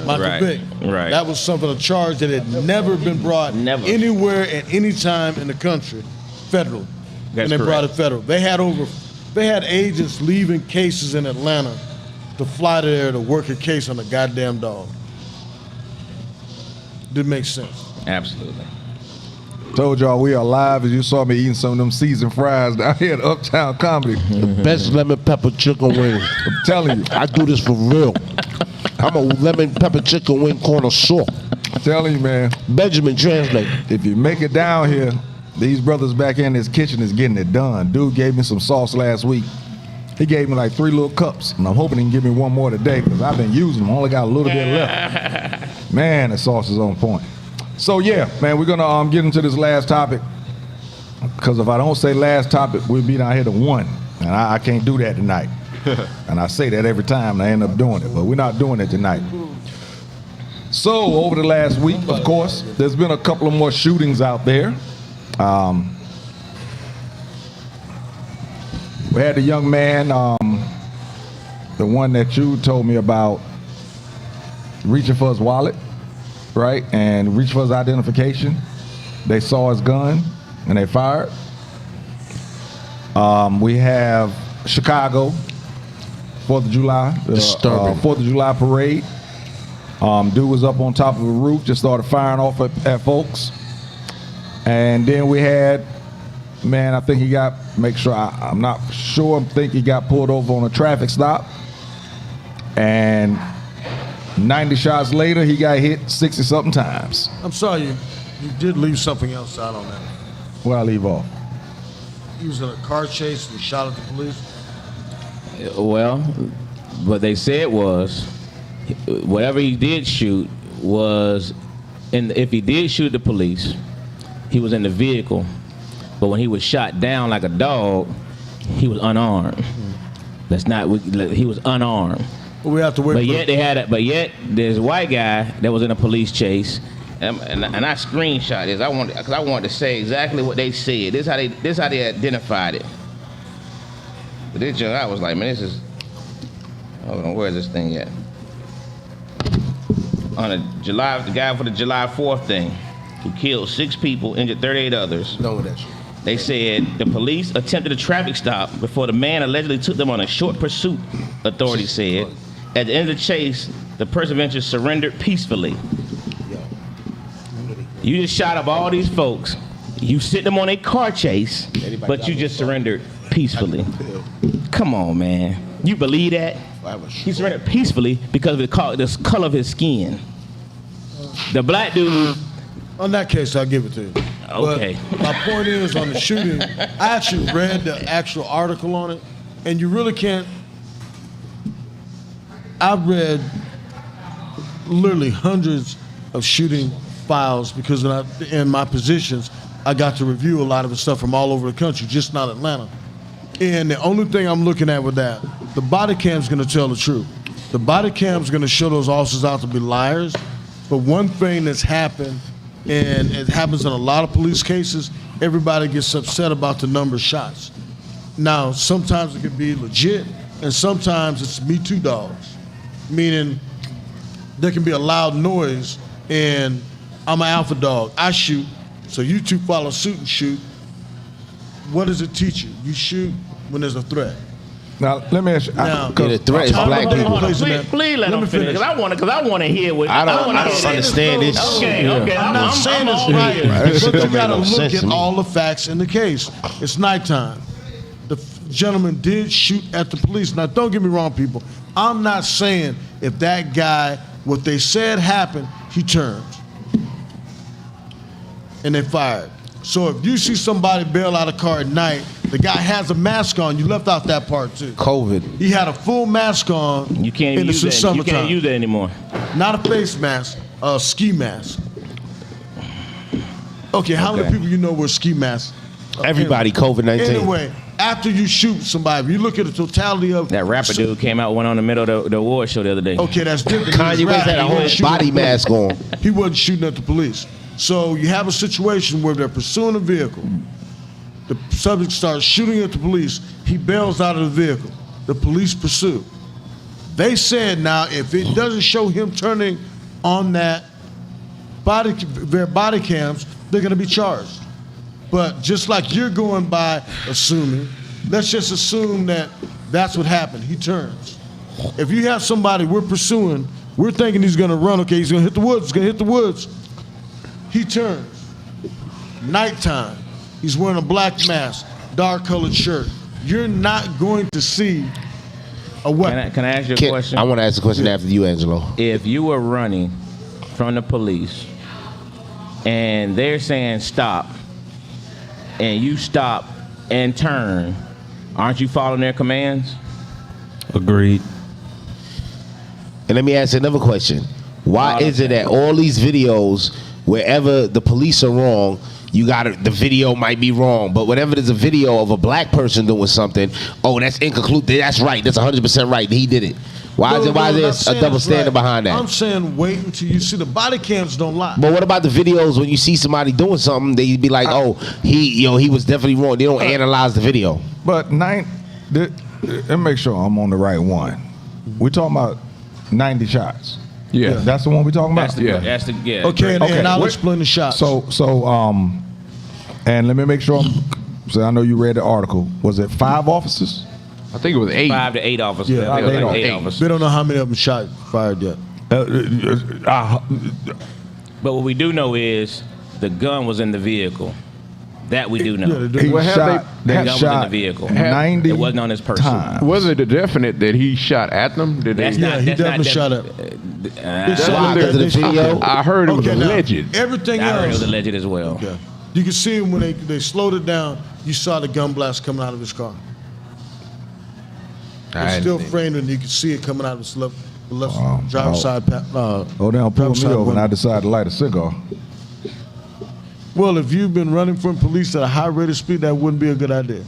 Michael Vick. Right. That was something, a charge that had never been brought anywhere at any time in the country, federal. That's and they brought it correct. federal. They had agents leaving cases in Atlanta to fly there to work a case on a goddamn dog. Didn't make sense. Absolutely. Told y'all we are live as you saw me eating some of them seasoned fries down here at Uptown Comedy. The best lemon pepper chicken wing. I'm telling you. I do this for real. I'm a lemon pepper chicken wing connoisseur. I'm telling you, man. Benjamin, translate. If you make it down here, these brothers back in this kitchen is getting it done. Dude gave me some sauce last week. He gave me like 3 little cups, and I'm hoping he can give me one more today because I've been using them. I only got a little bit left. Man, the sauce is on point. So yeah, man, we're gonna get into this last topic because if I don't say last topic, we'll be down here to 1, and I can't do that tonight. And I say that every time, and I end up doing it, but we're not doing it tonight. So over the last week, of course, there's been a couple of more shootings out there. We had the young man, the one that you told me about, reaching for his wallet, right? And reaching for his identification. They saw his gun and they fired. We have Chicago, 4th of July, 4th of July parade. Dude was up on top of a roof, just started firing off at folks. And then we had, man, I think he got, I'm not sure, I think he got pulled over on a traffic stop. And 90 shots later, he got hit 60-something times. I'm sorry, you did leave something else out on that. What'd I leave off? He was in a car chase and he shot at the police. Well, what they said was, whatever he did shoot was, if he did shoot the police, he was in the vehicle. But when he was shot down like a dog, he was unarmed. He was unarmed. Well, we have to wait. But yet there's a white guy that was in a police chase, and I screenshot this. Because I wanted to say exactly what they said. This is how they identified it. But this I was like, man, this is. Hold on, where is this thing at? On the guy for the July 4th thing, who killed 6 people, injured 38 others. Done with that shit. They said the police attempted a traffic stop before the man allegedly took them on a short pursuit, authorities said. At the end of the chase, the person eventually surrendered peacefully. You just shot up all these folks. You sent them on a car chase, but you just surrendered peacefully. Come on, man. You believe that? He surrendered peacefully because of the color of his skin. The black dude. On that case, I'll give it to you. Okay. But my point is, on the shooting, I actually read the actual article on it, and you really can't. I've read literally hundreds of shooting files because in my positions, I got to review a lot of the stuff from all over the country, just not Atlanta. And the only thing I'm looking at with that, the body cam's gonna tell the truth. The body cam's gonna show those officers out to be liars. But one thing that's happened, and it happens in a lot of police cases, everybody gets upset about the number of shots. Now, sometimes it can be legit, and sometimes it's Me Too dogs. Meaning, there can be a loud noise, and I'm an alpha dog. I shoot, so you two follow suit and shoot. What does it teach you? You shoot when there's a threat. Now, let me ask you. The threat is black people. Please let him finish, because I want to hear what. I don't understand this. Okay. I'm not saying it's right, but you got to look at all the facts in the case. It's nighttime. The gentleman did shoot at the police. Now, don't get me wrong, people. I'm not saying if that guy, what they said happened, he turned and they fired. So if you see somebody bail out a car at night, the guy has a mask on. You left out that part too. COVID. He had a full mask on. You can't use that. You can't use that anymore. Not a face mask, a ski mask. Okay, how many people you know wear ski masks? Everybody, COVID-19. Anyway, after you shoot somebody, if you look at the totality of that rapper dude came out, went on the middle of the award show the other day. Okay, that's different. Kanye West had a whole body mask on. He wasn't shooting at the police. So you have a situation where they're pursuing a vehicle. The subject starts shooting at the police. He bails out of the vehicle. The police pursue. They said now if it doesn't show him turning on their body cams, they're going to be charged. But just like you're going by assuming, let's just assume that that's what happened. He turns. If you have somebody we're pursuing, we're thinking he's going to run. Okay, he's going to hit the woods. He's going to hit the woods. He turns. nighttime. He's wearing a black mask, dark colored shirt. You're not going to see a weapon. Can I ask you a question? I want to ask a question after you, Angelo. If you were running from the police and they're saying stop, and you stop and turn, aren't you following their commands? Agreed. And let me ask another question. Why is it that all these videos, wherever the police are wrong, the video might be wrong, but whenever there's a video of a black person doing something, oh, that's inconclusive. That's right. That's 100% right. He did it. Why is there a double standard behind that? I'm saying wait until you see the body cams don't lie. But what about the videos when you see somebody doing something, they be like, oh, he was definitely wrong. They don't analyze the video. But let me make sure I'm on the right one. We're talking about 90 shots. Yeah. That's the one we're talking about? Yeah. Okay, and I'll explain the shots. And let me make sure so I know you read the article. Was it 5 officers? I think it was 8. 5 to 8 officers. Yeah, I think it was like 8 officers. They don't know how many of them fired yet. But what we do know is the gun was in the vehicle. That we do know. He shot the gun was in the vehicle. 90 it wasn't on his person. times. Was it definite that he shot at them? he definitely shot at video. I heard it was alleged. Everything I heard it else. was alleged as well. Okay. You can see him when they slowed it down. You saw the gun blast coming out of his car. It's still framed, and you can see it coming out of his left driver's side. Down, pull me over, and I decided to light a cigar. Well, if you've been running from police at a high rate of speed, that wouldn't be a good idea.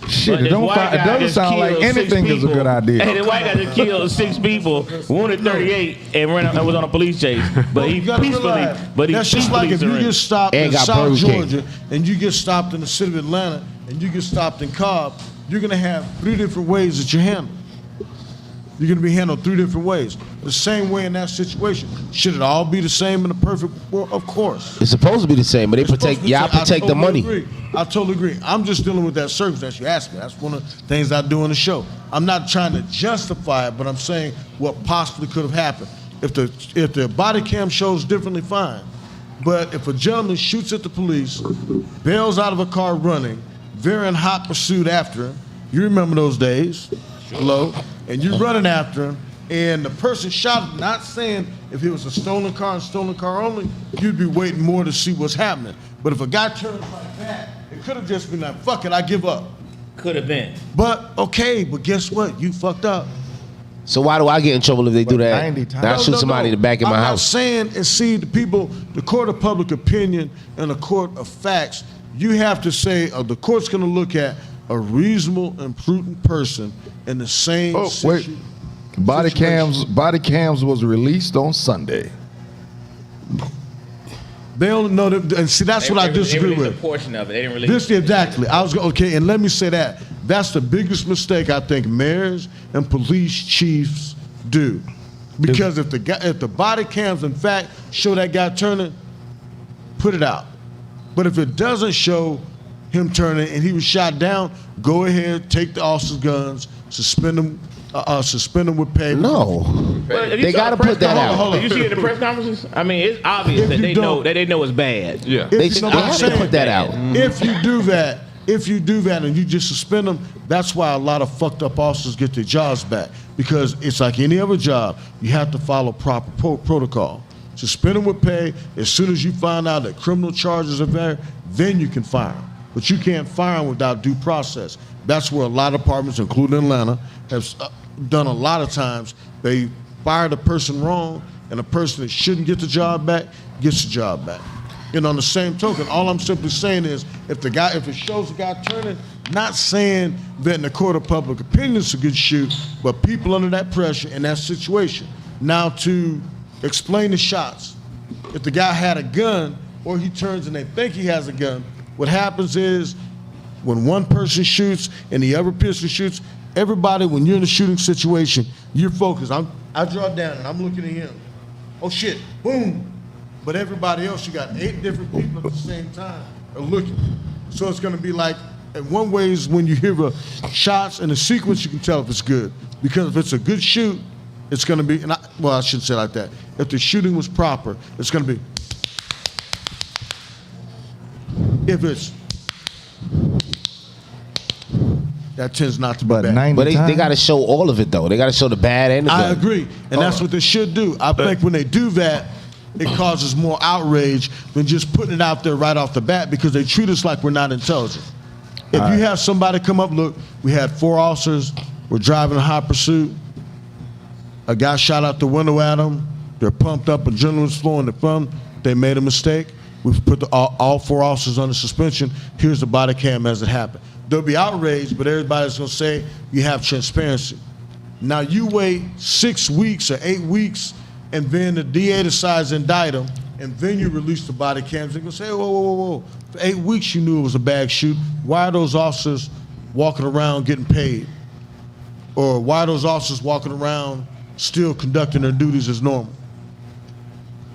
Shit, it doesn't sound like anything is a good idea. Hey, the white guy just killed 6 people, wounded 38, and was on a police chase. But he peacefully, that's just like if you get stopped in South Georgia King. and you get stopped in the city of Atlanta and you get stopped in Cobb, you're gonna have 3 different ways that you handle. You're gonna be handled 3 different ways. The same way in that situation. Should it all be the same in the perfect world? Of course. It's supposed to be the same, but y'all protect the money. I totally agree. I'm just dealing with that circumstance you asked me. That's one of the things I do on the show. I'm not trying to justify it, but I'm saying what possibly could have happened. If the body cam shows differently, fine. But if a gentleman shoots at the police, bails out of a car running, they're in hot pursuit after him. You remember those days, hello? And you're running after him, and the person shot him, not saying if it was a stolen car and stolen car only, you'd be waiting more to see what's happening. But if a guy turns like that, it could have just been like, fuck it, I give up. Could have been. But guess what? You fucked up. So why do I get in trouble if they do that? 90 times. I shoot somebody in the back of my house. I'm not saying, and see, the court of public opinion and the court of facts, you have to say, the court's going to look at a reasonable and prudent person in the same situation. Body cams was released on Sunday. They don't know that, and see, that's what I disagree with. A portion of it. They didn't release exactly. Okay, and let me say that. That's the biggest mistake I think mayors and police chiefs do. Because if the body cams in fact show that guy turning, put it out. But if it doesn't show him turning and he was shot down, go ahead, take the officer's guns, suspend him with pay. No, they got to put that out. Did you see it in the press conferences? I mean, it's obvious that they know it's bad. Yeah, they have to put that out. If you do that and you just suspend them, that's why a lot of fucked up officers get their jobs back, because it's like any other job. You have to follow proper protocol. Suspend them with pay. As soon as you find out that criminal charges are there, then you can fire them. But you can't fire them without due process. That's where a lot of departments, including Atlanta, have done a lot of times. They fire the person wrong, and the person that shouldn't get the job back gets the job back. And on the same token, all I'm simply saying is, if it shows the guy turning, not saying that in the court of public opinion it's a good shoot, but people under that pressure in that situation. Now, to explain the shots, if the guy had a gun or he turns and they think he has a gun, what happens is when one person shoots and the other person shoots, everybody, when you're in a shooting situation, you're focused. I draw down and I'm looking at him. Oh shit, boom. But everybody else, you got 8 different people at the same time are looking. So it's gonna be like, in one way is when you hear the shots and the sequence, you can tell if it's good. Because if it's a good shoot, it's gonna be, I shouldn't say it like that. If the shooting was proper, it's gonna be. If it's that tends not to be bad. But they got to show all of it though. They got to show the bad and the good. I agree, and that's what they should do. I think when they do that, it causes more outrage than just putting it out there right off the bat because they treat us like we're not intelligent. If you have somebody come up, look, we had 4 officers, we're driving a high pursuit, a guy shot out the window at them, they're pumped up, adrenaline's flowing to them, they made a mistake, we've put all 4 officers under suspension, here's the body cam as it happened. They'll be outraged, but everybody's gonna say you have transparency. Now you wait 6 weeks or 8 weeks, and then the DA decides to indict them, and then you release the body cams. They're gonna say, whoa. For 8 weeks you knew it was a bad shoot. Why are those officers walking around getting paid? Or why are those officers walking around still conducting their duties as normal?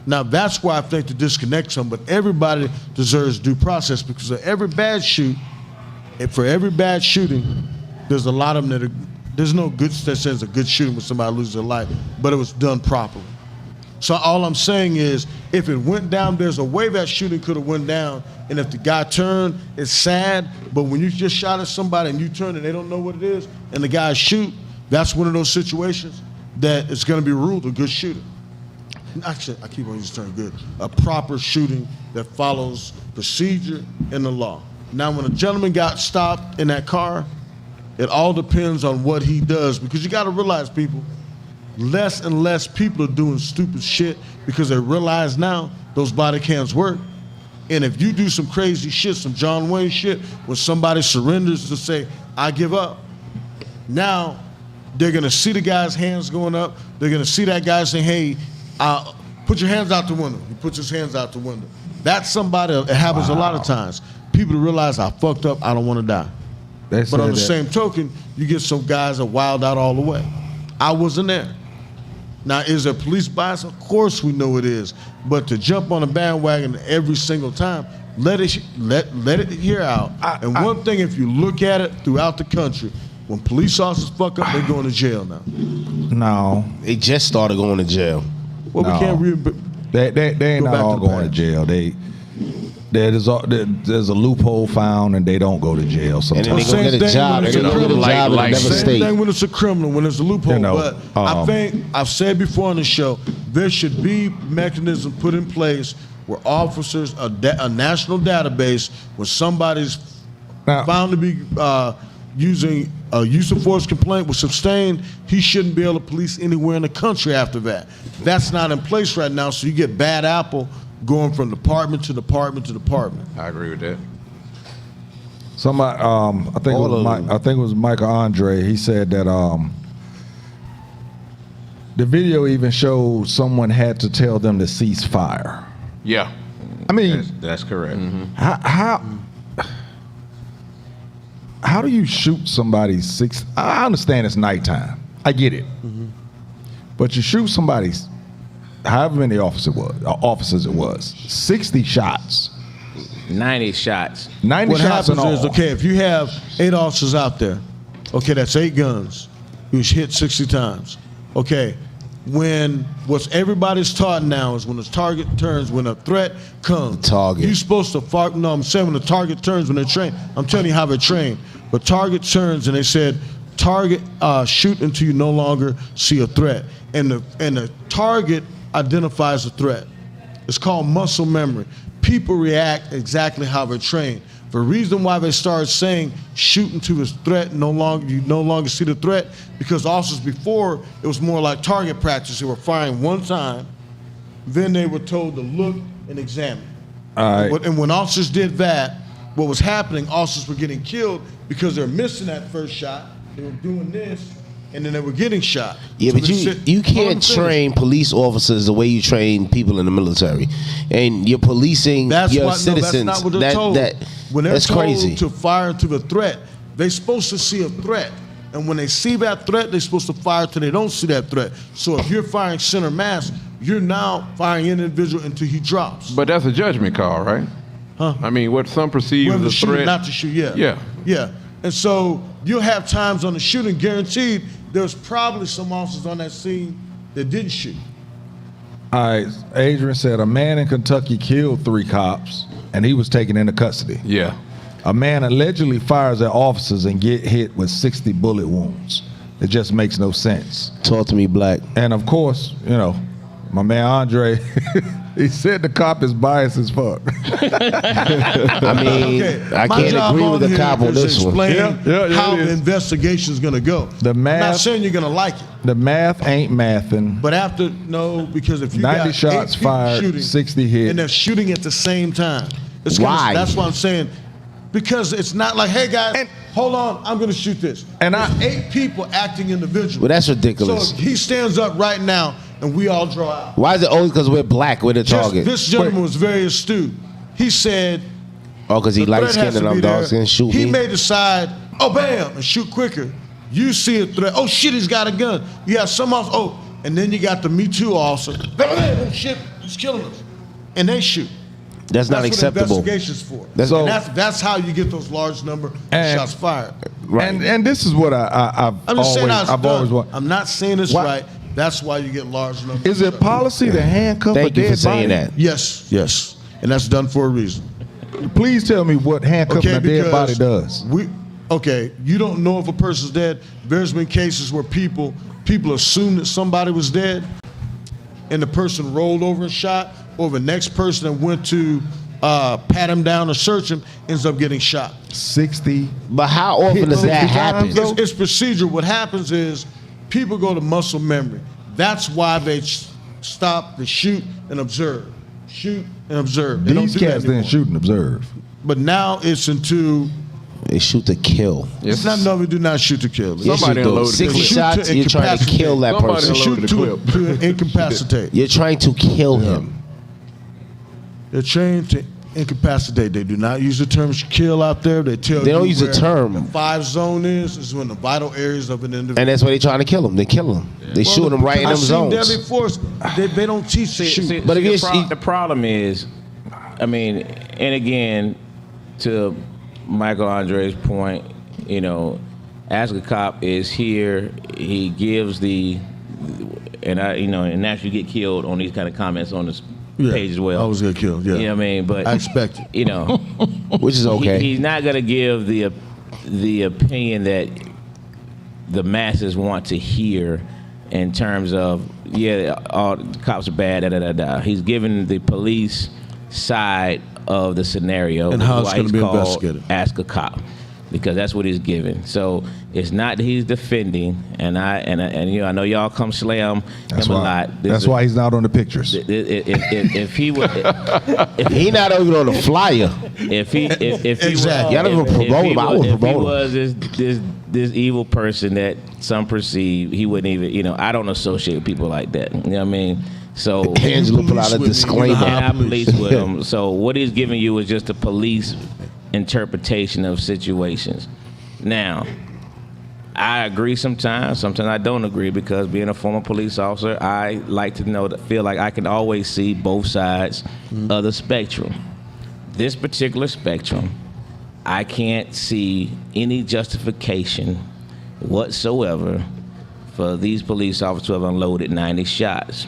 Now that's why I think the disconnect's them, but everybody deserves due process because of every bad shoot, and for every bad shooting, there's a lot of them that there's no good that says a good shooting when somebody loses their life, but it was done properly. So all I'm saying is, if it went down, there's a way that shooting could have went down, and if the guy turned, it's sad, but when you just shot at somebody and you turn and they don't know what it is, and the guy shoot, that's one of those situations that it's gonna be ruled a good shooting. Actually, I keep on using the term good. A proper shooting that follows procedure and the law. Now, when a gentleman got stopped in that car, it all depends on what he does, because you gotta realize, people, less and less people are doing stupid shit because they realize now those body cams work. And if you do some crazy shit, some John Wayne shit, when somebody surrenders to say, I give up, now they're gonna see the guy's hands going up, they're gonna see that guy saying, hey, put your hands out the window. He puts his hands out the window. That's somebody, it happens a lot of times. People realize I fucked up, I don't wanna die. But on the same token, you get some guys that wild out all the way. I wasn't there. Now, is there police bias? Of course we know it is. But to jump on a bandwagon every single time, let it hear out. And one thing, if you look at it throughout the country, when police officers fuck up, they're going to jail now. No. They just started going to jail. Well, we can't they ain't not all going to jail. There's a loophole found, and they don't go to jail sometimes. And then they go get a job. They go get a job in another state. Same thing when it's a criminal, when it's a loophole. But I think, I've said before on the show, there should be mechanism put in place where officers, a national database, where somebody's found to be using a use of force complaint was sustained, he shouldn't be able to police anywhere in the country after that. That's not in place right now, so you get bad apple going from department to department to department. I agree with that. Somebody, I think it was Michael Andre. He said that the video even showed someone had to tell them to cease fire. Yeah, I mean that's correct. How do you shoot somebody I understand it's nighttime. I get it, but you shoot somebody's. However many officers it was, 60 shots. 90 shots. 90 what shots in all. happens is, okay, if you have 8 officers out there, okay, that's 8 guns. You hit 60 times. Okay, what's everybody's taught now is when the target turns, when a threat comes, you're supposed to fire. No, I'm saying when the target turns, when they're trained. I'm telling you how they're trained. But target turns, and they said, target shoot until you no longer see a threat. And the target identifies a threat. It's called muscle memory. People react exactly how they're trained. The reason why they started saying shooting to a threat, you no longer see the threat, because officers before, it was more like target practice. They were firing one time, then they were told to look and examine. And when officers did that, what was happening, officers were getting killed because they're missing that first shot. They were doing this, and then they were getting shot. Yeah, So but they you can't train police officers the way you train people in the military, and you're policing your citizens. That's not what they're told. When they're that's told crazy. to fire to the threat, they're supposed to see a threat, and when they see that threat, they're supposed to fire till they don't see that threat. So if you're firing center mass, you're now firing an individual until he drops. But that's a judgment call, right? Huh? I mean, what some perceive as a shoot, threat, not to shoot. Yeah. And so you'll have times on the shooting, guaranteed, there's probably some officers on that scene that didn't shoot. All right, Adrian said a man in Kentucky killed 3 cops and he was taken into custody. Yeah. A man allegedly fires at officers and get hit with 60 bullet wounds. It just makes no sense. Talk to me, Black. And of course, you know, my man Andre, he said the cop is biased as fuck. I mean, I My can't job agree with the here cop on is this one. explain Yeah, how it the is. investigation is going to go. The I'm not math, saying you're going to like it, the math ain't mathing. but after because if you 90 got shots 8 people fired, shooting, 60 hit. and they're shooting at the same time, it's Why? That's what I'm saying. Because it's not like, hey guys, hold on, I'm going to shoot this. And There's 8 people acting individually. Well, that's ridiculous. So if he stands up right now and we all draw out. Why is it always because we're black with a target? This gentleman was very astute. He said, Oh, because he the light threat has skinned and to I'm be dark there. skinned, shoot He me. may decide, oh, bam, and shoot quicker. You see a threat. Oh, shit, he's got a gun. You have some else. Oh, and then you got the Me Too officer. Bam, bam, oh, shit, he's killing us. And they shoot. That's not acceptable. What investigation's for. That's- That's how you get those large number of And- shots fired. And this is what I've I'm just saying how it's I've done. always wanted. I'm not saying it's Why- right. That's why you get large numbers. Is it policy to handcuff a Thank you dead for saying body? that. Yes, yes. And that's done for a reason. Please tell me what handcuffing a dead body does. You don't know if a person's dead. There's been cases where people assume that somebody was dead, and the person rolled over and shot, or the next person that went to pat him down or search him ends up getting shot. 60. But how often does that happen? It's procedure. What happens is people go to muscle memory. That's why they stop, they shoot and observe. Shoot and observe. They don't These do that cats didn't anymore. shoot and observe. But now it's into. They shoot to kill. It's not no, we do not shoot to kill. Yes, you do. 60 shots, you're trying to kill that person. Shoot to incapacitate. You're trying to kill him. They're trained to incapacitate. They do not use the term kill out there. They tell you They don't use the where term. The 5 zone is when the vital areas of an individual. And that's why they're trying to kill him. They kill him. They shoot him right in them I've seen zones. deadly force. They don't teach shoot. But if the problem is, I mean, and again, to Michael Andre's point, you know, Ask a Cop is here. He gives and naturally get killed on these kind of comments on this page as well. I was gonna kill. Yeah, you know what I mean, but I expect it. You know, which is okay. He's not gonna give the opinion that the masses want to hear in terms of all cops are bad. Da, da, da, da. He's giving the police side of the scenario And how it's why gonna he's be called investigated. Ask a Cop, because that's what he's giving. So it's not that he's defending, and you know, I know y'all come slam That's him why, a lot. That's why he's not on the pictures. If he was, he not even on the flyer. If he Exactly. Y'all don't even promote him. I would if he promote him. was this evil person that some perceive, he wouldn't even. You know, I don't associate with people like that. You know what I mean? So Angela put out a disclaimer. And I police with him. So what he's giving you is just a police interpretation of situations. Now, I agree sometimes I don't agree, because being a former police officer, I like to feel like I can always see both sides of the spectrum. This particular spectrum, I can't see any justification whatsoever for these police officers to have unloaded 90 shots.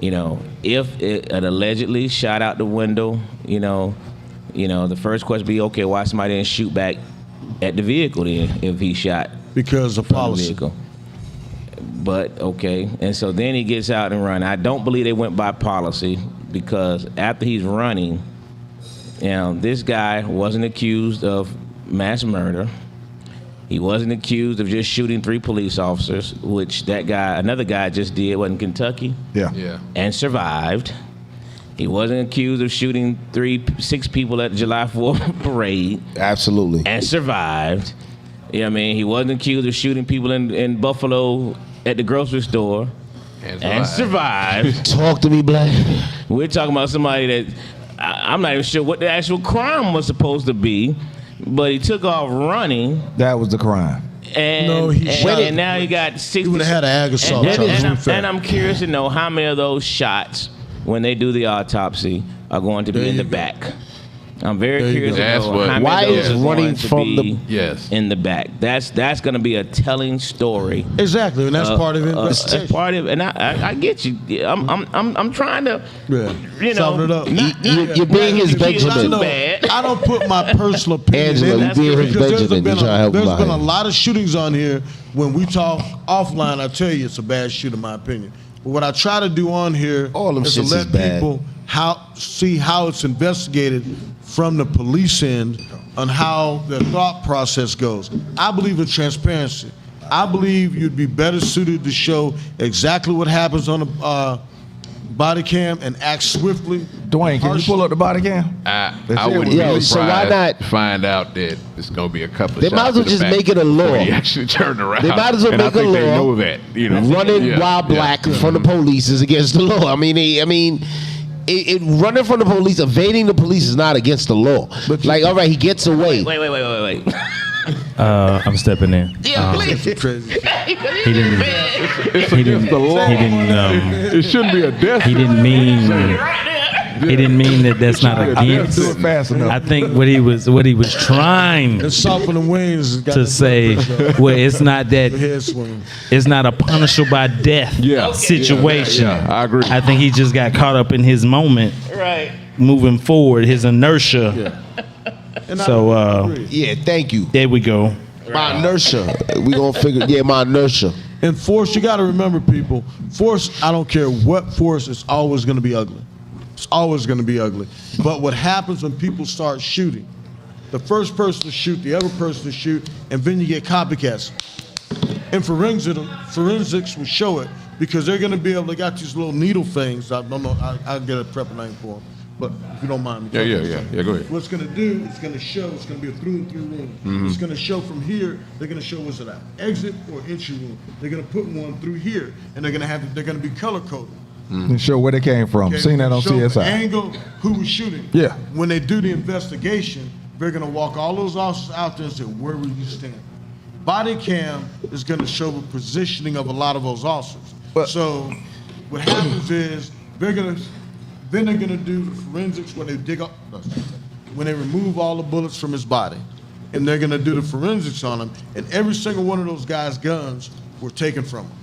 You know, if it allegedly shot out the window, you know, the first question would be, okay, why somebody didn't shoot back at the vehicle then if he shot? Because of from policy. the vehicle. But okay, and so then he gets out and run. I don't believe they went by policy, because after he's running, you know, this guy wasn't accused of mass murder. He wasn't accused of just shooting 3 police officers, which another guy just did, in Kentucky? Yeah. And survived. He wasn't accused of shooting 6 people at the July 4th parade. Absolutely. And survived. You know what I mean? He wasn't accused of shooting people in Buffalo at the grocery store. And survived. Talk to me, Black. We're talking about somebody that I'm not even sure what the actual crime was supposed to be, but he took off running. That was the crime. And, No, and now he got 60. He would have had an ag assault charge. And I'm curious to know how many of those shots, when they do the autopsy, are going to be in the back. I'm very curious That's to know what- how Why many is of those are running going to from be Yes. in the back. That's going to be a telling story. Exactly, and that's part of it. That's part of it, and I get you. I'm trying to, you know, Solve it up. You're being his Benjamin. No, bad. I don't put my personal opinion Angelo, in you being his because Benjamin. You're trying to help him there's out been a here. lot of shootings on here. When we talk offline, I tell you it's a bad shoot in my opinion. But what I try to do on here All them is to shits let is bad. people see how it's investigated from the police end on how their thought process goes. I believe in transparency. I believe you'd be better suited to show exactly what happens on the body cam and act swiftly. Dwayne, can you pull up the body cam? I Let's hear wouldn't what- be Yo, so why surprised not- to find out that it's going to be a couple of They shots might as well to the just back make it a law. before He actually turned around. They might as well And I make a think they law. know that. You know, Running Yeah, while yeah. black from the police is against the law. I mean, running from the police, evading the police is not against the law. Like, all right, he gets away. Wait. I'm stepping in. Yeah, please. He didn't. It's He against didn't. the law. He didn't. It shouldn't be a death. He didn't mean. He didn't mean that. That's not I didn't against. do it fast enough. I think what he was trying And soften the wings. to say, well, it's not that. Head swimming. It's not a punishable by death situation. Yeah, I agree. I think he just got caught up in his moment. Right. Moving forward, his inertia. And I So agree. Yeah, thank you. there we go. My inertia. We gonna figure. Yeah, my inertia. And force, you got to remember, people. Force, I don't care what force, it's always going to be ugly. It's always going to be ugly. But what happens when people start shooting? The first person to shoot, the other person to shoot, and then you get copycats. And forensics will show it because they're going to be able. They got these little needle things. I don't know. I'll get a proper name for them. But if you don't mind me. Yeah. Go ahead. What it's going to do, it's going to show, it's going to be a through and through room. It's going to show from here, they're going to show was it an exit or entry room. They're going to put one through here, and they're going to be color coded. And show where they came from. Okay? Seen that on Show the CSI. angle, who was shooting. Yeah. When they do the investigation, they're going to walk all those officers out there and say, where were you standing? Body cam is going to show the positioning of a lot of those officers. So what happens is then they're going to do the forensics when they dig up, when they remove all the bullets from his body. And they're going to do the forensics on him. And every single one of those guys' guns were taken from him.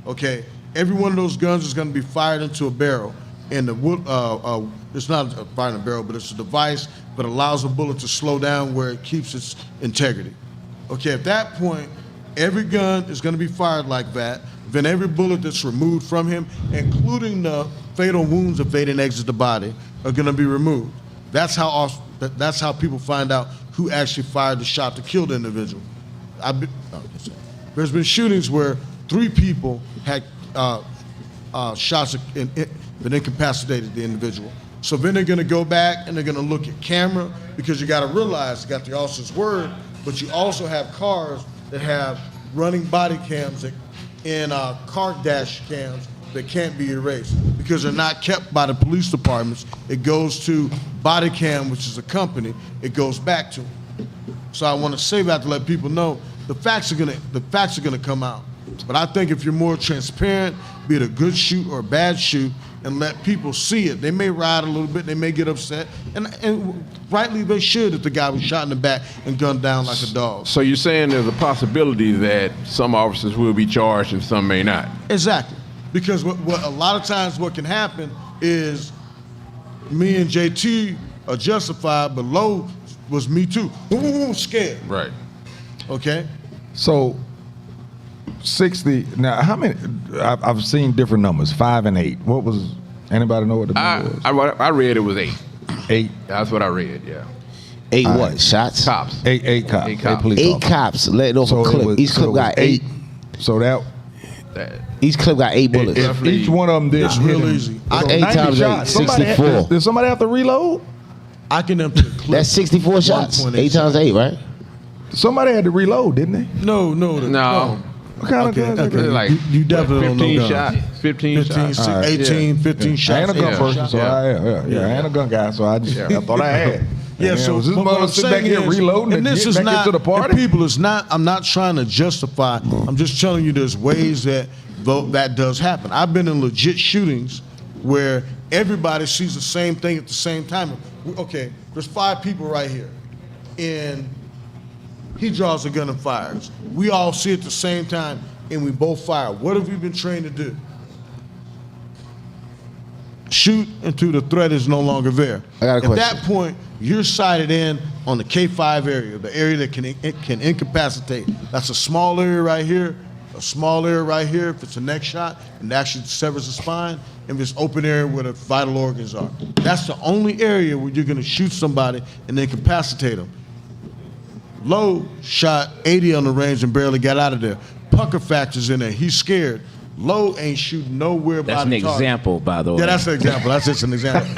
Okay? Every one of those guns is going to be fired into a barrel. And the wood, it's not fired in a barrel, but it's a device that allows a bullet to slow down where it keeps its integrity. Okay, at that point, every gun is going to be fired like that. Then every bullet that's removed from him, including the fatal wounds if they didn't exit the body, are going to be removed. That's how people find out who actually fired the shot to kill the individual. There's been shootings where 3 people had shots that incapacitated the individual. So then they're going to go back and they're going to look at camera because you got to realize you got the officer's word, but you also have cars that have running body cams and car dash cams that can't be erased because they're not kept by the police departments. It goes to Body Cam, which is a company. It goes back to them. So I want to say that to let people know the facts are gonna come out. But I think if you're more transparent, be it a good shoot or a bad shoot, and let people see it, they may ride a little bit, they may get upset, and rightly they should if the guy was shot in the back and gunned down like a dog. So you're saying there's a possibility that some officers will be charged and some may not? Exactly. Because what a lot of times what can happen is me and Jae Tea are justified, but Lo was me too. Scared. Right. Okay? So 60. Now, how many? I've seen different numbers, 5 and 8. What was? Anybody know what the number was? I read it was 8. 8. That's what I read. Yeah. 8 what? Shots? Cops. 8 cops. 8 cops. police 8 officers. cops letting off So a it clip. was- Each so clip it got was 8. So that Each clip got 8 bullets. if each one of them did It's hit real him, easy. so 8 90 times 8, shots. Somebody 64. Did somebody have to reload? I can empty the clip. That's 64 shots. 8 times 8, right? Somebody had to reload, didn't they? No. What kind Okay, of guns? okay. Like You definitely don't know 15 guns. shots. 15 shots. All right. 18, 15 I shots. ain't a gun 18 person, shots. so I ain't a gun guy, so I thought I had. Yeah, And so was this but what mother I'm sit back saying here is, reloading and this get is back not, into the party? and people, it's not. I'm not trying to justify. I'm just telling you there's ways that that does happen. I've been in legit shootings where everybody sees the same thing at the same time. Okay, there's 5 people right here, and he draws a gun and fires. We all see it at the same time, and we both fire. What have we been trained to do? Shoot until the threat is no longer there. I got a question. At that point, you're sighted in on the K5 area, the area that can incapacitate. That's a small area right here, a small area right here if it's a neck shot and actually severs the spine, and this open area where the vital organs are. That's the only area where you're gonna shoot somebody and incapacitate them. Lowe shot 80 on the range and barely got out of there. Pucker factor's in there, he's scared. Lowe ain't shooting nowhere by That's an the target. example, by the way. Yeah, that's an example. That's just an example.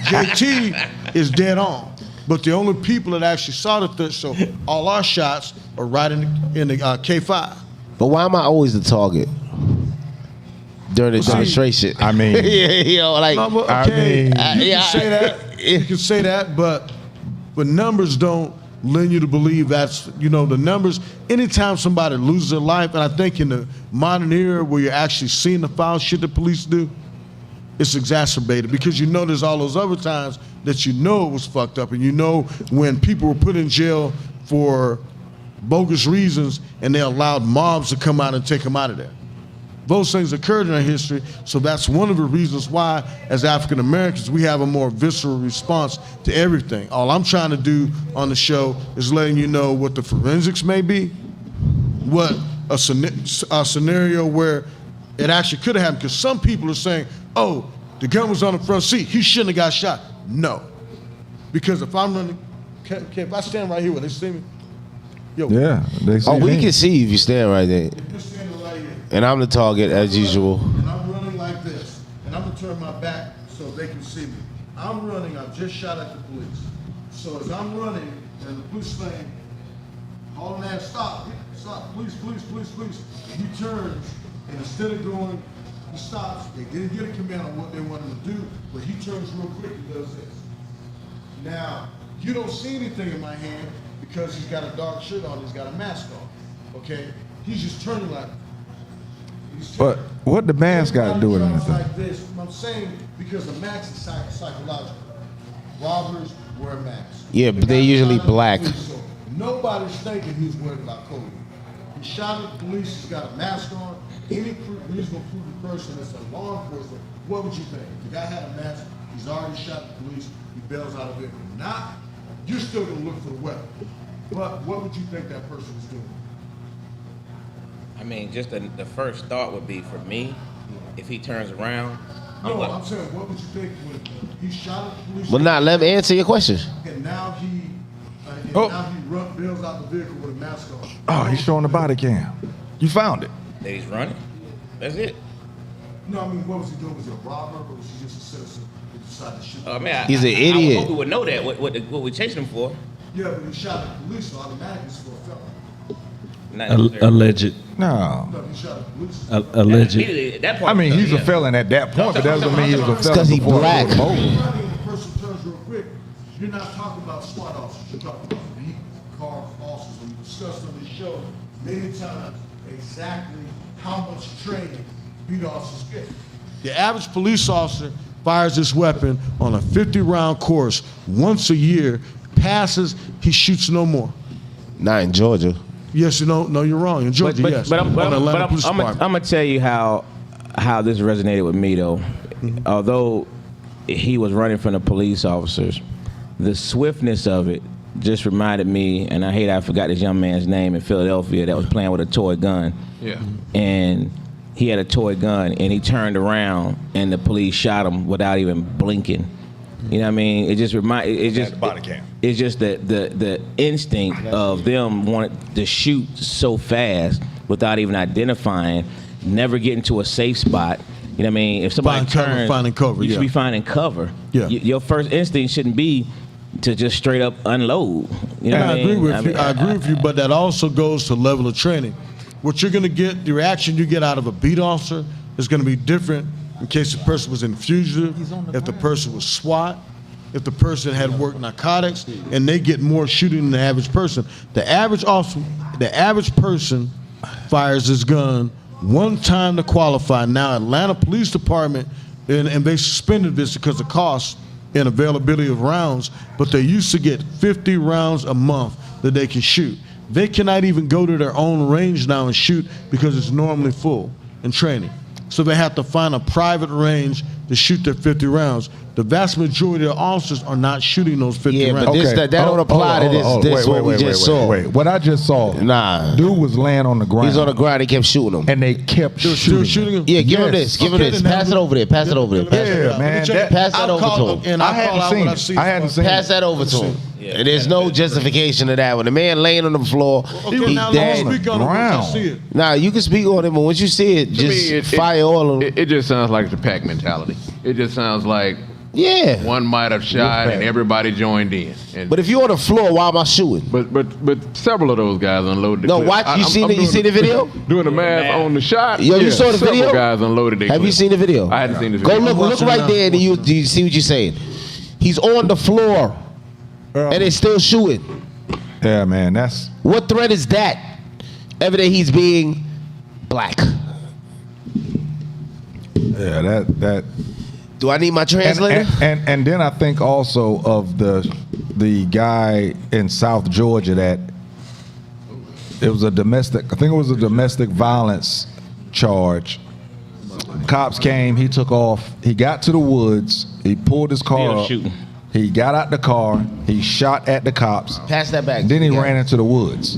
Jae Tea is dead on, but the only people that actually saw the threat, so all our shots are right in the K5. But why am I always the target during the demonstration? I mean, okay, you can say that. You can say that, but numbers don't lend you to believe that's, the numbers. Anytime somebody loses their life, and I think in the modern era where you're actually seeing the foul shit the police do, it's exacerbated because there's all those other times that it was fucked up, and when people were put in jail for bogus reasons and they allowed mobs to come out and take them out of there. Those things occurred in our history, so that's one of the reasons why, as African Americans, we have a more visceral response to everything. All I'm trying to do on the show is letting you know what the forensics may be, what a scenario where it actually could have happened, because some people are saying, oh, the gun was on the front seat, he shouldn't have got shot. No, because if I'm running, if I stand right here, will they see me? Yo. Yeah, they see we me. can see if you stand right there. And I'm the target as usual. And I'm running like this, and I'm gonna turn my back so they can see me. I'm running, I've just shot at the police. So as I'm running, and the police saying, hauling ass, stop, police. And he turns, and instead of going, he stops. They didn't get a command on what they wanted to do, but he turns real quick and does this. Now, you don't see anything in my hand because he's got a dark shirt on, he's got a mask on, okay? He's just turning like, But what the mask got to do with anything? like this. I'm saying because the mask is psychological. Robbers wear masks. Yeah, but they're usually black. So nobody's thinking he's worried about COVID. He shot at the police, he's got a mask on. Any reasonable proven person that's a law enforcement, what would you think? The guy had a mask, he's already shot the police, he bails out of it. Not, you're still gonna look for the weapon. But what would you think that person was doing? I mean, just the first thought would be for me, if he turns around. I'm saying, what would you think when he shot at the police? Well, now let me answer your question. And now he bails out the vehicle with a mask on. Oh, he's showing the body cam. You found it. That he's running. That's it. No, I mean, what was he doing? Was he a robber, or was he just a citizen who decided to shoot? He's an I idiot. would hope we would know that. What we chasing him for? Yeah, but he shot at the police, so automatically it's for a felony. Alleged. No. No, he shot at the police. Alleged. That part I mean, he's a felon at that point, but that doesn't mean he was a felon. because he before black. he was over. The person turns real quick. You're not talking about SWAT officers. You're talking about beat car officers. We discussed on this show many times exactly how much training beat officers get. The average police officer fires this weapon on a 50-round course once a year, passes, he shoots no more. Not in Georgia. Yes, no, you're wrong. In Georgia, yes. But I'm Police Department. gonna tell you how this resonated with me though. Although he was running from the police officers, the swiftness of it just reminded me, and I forgot this young man's name in Philadelphia that was playing with a toy gun. Yeah. And he had a toy gun, and he turned around, and the police shot him without even blinking. You know what I mean? It just body cam. It's just the instinct of them wanting to shoot so fast without even identifying, never getting to a safe spot. You know what I mean? If somebody finding cover, you should be finding cover. Yeah. Your first instinct shouldn't be to just straight up unload. You know what I mean? I agree with you, but that also goes to level of training. What you're going to get, the reaction you get out of a beat officer is going to be different in case the person was in fugitive, if the person was SWAT, if the person had worked narcotics, and they get more shooting than the average person. The average person fires his gun one time to qualify. Now Atlanta Police Department, and they suspended this because of cost, in availability of rounds, but they used to get 50 rounds a month that they can shoot. They cannot even go to their own range now and shoot because it's normally full in training. So they have to find a private range to shoot their 50 rounds. The vast majority of officers are not shooting those 50 rounds. But that don't apply to this what we just saw. Wait, what I just saw, dude was laying on the ground. He's on the ground, they kept shooting him. And they kept shooting him. Yeah, give him this, give him this. Pass it over there, pass it over there. Yeah, man. Pass that over to him. I hadn't seen it. I hadn't seen it. Pass that over to him. And there's no justification to that. When the man laying on the floor, he's dead. Nah, you can speak on it, but once you see it, just fire all of them. It just sounds like the pack mentality. It just sounds like one might have shot and everybody joined in. But if you're on the floor, why am I shooting? But several of those guys unloaded. No, watch. You seen the video? Doing the math on the shot. Yo, you saw the video? Several guys unloaded. Have you seen the video? I hadn't seen the video. Go look right there, and you see what you're saying. He's on the floor, and they're still shooting. Yeah, man. That's what threat is that? Evident he's being black. Yeah, that. Do I need my translator? And then I think also of the guy in South Georgia that it was a domestic. I think it was a domestic violence charge. Cops came. He took off. He got to the woods. He pulled his car up. Shooting. He got out the car. He shot at the cops. Pass that back. Then he ran into the woods,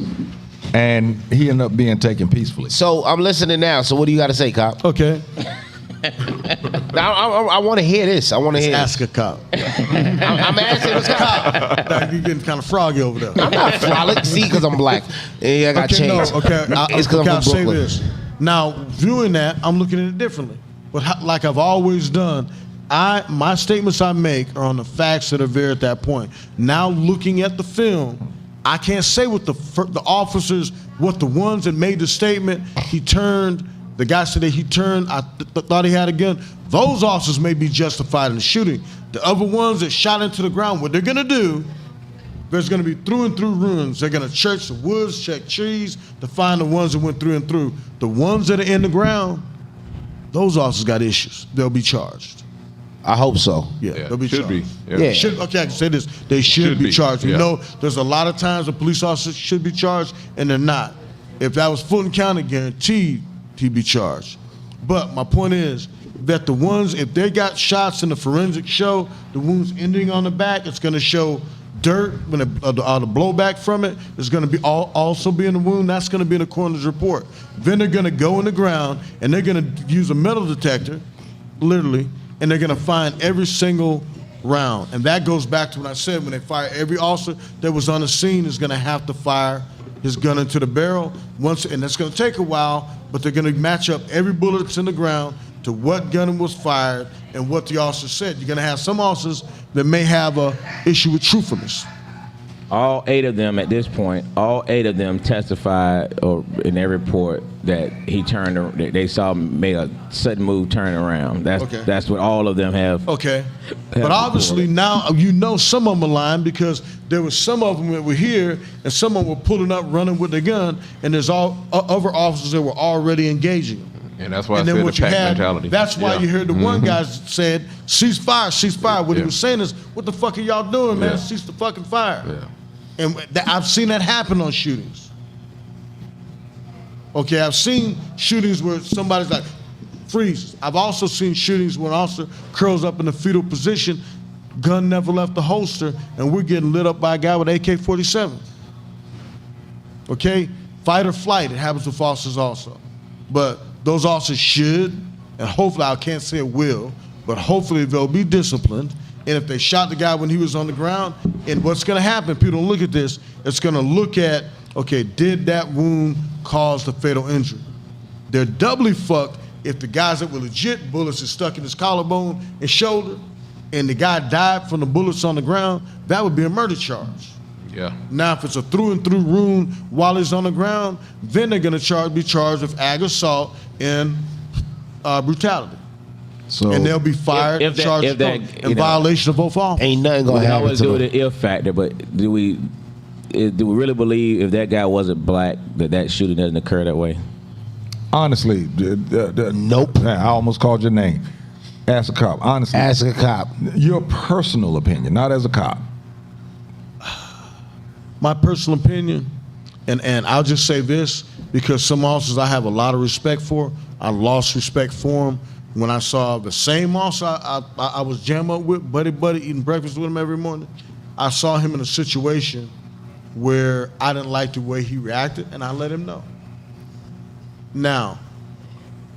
and he ended up being taken peacefully. So I'm listening now. So what do you got to say, cop? Okay. Now, I want to hear this. I want to hear. Ask a cop. I'm asking this cop. You're getting kind of froggy over there. I'm not frolic. See, because I'm black. Yeah, I got changed. No, okay. It's because I'm from say Brooklyn. this. Now, viewing that, I'm looking at it differently. But like I've always done, my statements I make are on the facts that are there at that point. Now, looking at the film, I can't say what the officers, what the ones that made the statement, he turned. The guy said that he turned, I thought he had a gun. Those officers may be justified in the shooting. The other ones that shot into the ground, what they're gonna do, there's gonna be through and through ruins. They're gonna search the woods, check trees to find the ones that went through and through. The ones that are in the ground, those officers got issues. They'll be charged. I hope so. Yeah, they'll be charged. Be. Yeah. Okay, I can say this. They should be charged. Yeah. You know, there's a lot of times the police officers should be charged and they're not. If that was Fulton County, guaranteed he'd be charged. But my point is that the ones, if they got shots in the forensic show, the wounds ending on the back, it's going to show dirt when the blowback from it is going to be also be in the wound. That's going to be in the coroner's report. Then they're going to go in the ground and they're going to use a metal detector, literally, and they're going to find every single round. And that goes back to what I said, when they fire, every officer that was on the scene is going to have to fire his gun into the barrel once, and that's going to take a while, but they're going to match up every bullet that's in the ground to what gun was fired and what the officer said. You're going to have some officers that may have a issue with truthfulness. All 8 of them at this point, all 8 of them testified or in their report that he turned. They saw him make a sudden move, turn around. That's what all of them have. Okay, but obviously now you know some of them are lying because there was some of them that were here and some of them were pulling up, running with their gun, and there's all other officers that were already engaging. And that's why I said the pack mentality. That's why you heard the one guy said, "Cease fire, cease fire." What he was saying is, "What the fuck are y'all doing, man? Cease the fucking fire." Yeah. And I've seen that happen on shootings. Okay, I've seen shootings where somebody's like, freeze. I've also seen shootings where an officer curls up in the fetal position, gun never left the holster, and we're getting lit up by a guy with AK-47. Okay, fight or flight, it happens with officers also. But those officers should, and hopefully, I can't say it will, but hopefully they'll be disciplined. And if they shot the guy when he was on the ground, and what's going to happen, people don't look at this, it's going to look at, okay, did that wound cause the fatal injury? They're doubly fucked if the guys that were legit bullets are stuck in his collarbone and shoulder, and the guy died from the bullets on the ground, that would be a murder charge. Yeah. Now, if it's a through and through wound while he's on the ground, then they're going to be charged with ag assault and brutality. So, and they'll be fired and charged in violation of both laws. Ain't nothing gonna happen. We always do the if factor, but do we really believe if that guy wasn't black that shooting doesn't occur that way? Honestly, nope. I almost called your name. As a cop, honestly. As a cop. Your personal opinion, not as a cop. My personal opinion, and I'll just say this, because some officers I have a lot of respect for, I lost respect for them when I saw the same officer I was jamming up with, buddy, eating breakfast with him every morning. I saw him in a situation where I didn't like the way he reacted, and I let him know. Now,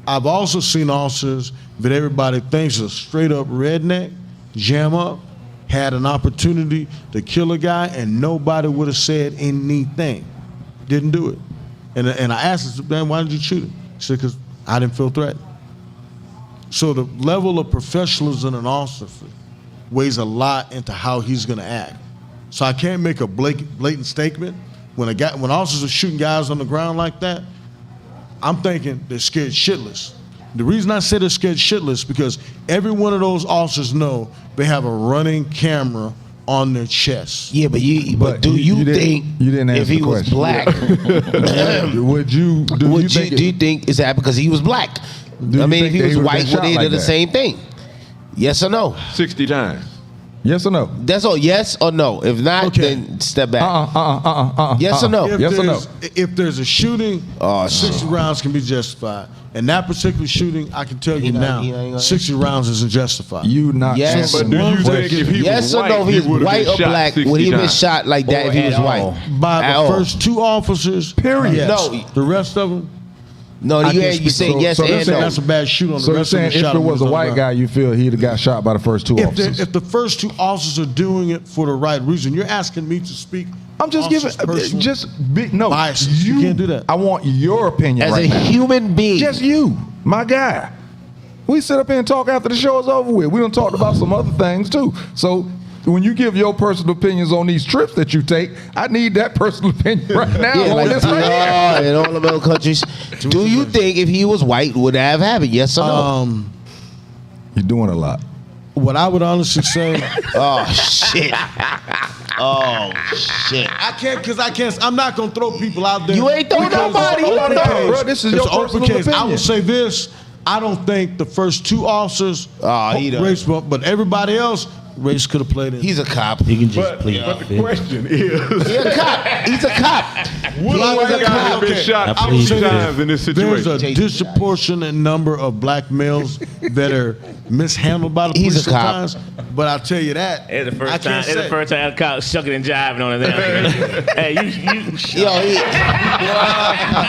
I've also seen officers that everybody thinks is a straight up redneck, jam up, had an opportunity to kill a guy, and nobody would have said anything. Didn't do it. And I asked him, man, why did you shoot him? He said, because I didn't feel threatened. So the level of professionalism in an officer weighs a lot into how he's going to act. So I can't make a blatant statement. When officers are shooting guys on the ground like that, I'm thinking they're scared shitless. The reason I say they're scared shitless because every one of those officers know they have a running camera on their chest. Yeah, but do you think you didn't answer if he the was question. black, do you think is that because he was black? I mean, if he was white, would they do the same thing? Yes or no? 60 times. Yes or no? That's all. Yes or no? If not, then step back. Yes or no? Yes or no? If there's a shooting, 60 rounds can be justified. And that particular shooting, I can tell you now, 60 rounds isn't justified. You not yes, but do you think if he yes was or no? If he was white or black, would he have been shot like that if he was white? By the first two officers, period. Yes. No, the rest of them. No, you say yes and no. That's a bad shoot on the So you're rest of saying them. if it was a white guy, you feel he'd have got shot by the first two officers? If the first two officers are doing it for the right reason, you're asking me to speak. I'm just giving, no. Biases. You can't do that. I want your opinion As right a now. human being. Just you, my guy. We sit up here and talk after the show is over with. We done talked about some other things too. So when you give your personal opinions on these trips that you take, I need that personal opinion right now Yeah, on like this right here. in all the other countries. Do you think if he was white, would have happened? Yes or no? You're doing a lot. What I would honestly say. Oh shit. Oh shit. I can't. I'm not gonna throw people out there. You ain't throwing nobody. You don't know, bro. This is It's your an open personal case. I opinion. will say this. I don't think the first two officers race, but everybody else, race could have played in. He's a cop. He can just plead. But the question is, He's a cop. He's a cop. would a white guy have been shot I 60 plead times in this There's situation? a disproportionate number of black males that are mishandled by the police He's a cop. sometimes. But I'll tell you that. It's the I first time. can't It's the say. first time the cop shucking and jiving on his ass. Hey, you. Yo,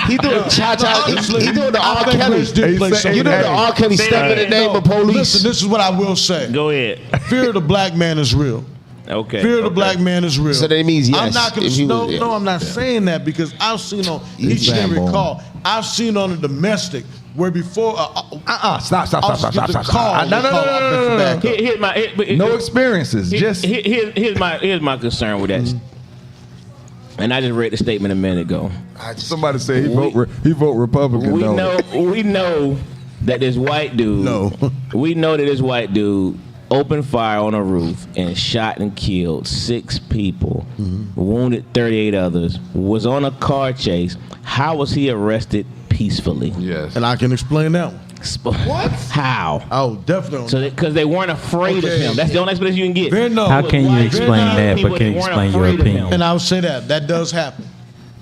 he doing cha-cha. He doing the R. Kelly. You know the R. Kelly step in the name of police. Listen, this is what I will say. Go ahead. Fear of the black man is real. Okay. Fear of the black man is real. So that means yes. I'm not gonna. if he was- No, I'm not saying that because I've seen on each and every blackballed. call. I've seen on the domestic where before. Stop. No. Here's my. No experiences. Just here's my concern with that. And I just read the statement a minute ago. somebody said he vote Republican. We know that this white dude. No. We know that this white dude opened fire on a roof and shot and killed 6 people, wounded 38 others, was on a car chase. How was he arrested peacefully? Yes. And I can explain that one. What? How? Oh, definitely. So because they weren't afraid of him. That's the only explanation you can get. How can you explain that, but can you explain your opinion? And I would say that does happen.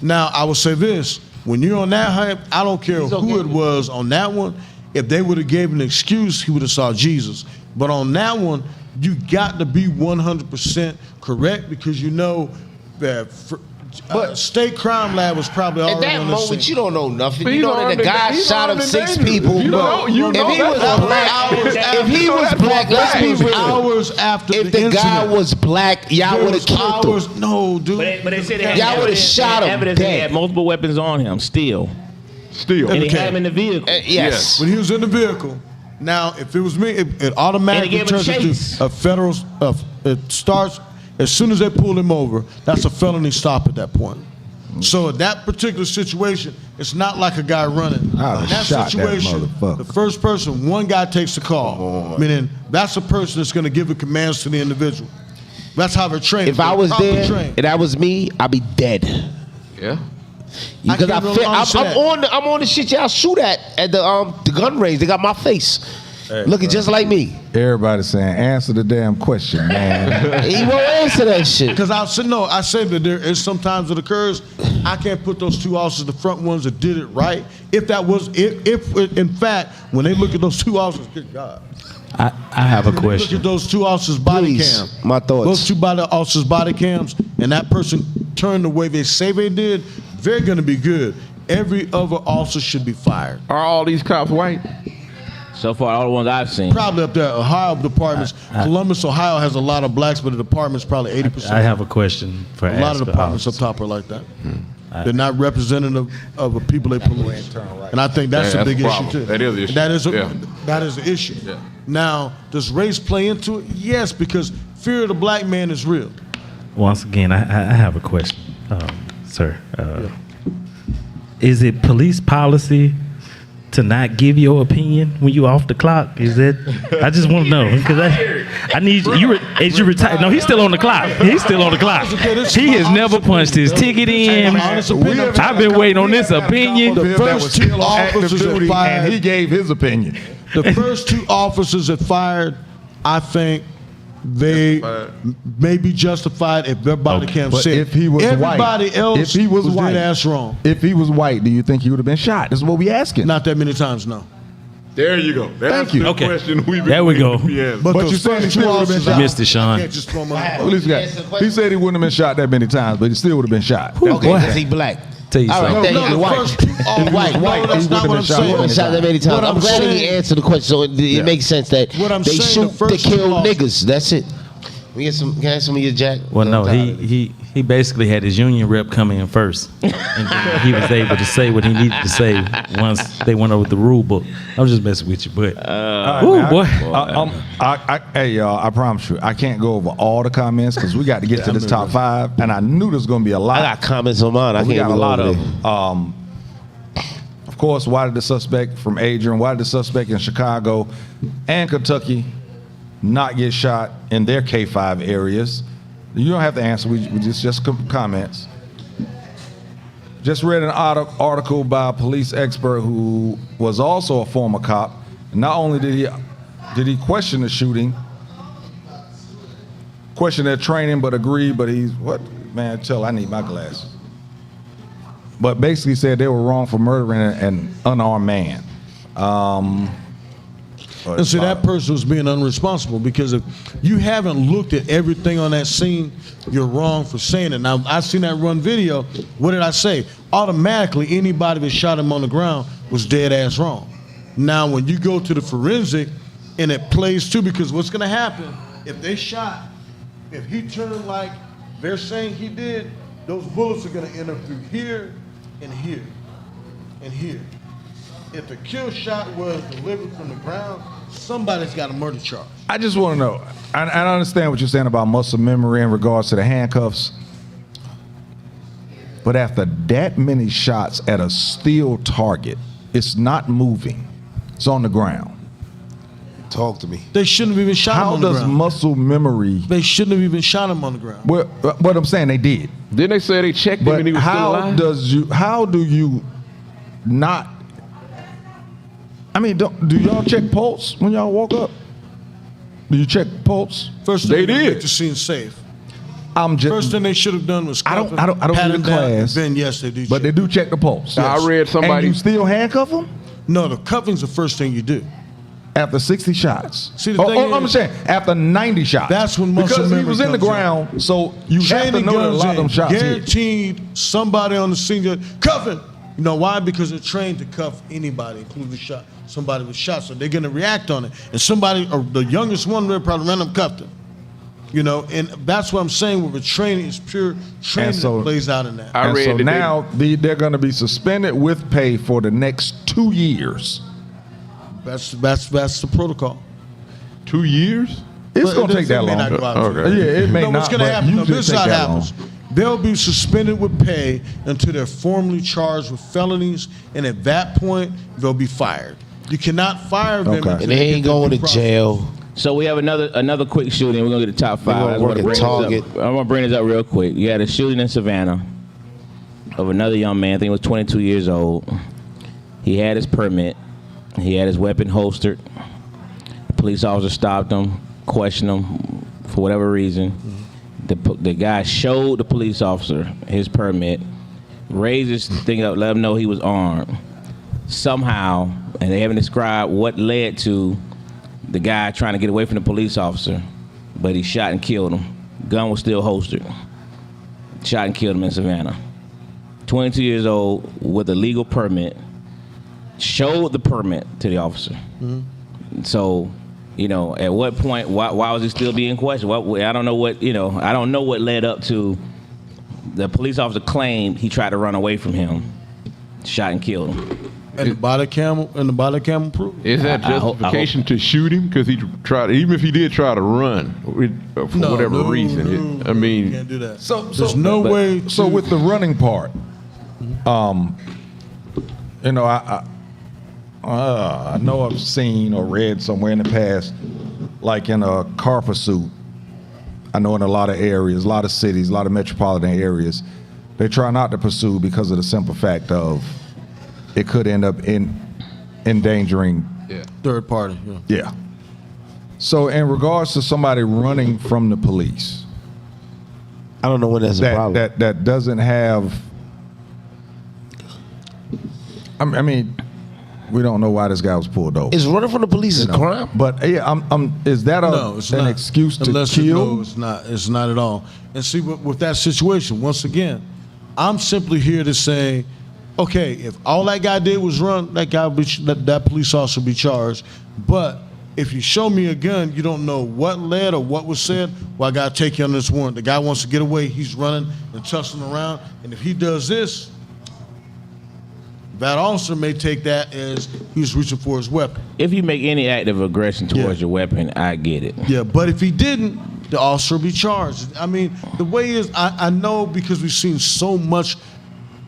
Now, I will say this. When you're on that hype, I don't care who it was on that one. If they would have gave an excuse, he would have saw Jesus. But on that one, you got to be 100% correct because you know that State Crime Lab was probably At already that on the moment, scene. you don't know nothing. But You know that the guy shot up 6 people. If he was black, let's be real. Hours after if the the guy incident, was black, y'all there would was have killed hours. him. No, dude. But they said they had Y'all would have shot him evidence that he dead. had multiple weapons on him still. Still. And he had him in the vehicle. Yes. When he was in the vehicle. Now, if it was me, it automatically And he gave him turns into chase. a federal. It starts as soon as they pull him over. That's a felony stop at that point. So in that particular situation, it's not like a guy running. In that shot that situation, motherfucker. the first person, one guy takes the call. Meaning that's a person that's going to give the commands to the individual. That's how they're trained. If I was Proper there trained. and that was me, I'd be dead. Yeah. I Because can't really understand I'm on the shit y'all shoot at the gun range. They got my face. Looking just like me. Everybody's saying, answer the damn question, man. He won't answer that shit. Because I said that there is sometimes it occurs. I can't put those two officers, the front ones that did it right. If in fact, when they look at those two officers, good God. I have a question. Look at those two officers' body cams. My thoughts. Those two officers' body cams, and that person turned the way they say they did, they're going to be good. Every other officer should be fired. Are all these cops white? So far, all the ones I've seen. Probably up there. Ohio departments. Columbus, Ohio has a lot of blacks, but the department's probably 80%. I have a question for a lot of Ask departments up Officer. top are like that. They're not representative of the people they police. And I think that's Yeah, a big that's a issue, problem. too. That is an issue. That is an issue. Yeah. Now, does race play into it? Yes, because fear of the black man is real. Once again, I have a question, sir. Is it police policy to not give your opinion when you off the clock? Is it? I just want to know because I need you. As you retire, no, he's still on the clock. He's still on the clock. He has never punched his ticket in. I've been waiting on this opinion. The first two officers that fired, and he gave his opinion. The first two officers that fired, I think they may be justified if their body cam But said. if he was everybody white, else if he was white, dead ass wrong. If he was white, do you think he would have been shot? That's what we asking. Not that many times, no. There you go. That's Thank you. the Okay. question we've been There we go. Yes. But you those said first he two would have been officers, shot. Missed it, Sean. I can't just throw them out. Well, he said he wouldn't have been shot that many times, but he still would have been shot. Okay, Boy. because he black. Tell you All right, something. thank you. the first two officers. white, No, that's he not would've what been I'm shot. He saying. wasn't shot that many times. What I'm I'm glad he saying- answered the question, so it makes sense that What I'm they saying, shoot the first to kill two officers- niggas. That's it. Can I have some of your Jack? Well, no, I'm tired of it. he basically had his union rep come in first, and then he was able to say what he needed to say once they went over the rule book. I'm just messing with you, but ooh, boy. Hey, y'all, I promise you, I can't go over all the comments because we got to get to this top 5, and I knew there's going to be a lot. I got comments on mine. I we can't got a even lot go over of. Of course, why did the suspect from Adrian, why did the suspect in Chicago and Kentucky not get shot in their K5 areas? You don't have to answer. We just comments. Just read an article by a police expert who was also a former cop. Not only did he question the shooting, question their training, but agreed. But he's what man? I need my glasses. But basically said they were wrong for murdering an unarmed man. And see, that person was being unresponsible because if you haven't looked at everything on that scene, you're wrong for saying it. Now, I seen that run video. What did I say? Automatically, anybody that shot him on the ground was dead ass wrong. Now, when you go to the forensic, and it plays too, because what's going to happen if they shot, if he turned like they're saying he did, those bullets are going to enter through here and here and here. If the kill shot was delivered from the ground, somebody's got a murder charge. I just want to know. I understand what you're saying about muscle memory in regards to the handcuffs. But after that many shots at a steel target, it's not moving. It's on the ground. Talk to me. They shouldn't have even shot him How on the does ground. muscle memory? They shouldn't have even shot him on the ground. Well, what I'm saying, they did. Didn't they say they checked him But and he was still how alive? how do you not? I mean, do y'all check pulse when y'all woke up? Do you check pulse? First They thing, did. make the scene safe. I'm just. First thing they should have done was I don't pat read him the down, class. Then yes, they do. But they do check the pulse. Now, I read somebody. And you still handcuff them No, the cuffing's the first thing you do. after 60 shots. See, the thing I'm is- saying after 90 shots. That's when muscle because he memory was in the comes in. ground, so you have to Training know that a guns lot of them in, shots hit. guaranteed somebody on the scene that cuffing. You know why? Because they're trained to cuff anybody, including somebody with shot. So they're gonna react on it. And somebody, or the youngest one there probably random cuffed him. You know, and that's what I'm saying with the training is pure training so- that plays out in that. I And read so that now they're going to be suspended with pay for the next 2 years. That's the protocol. 2 years? It's But going to it take that may long. not go out Okay. to- Yeah, it may No, not. what's gonna but happen? No, usually this is it how it take that long. happens. They'll be suspended with pay until they're formally charged with felonies, and at that point, they'll be fired. You cannot fire them. Okay. until And they get ain't their going due to process. jail. So we have another quick shooting. We're gonna get the top 5. gonna I just work wanna at bring this Target. up. I'm gonna bring this up real quick. You had a shooting in Savannah of another young man. I think he was 22 years old. He had his permit. He had his weapon holstered. Police officer stopped him, questioned him for whatever reason. The guy showed the police officer his permit, raised his thing up, let him know he was armed. Somehow, and they haven't described what led to the guy trying to get away from the police officer, but he shot and killed him. Gun was still holstered. Shot and killed him in Savannah. 22 years old with a legal permit, showed the permit to the officer. So, you know, at what point, why was he still being questioned? I don't know what, I don't know what led up to the police officer claimed he tried to run away from him, shot and killed him. And the body cam proved. Is that justification to shoot him? Because he tried, even if he did try to run for whatever reason. I mean, you can't do that. So there's no way. So with the running part, you know, I know I've seen or read somewhere in the past, like in a car pursuit. I know in a lot of areas, a lot of cities, a lot of metropolitan areas, they try not to pursue because of the simple fact of it could end up endangering third party. Yeah. So in regards to somebody running from the police, I don't know when that's a problem. That doesn't have. I mean, we don't know why this guy was pulled over. Is running from the police a crime? But yeah, is that an excuse to kill? No, it's not. It's not at all. And see, with that situation, once again, I'm simply here to say, okay, if all that guy did was run, that police officer be charged. But if you show me a gun, you don't know what led or what was said, well, I got to take you under this warrant. The guy wants to get away. He's running and tussling around. And if he does this, that officer may take that as he's reaching for his weapon. If you make any act of aggression towards your weapon, I get it. Yeah, but if he didn't, the officer will be charged. I mean, the way is, I know because we've seen so much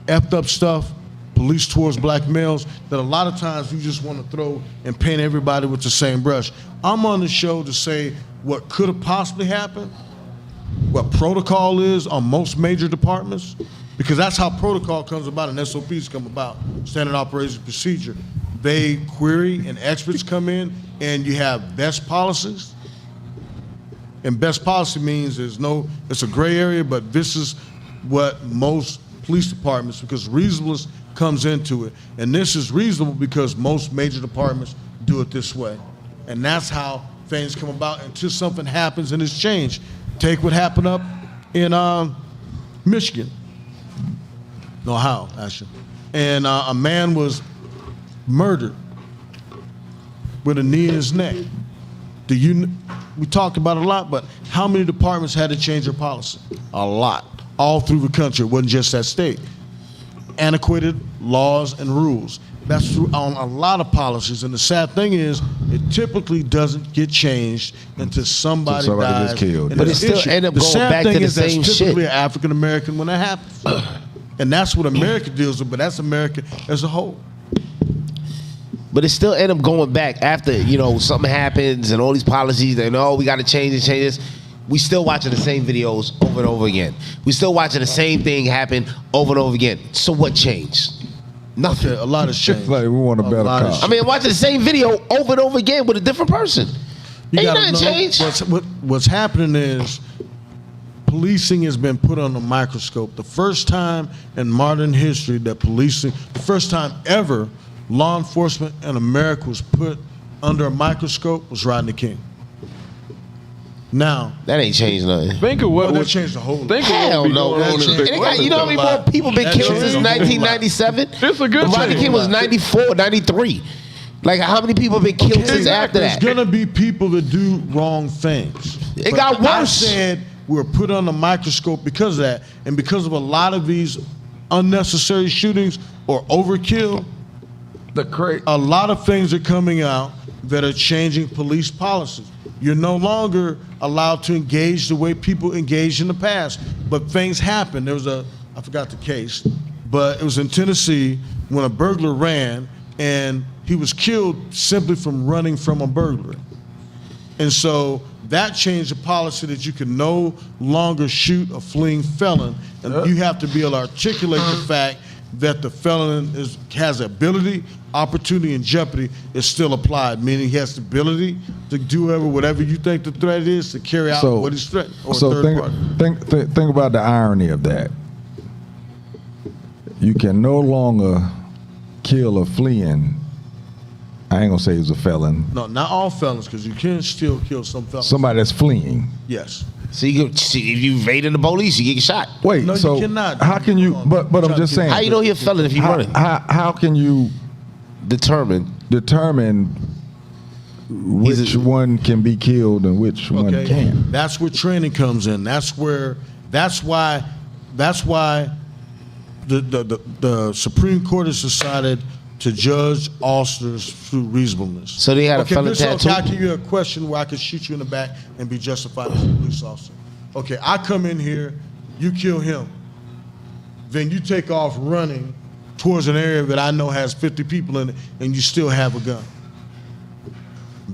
effed up stuff, police towards black males, that a lot of times you just want to throw and paint everybody with the same brush. I'm on the show to say what could have possibly happened, what protocol is on most major departments, because that's how protocol comes about and SOPs come about, standard operating procedure. They query and experts come in and you have best policies. And best policy means it's a gray area, but this is what most police departments, because reasonableness comes into it. And this is reasonable because most major departments do it this way. And that's how things come about until something happens and it's changed. Take what happened up in Michigan. Ohio, actually. And a man was murdered with a knee in his neck. We talked about it a lot, but how many departments had to change their policy? A lot. All through the country. It wasn't just that state. Antiquated laws and rules. That's true on a lot of policies. And the sad thing is, it typically doesn't get changed until somebody dies. Gets killed. But it still end up going back to the same that's shit. typically an African American when that happens. And that's what America deals with, but that's America as a whole. But it still end up going back after, something happens and all these policies, we got to change this. We still watching the same videos over and over again. We still watching the same thing happen over and over again. So what changed? Nothing. Okay, a lot has changed. Like we want a better cop. I mean, watching the same video over and over again with a different person. Ain't nothing changed. What's happening is policing has been put on a microscope. The first time in modern history that the first time ever law enforcement in America was put under a microscope was Rodney King. Now that ain't changed nothing. Think of what that changed the whole. Hell no. You know how many more people been killed since 1997? It's a good Rodney King was 94, 93. Like how many people have been killed since after that? There's gonna be people that do wrong things. It got worse. I said we're put on a microscope because of that, and because of a lot of these unnecessary shootings or overkill. A lot of things are coming out that are changing police policies. You're no longer allowed to engage the way people engaged in the past. But things happen. There was I forgot the case, but it was in Tennessee when a burglar ran and he was killed simply from running from a burglary. And so that changed the policy that you can no longer shoot a fleeing felon. And you have to be able to articulate the fact that the felon has ability, opportunity, and jeopardy is still applied, meaning he has the ability to do whatever you think the threat is to carry out what he's threatening. Or So think about the irony of that. You can no longer kill a fleeing. I ain't gonna say he's a felon. No, not all felons, because you can still kill some felons. Somebody that's fleeing. Yes. So if you evaded the police, you get shot. Wait, No, so you cannot. how can you? But I'm just saying. How you know he a felon if he running? How can you determine which one can be killed and which one can't? That's where training comes in. That's why the Supreme Court has decided to judge officers through reasonableness. So they had a felon tattoo? I'll give you a question where I could shoot you in the back and be justified as a police officer. Okay, I come in here, you kill him. Then you take off running towards an area that I know has 50 people in it, and you still have a gun.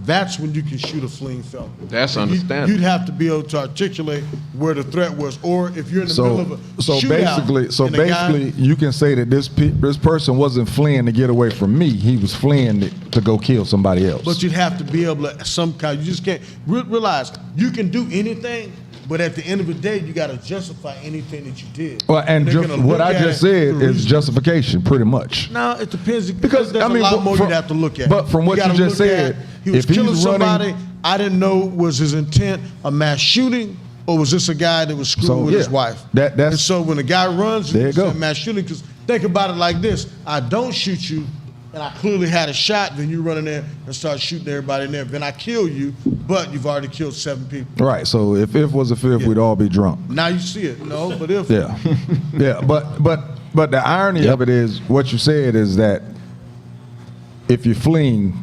That's when you can shoot a fleeing felon. That's understandable. You'd have to be able to articulate where the threat was, or if you're in the middle of a shootout. Basically, you can say that this person wasn't fleeing to get away from me. He was fleeing to go kill somebody else. But you'd have to be able to you just can't realize you can do anything, but at the end of the day, you got to justify anything that you did. Well, and what I just said is justification, pretty much. No, it depends because there's a lot more you'd have to look at. But from what you just said, he was if killing he's somebody. I didn't know was his intent a mass shooting or was this a guy that was screwing with his wife? And so when the guy runs, there you go. Mass shooting. Because think about it like this: I don't shoot you, and I clearly had a shot. Then you run in there and start shooting everybody in there. Then I kill you, but you've already killed 7 people. Right. So if was a fifth, we'd all be drunk. Now you see it. No, but if yeah. But the irony of it is what you said is that if you're fleeing,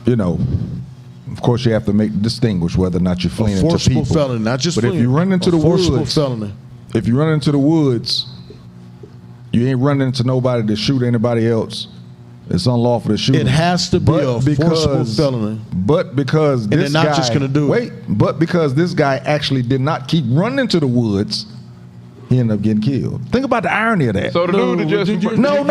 of course you have to distinguish whether or not you're fleeing into people. Forcible felony, not just but fleeing. If you run into the forcible woods, felony. If you run into the woods, you ain't running into nobody to shoot anybody else. It's unlawful to shoot. It has to be forcible felony. But because and this they're not guy, just going to do it. But because this guy actually did not keep running into the woods, he ended up getting killed. Think about the irony of that. So the dude that just no.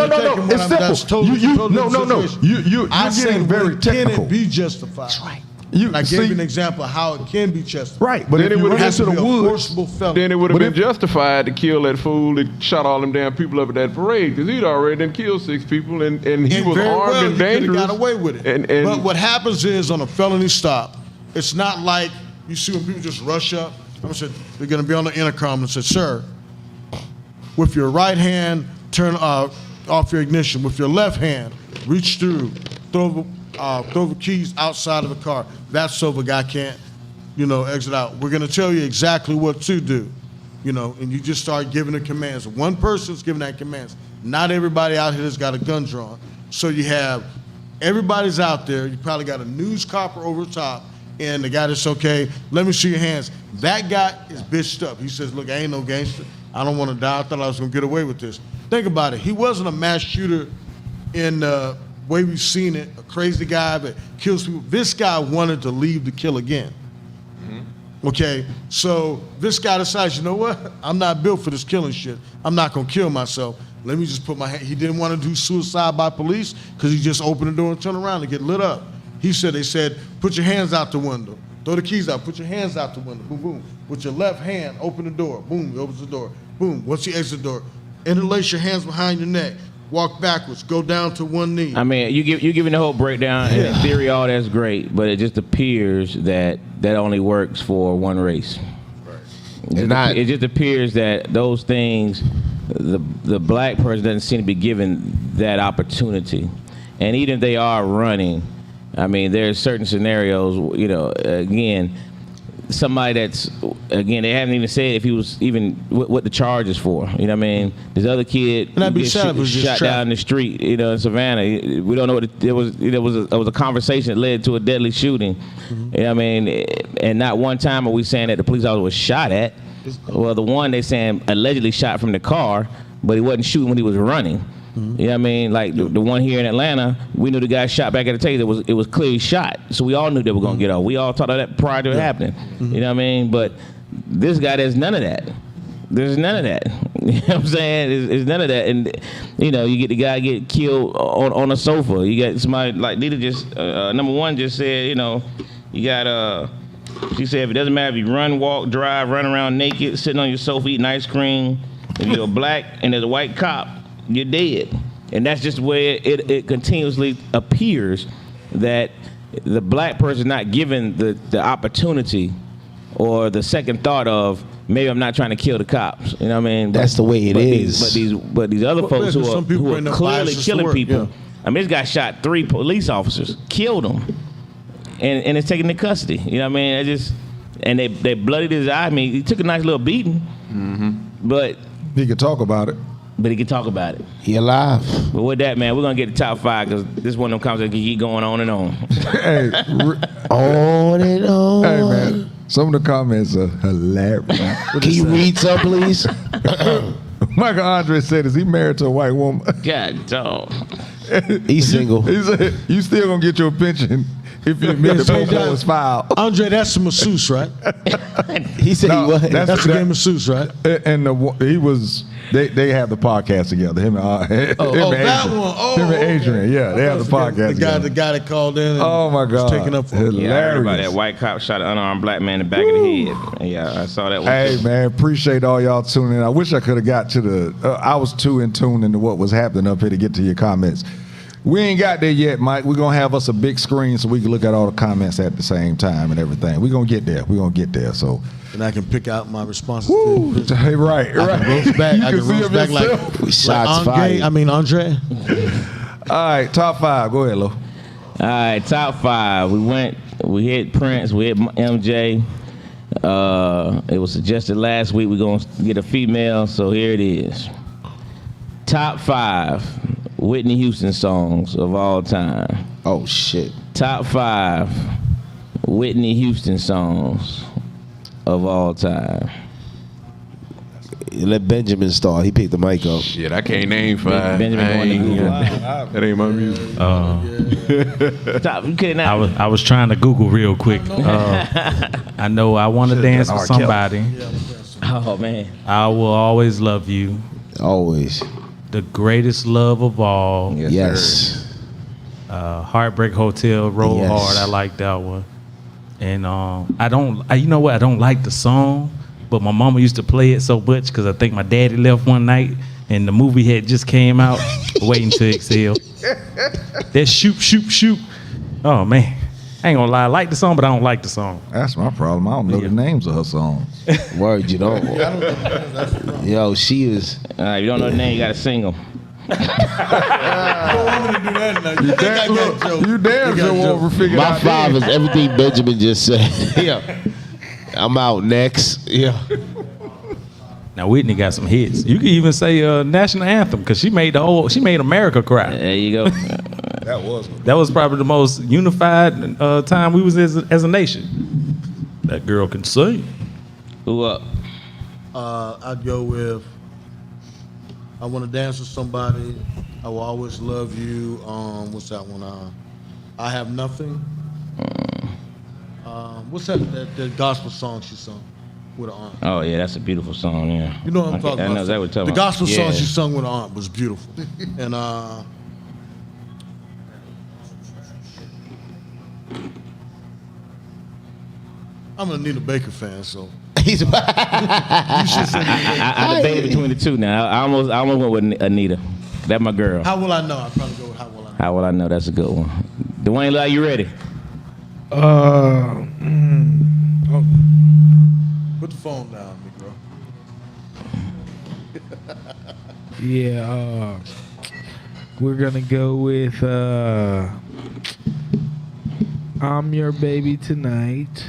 It's simple. I said very technical. Can it be justified? That's right. I gave you an example of how it can be justified. Right, but then if you run into the woods, then it would have been justified to kill that fool that shot all them damn people up at that parade because he'd already done killed 6 people and he was armed and dangerous. Got away with it. But what happens is on a felony stop, it's not like you see when people just rush up. I'm saying they're going to be on the intercom and say, "Sir, with your right hand, turn off your ignition. With your left hand, reach through, throw the keys outside of the car. That's so the guy can't, exit out. We're going to tell you exactly what to do, and you just start giving the commands. One person's giving that commands. Not everybody out here has got a gun drawn. So you have everybody's out there. You probably got a news copper over the top, and the guy that's okay. Let me see your hands. That guy is bitched up. He says, "Look, I ain't no gangster. I don't want to die. I thought I was going to get away with this." Think about it. He wasn't a mass shooter in the way we've seen it, a crazy guy that kills people. This guy wanted to leave to kill again. Okay, so this guy decides, you know what? I'm not built for this killing shit. I'm not going to kill myself. Let me just put my hand. He didn't want to do suicide by police because he just opened the door and turned around and get lit up. They said, put your hands out the window. Throw the keys out. Put your hands out the window. Boom, boom. With your left hand, open the door. Boom, he opens the door. Boom. Once you exit the door, interlace your hands behind your neck. Walk backwards. Go down to one knee. I mean, you giving the whole breakdown, and in theory, all that's great, but it just appears that only works for one race. Right. It just appears that those things, the black person doesn't seem to be given that opportunity, and even if they are running, I mean, there's certain scenarios, again, somebody that's, again, they haven't even said if he was even what the charge is for. You know what I mean? This other kid gets shot down the street, in Savannah. We don't know what it was. It was a conversation that led to a deadly shooting. Mm-hmm. You know what I mean? And not one time are we saying that the police officer was shot at. Well, the one they saying allegedly shot from the car, but he wasn't shooting when he was running. Mm-hmm. You know what I mean? Like the one here in Atlanta, we knew the guy shot back at the taser. It was clearly shot, so we all knew they were gonna get off. We all thought of that prior to it happening. Mm-hmm. You know what I mean? But this guy, there's none of that. There's none of that. You know what I'm saying? It's none of that. And, you know, you get the guy get killed on a sofa. You got somebody like Nita just, number one just said, you know, you got, she said, if it doesn't matter if you run, walk, drive, run around naked, sitting on your sofa eating ice cream, if you're black and there's a white cop, you're dead. And that's just where it continuously appears that the black person not given the opportunity or the second thought of, maybe I'm not trying to kill the cops. You know what I mean? That's the way it is. But these other folks who are clearly killing people. Yeah. I mean, this guy shot 3 police officers, killed them, and it's taken into custody. You know what I mean? And they bloodied his eye. I mean, he took a nice little beating, but he could talk about it. But he can talk about it. He alive. But with that, man, we're going to get the top 5 because this one of them conversations can keep going on and on. Hey, on and on. Hey, man. Some of the comments are hilarious. Can you read some, please? Michael Andre said, is he married to a white woman? God, dog. He's single. He said, you still going to get your pension if you admit the paperwork was filed. Andre, that's a masseuse, right? He said he was. That's a game masseuse, right? And he was... They have the podcast together. Him and that Adrian. one. Oh, him and Adrian. Yeah, they have the podcast together. The guy that called in. And oh my God! was taking up for hilarious. Yeah, I heard about that white cop shot an unarmed black man in the back of the head. Yeah, I saw that one. Hey too. man, appreciate all y'all tuning in. I wish I could have got to the. I was too in tune into what was happening up here to get to your comments. We ain't got there yet, Mike. We're gonna have us a big screen so we can look at all the comments at the same time and everything. We're gonna get there. We're gonna get there. So. And I can pick out my responses. Hey, right. I can roast back. I can roast back like shots Andre. fired. Andre. All right, top 5. Go ahead, Lo. All right, top 5. We hit Prince. We hit MJ. It was suggested last week we're gonna get a female, so here it is. Top 5 Whitney Houston songs of all time. Oh shit. Top 5 Whitney Houston songs of all time. Let Benjamin start. He picked the mic up. Shit, I can't name 5. That ain't my music. Top, you couldn't. I was trying to Google real quick. I know I want to dance with somebody. Oh man. I will always love you. Always. The greatest love of all. Yes. Heartbreak Hotel, Roll Yes. Hard. I like that one. And you know what? I don't like the song, but my mama used to play it so much because I think my daddy left one night and the movie had just came out. Waiting to Exhale. That shoot, shoot, shoot. Oh man, I ain't gonna lie. I like the song, but I don't like the song. That's my problem. I don't know the names of her songs. Word, you don't. Yo, she is. All right, if you don't know the name, you gotta sing them. You damn sure won't figure My out 5 names. is everything Benjamin just said. Yeah. I'm out next. Yeah. Now Whitney got some hits. You can even say national anthem because she made America cry. There you go. That was probably the most unified time we was as a nation. That girl can sing. Who up? I'd go with I Want to Dance with Somebody. I Will Always Love You. What's that one? I Have Nothing. What's that gospel song she sung with her aunt? Oh yeah, that's a beautiful song. Yeah. You know what I'm talking about. I know that what you're talking the about. gospel song she sung with her aunt was beautiful. And I'm an Anita Baker fan, so He's. I debated between the two now. I almost went with Anita. That's my girl. How Will I Know? I'd probably go with How Will I Know. How will I know? That's a good one. Dwayne, are you ready? Put the phone down, Negro. Yeah, we're gonna go with I'm Your Baby Tonight.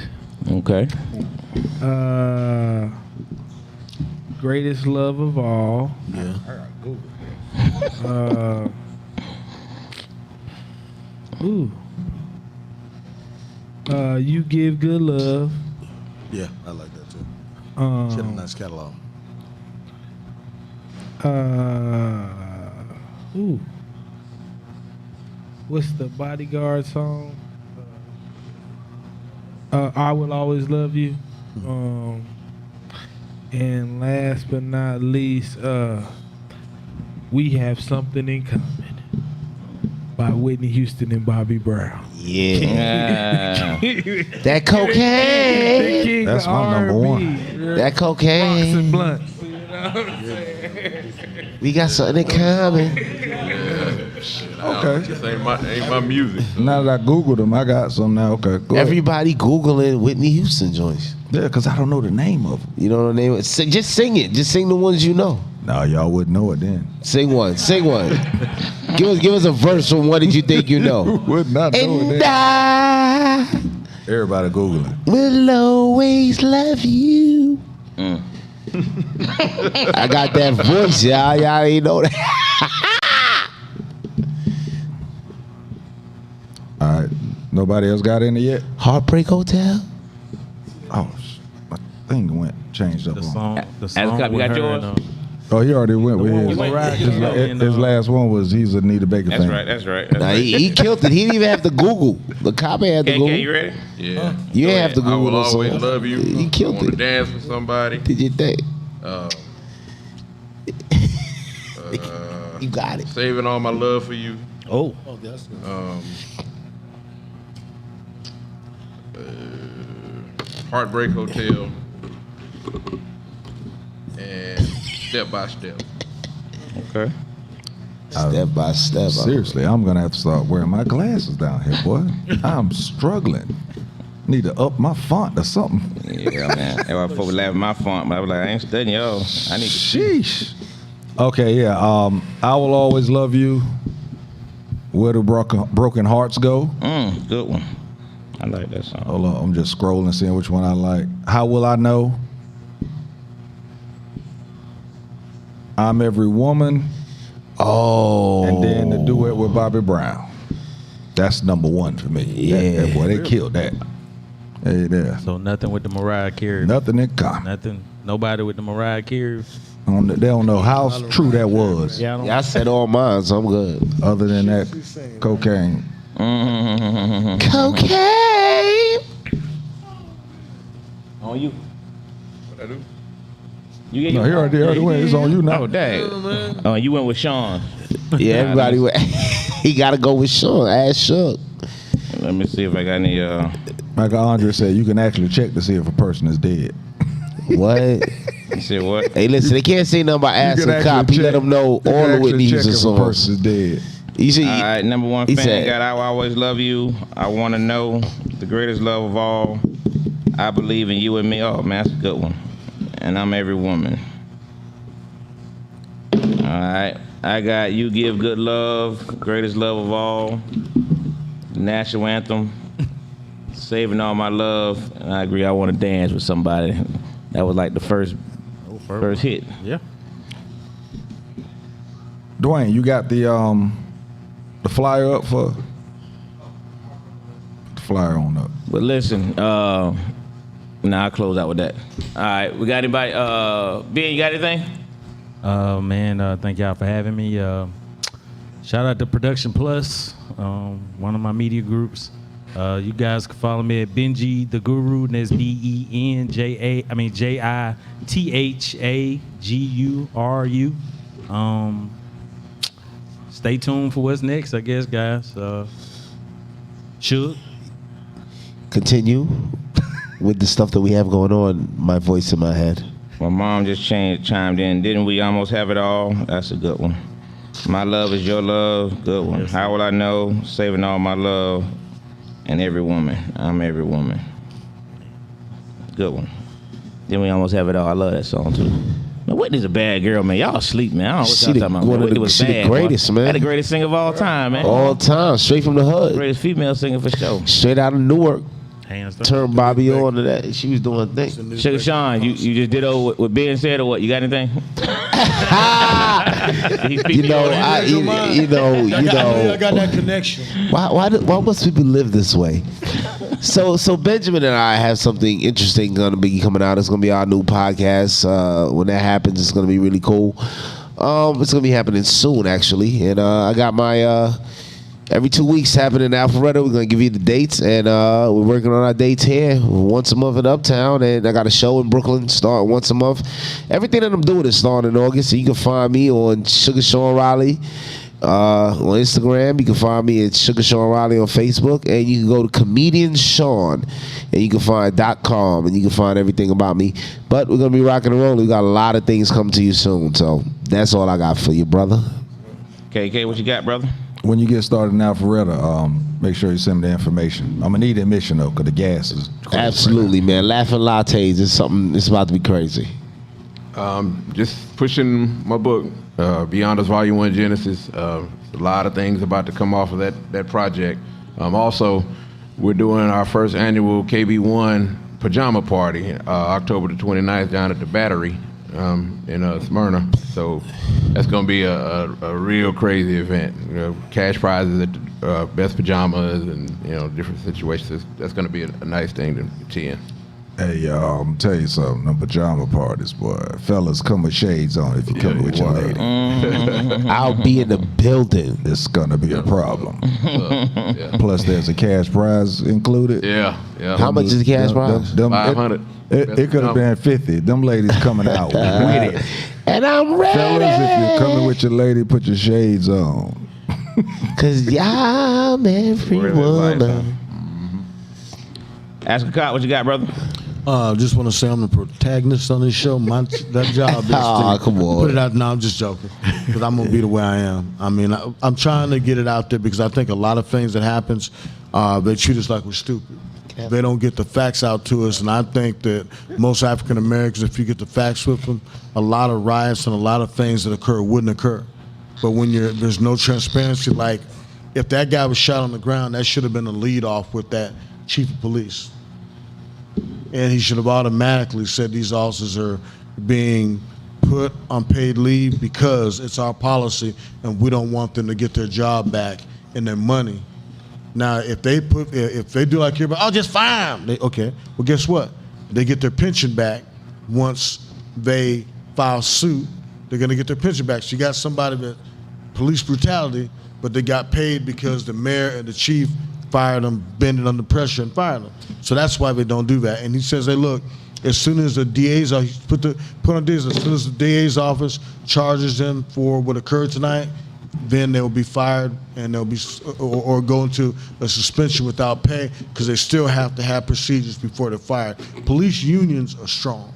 Okay. Greatest Love of All. Yeah. You Give Good Love. Yeah, I like that too. She had a nice catalog. What's the Bodyguard song? I Will Always Love You. And last but not least, We Have Something in Common by Whitney Houston and Bobby Brown. Yeah. That cocaine. That's my number one. That cocaine. And blunt. We got something in common. Okay. Just ain't my music. Now that I Googled them, I got some now. Okay, go ahead. Everybody Googling Whitney Houston joints. Yeah, because I don't know the name of them. You know the name? Just sing it. Just sing the ones you know. No, y'all wouldn't know it then. Sing one. Sing one. give us a verse from what did you think you know? Would not know it And then. I Everybody Googling. will always love you. I got that voice, y'all. Y'all ain't know that. All right. Nobody else got in it yet? Heartbreak Hotel. Oh, my thing changed up. The on. song. The As song copy, with got her yours? and, Oh, he already went with one his. with Mariah His, Carey and, his last one was he's a Anita Baker That's fan. right. That's right. Nah, he killed it. He didn't even have to Google. The cop ain't had to KK, Google. you ready? Yeah. You ain't have to I Google will no always song. love you. He killed I want it. to dance with somebody. Did you think? You got it. Saving all my love for you. Oh, that's good. Heartbreak Hotel. And Step by Step. Okay. Step by step. Seriously, I'm gonna have to start wearing my glasses down here, boy. I'm struggling. Need to up my font or something. Yeah, man. That's why folks laugh at my font, but I was like, I ain't studying y'all. I need to see. Sheesh. Okay, yeah. I Will Always Love You. Where Do Broken Hearts Go? Good one. I like that song. Hold on, I'm just scrolling, seeing which one I like. How Will I Know? I'm Every Woman. Oh. And then the duet with Bobby Brown. That's number one for me. Yeah. Boy, they killed that. Hey there. so nothing with the Mariah Carey. Nothing in common. Nothing. Nobody with the Mariah Carey. They don't know how true that was. Yeah, I don't. Yeah, I said all mine, so I'm good. Other than that, cocaine. Cocaine. On you. What I do? You get No, he already went. It's on you now. Oh, dang. Oh, you went with Sean. Yeah, everybody went. He got to go with Sean. Ask Shook. Let me see if I got any. Like Andre said, you can actually check to see if a person is dead. What? You said what? Hey, listen, they can't say nothing about asking cop. He let them know all the Whitney Houston songs. If a person is dead. You see, All right, number one he fan said- got I Will Always Love You. I Want to Know. The Greatest Love of All. I Believe in You and Me. Oh, man, that's a good one. And I'm Every Woman. All right. I got You Give Good Love. Greatest Love of All. National Anthem. Saving All My Love. And I agree, I Want to Dance with Somebody. That was like the first hit. Yeah. Dwayne, you got the flyer up for? Put the flyer on up. But listen, I'll close out with that. All right, we got anybody? Ben, you got anything? Man, thank y'all for having me. Shout out to Production Plus, one of my media groups. You guys can follow me at Benji the Guru, and that's JITHAGURU. Stay tuned for what's next, I guess, guys. Should continue with the stuff that we have going on. My voice in my head. My mom just chimed in. Didn't we almost have it all? That's a good one. My love is your love. Good one. Yes. How will I know? Saving all my love. And every woman. I'm every woman. Good one. Then we almost have it all. I love that song too. Man, Whitney's a bad girl, man. Y'all sleep, man. I don't know what She y'all the- talking about. one Man, of the- Whitney was she the bad, boy. greatest, man. Had the greatest singer of all time, man. All time, straight from the hood. Greatest female singer for sure. Straight out of Newark. hands down. Turn Bobby on to that. She was doing things. Sugar Sean, you just did over what Ben said or what? You got anything? You know, I got that connection. Why must people live this way? So Benjamin and I have something interesting going to be coming out. It's going to be our new podcast. When that happens, it's going to be really cool. It's going to be happening soon, actually. And I got my every 2 weeks happening in Alpharetta. We're gonna give you the dates, and we're working on our dates here once a month in Uptown, and I got a show in Brooklyn starting once a month. Everything that I'm doing is starting in August, so you can find me on Sugar Sean Riley on Instagram. You can find me at Sugar Sean Riley on Facebook, and you can go to Comedian Sean, and you can find .com, and you can find everything about me. But we're gonna be rocking and rolling. We got a lot of things coming to you soon, so that's all I got for you, brother. KK, what you got, brother? When you get started in Alpharetta, make sure you send me the information. I'm gonna need admission though, cause the gas is crazy. Absolutely, man. Laughing lattes is something. It's about to be crazy. Just pushing my book, Beyond Us Volume 1 Genesis. A lot of things about to come off of that project. Also, we're doing our first annual KB1 pajama party, October the 29th down at the Battery in Smyrna. So that's going to be a real crazy event. You know, cash prizes at the best pajamas and, you know, different situations. That's going to be a nice thing to attend. Hey, y'all, I'm tell you something. Them pajama parties, boy. Fellas, come with shades on if you come with your lady. I'll be in the building. It's gonna be a problem. Plus, there's a cash prize included. Yeah. How much is the cash prize? 500. It could have been 50. Them ladies coming out with it. And I'm ready. Fellas, if you're coming with your lady, put your shades on. Cause I'm every woman. Ask a cop, what you got, brother? Just want to say I'm the protagonist on this show. That job is come on. Put it out. No, I'm just joking. Because I'm going to be the way I am. I mean, I'm trying to get it out there because I think a lot of things that happens, they treat us like we're stupid. They don't get the facts out to us. And I think that most African Americans, if you get the facts with them, a lot of riots and a lot of things that occur wouldn't occur. But when there's no transparency, like if that guy was shot on the ground, that should have been a lead off with that chief of police. And he should have automatically said these officers are being put on paid leave because it's our policy and we don't want them to get their job back and their money. Now, if they do like everybody, I'll just fine them. Okay, well, guess what? They get their pension back once they file suit. They're gonna get their pension back. So you got somebody that police brutality, but they got paid because the mayor and the chief fired them, bending under pressure and fired them. So that's why they don't do that. And he says, hey, look, as soon as the DA's as soon as the DA's office charges them for what occurred tonight, then they'll be fired and they'll be or go into a suspension without pay because they still have to have procedures before they're fired. Police unions are strong,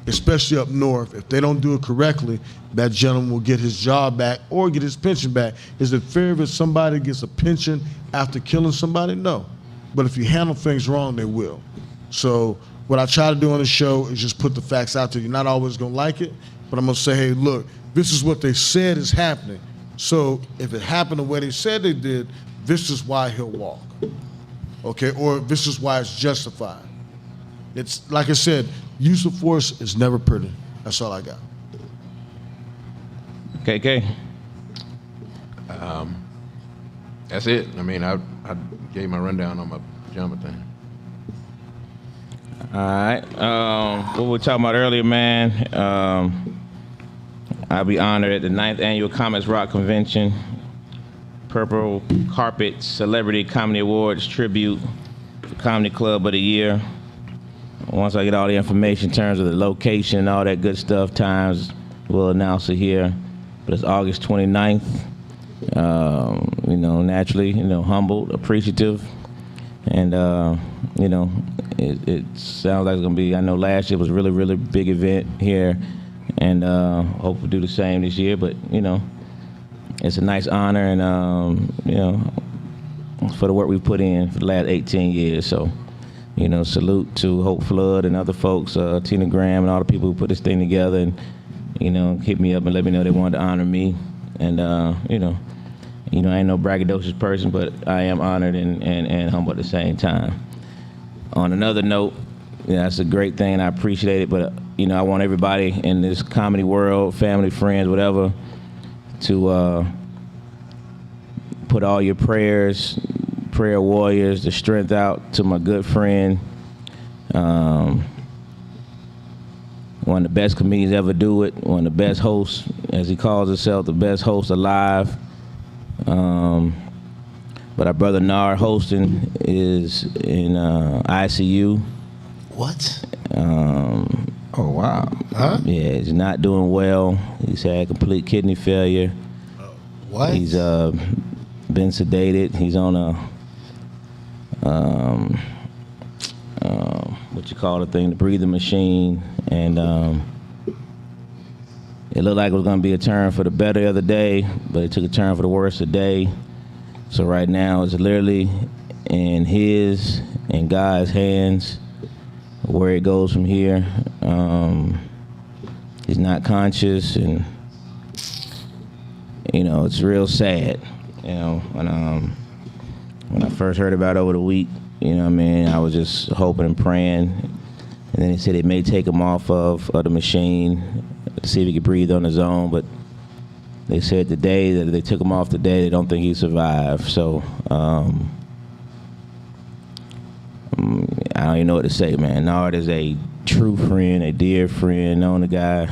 especially up north. If they don't do it correctly, that gentleman will get his job back or get his pension back. Is it fair if somebody gets a pension after killing somebody? No. But if you handle things wrong, they will. So what I try to do on the show is just put the facts out there. You're not always going to like it, but I'm going to say, hey, look, this is what they said is happening. So if it happened the way they said they did, this is why he'll walk. Okay? Or this is why it's justified. It's like I said, use of force is never pretty. That's all I got. KK. That's it. I mean, I gave my rundown on my pajama thing. All right. What we were talking about earlier, man. I'll be honored at the 9th Annual Comics Rock Convention. Purple Carpet Celebrity Comedy Awards Tribute for Comedy Club of the Year. Once I get all the information in terms of the location and all that good stuff, times, we'll announce it here. But it's August 29th. Naturally, humbled, appreciative. And, it sounds like it's going to be, I know last year was a really, really big event here. And hope we'll do the same this year. But, it's a nice honor and, for the work we put in for the last 18 years. So, salute to Hope Flood and other folks, Tina Graham and all the people who put this thing together and, hit me up and let me know they wanted to honor me. And, I ain't no braggadocious person, but I am honored and humble at the same time. On another note, that's a great thing and I appreciate it, but, I want everybody in this comedy world, family, friends, whatever, to put all your prayer warriors, the strength out to my good friend, one of the best comedians ever do it, one of the best hosts, as he calls himself, the best host alive. But our brother Nard Holston is in ICU. What? Oh wow. Huh? Yeah, he's not doing well. He's had complete kidney failure. What? He's been sedated. He's on a what you call the thing, the breathing machine, and it looked like it was gonna be a turn for the better the other day, but it took a turn for the worse today. So right now it's literally in his and God's hands where it goes from here. He's not conscious, and it's real sad. When I first heard about it over the week, I was just hoping and praying. And then he said it may take him off of the machine to see if he could breathe on his own. But they said today that if they took him off today, they don't think he'd survive. So I don't even know what to say, man. Nard is a true friend, a dear friend, known the guy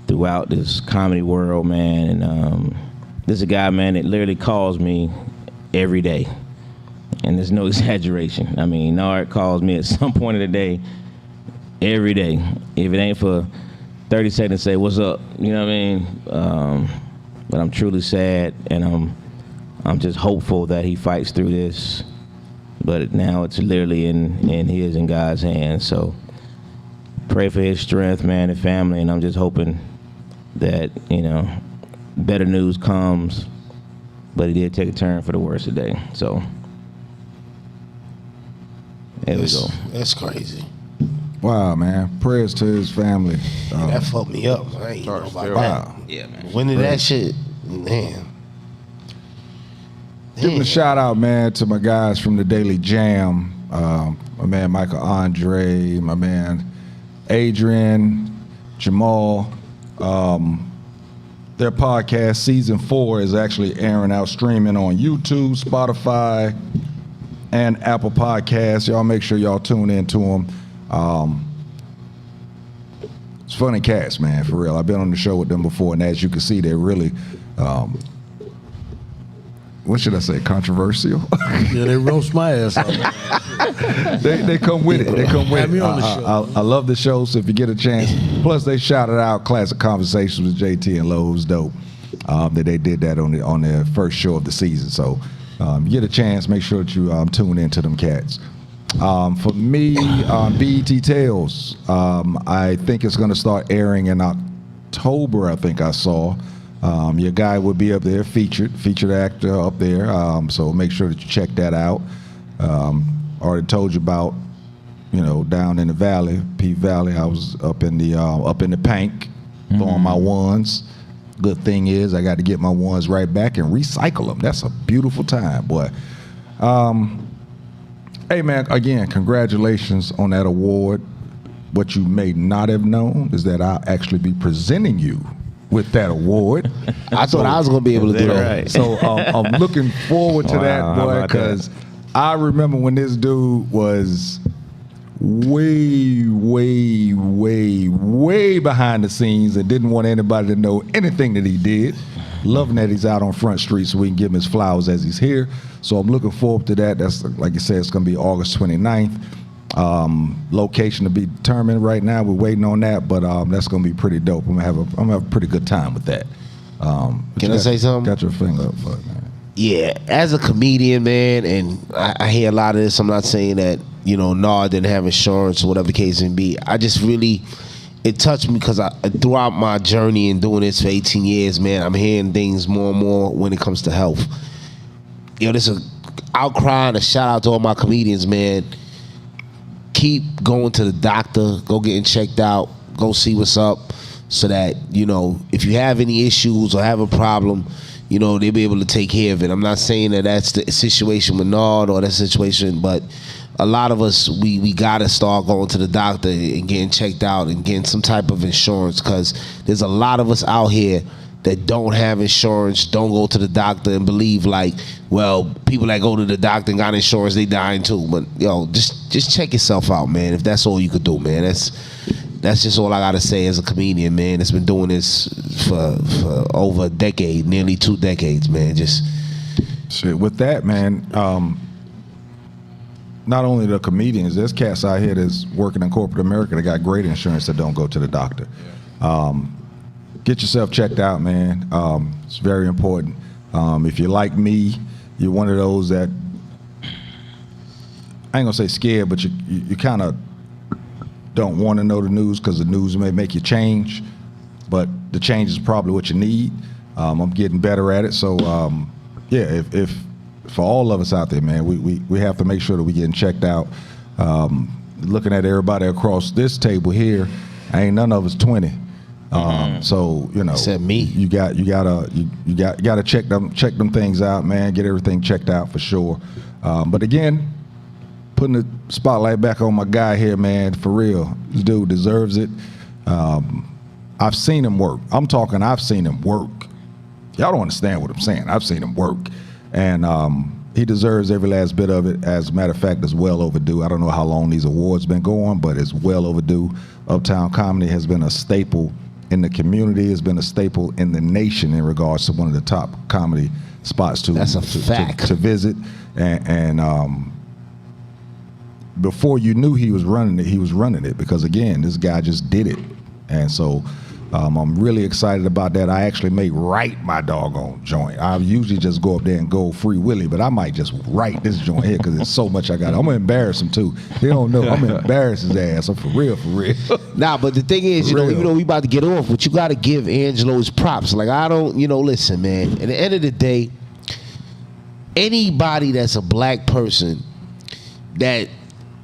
throughout this comedy world, man. And this is a guy, man, that literally calls me every day. And there's no exaggeration. I mean, Nard calls me at some point of the day, every day. If it ain't for 30 seconds, say, what's up? You know what I mean? But I'm truly sad, and I'm just hopeful that he fights through this. But now it's literally in his and God's hands. So pray for his strength, man, and family. And I'm just hoping that, better news comes. But he did take a turn for the worse today. So there we go. That's crazy. Wow, man. Prayers to his family. That fucked me up. I ain't know about that. Wow. Yeah, man. When did that shit, man? Giving a shout out, man, to my guys from the Daily Jam. My man Michael Andre, my man Adrian, Jamal. Their podcast, Season 4, is actually airing out, streaming on YouTube, Spotify, and Apple Podcasts. Y'all make sure y'all tune in to them. It's funny cats, man, for real. I've been on the show with them before, and as you can see, they're really, what should I say, controversial? Yeah, they roast my ass off. They come with it. They come with Have it. me on the show. I love the show, so if you get a chance. Plus, they shouted out Classic Konversations with Jae Tea and Lo, who's dope. That they did that on their first show of the season. So, you get a chance, make sure that you tune into them cats. For me, BET Tales, I think it's going to start airing in October, I think I saw. Your guy will be up there, featured actor up there. So make sure that you check that out. Already told you about, down in the valley, P Valley. I was up in the Pank, throwing my ones. Good thing is I got to get my ones right back and recycle them. That's a beautiful time, boy. Hey, man, again, congratulations on that award. What you may not have known is that I'll actually be presenting you with that award. I thought I was going to be able to do that. Right? So I'm looking forward to that, boy, because I remember when this dude was way behind the scenes and didn't want anybody to know anything that he did. Loving that he's out on Front Street so we can give him his flowers as he's here. So I'm looking forward to that. That's, like you said, it's going to be August 29th. Location to be determined right now. We're waiting on that, but that's going to be pretty dope. I'm gonna have a pretty good time with that. Can I say something? Got your finger up for it, man. Yeah, as a comedian, man, and I hear a lot of this. I'm not saying that, Nard didn't have insurance or whatever the case may be. I just really, it touched me because throughout my journey and doing this for 18 years, man, I'm hearing things more and more when it comes to health. There's a outcry and a shout out to all my comedians, man. Keep going to the doctor, go getting checked out, go see what's up, so that, if you have any issues or have a problem, they'll be able to take care of it. I'm not saying that that's the situation with Nard or that situation, but a lot of us, we got to start going to the doctor and getting checked out and getting some type of insurance, because there's a lot of us out here that don't have insurance, don't go to the doctor, and believe people that go to the doctor and got insurance, they dying too. But just check yourself out, man. If that's all you could do, man. That's just all I gotta say as a comedian, man. That's been doing this for over a decade, nearly 2 decades, man. Just Shit, with that, man, not only the comedians, there's cats out here that's working in corporate America that got great insurance that don't go to the doctor. Get yourself checked out, man. It's very important. If you're like me, you're one of those that, I ain't gonna say scared, but you kind of don't want to know the news because the news may make you change, but the change is probably what you need. I'm getting better at it, so yeah, if for all of us out there, man, we have to make sure that we getting checked out. Looking at everybody across this table here, ain't none of us 20. So except me. You gotta check them things out, man. Get everything checked out for sure. But again, putting the spotlight back on my guy here, man. For real, this dude deserves it. I've seen him work. I've seen him work. Y'all don't understand what I'm saying. I've seen him work, and he deserves every last bit of it. As a matter of fact, it's well overdue. I don't know how long these awards been going, but it's well overdue. Uptown Comedy has been a staple in the community. It's been a staple in the nation in regards to one of the top comedy spots to visit. And before you knew he was running it because again, this guy just did it. And so I'm really excited about that. I actually may write my doggone joint. I usually just go up there and go free willy, but I might just write this joint here because there's so much I got. I'm gonna embarrass him too. He don't know. I'm gonna embarrass his ass. I'm for real. Nah, but the thing is, even though we about to get off, but you got to give Angelo his props. Like I don't, listen, man. At the end of the day, anybody that's a black person that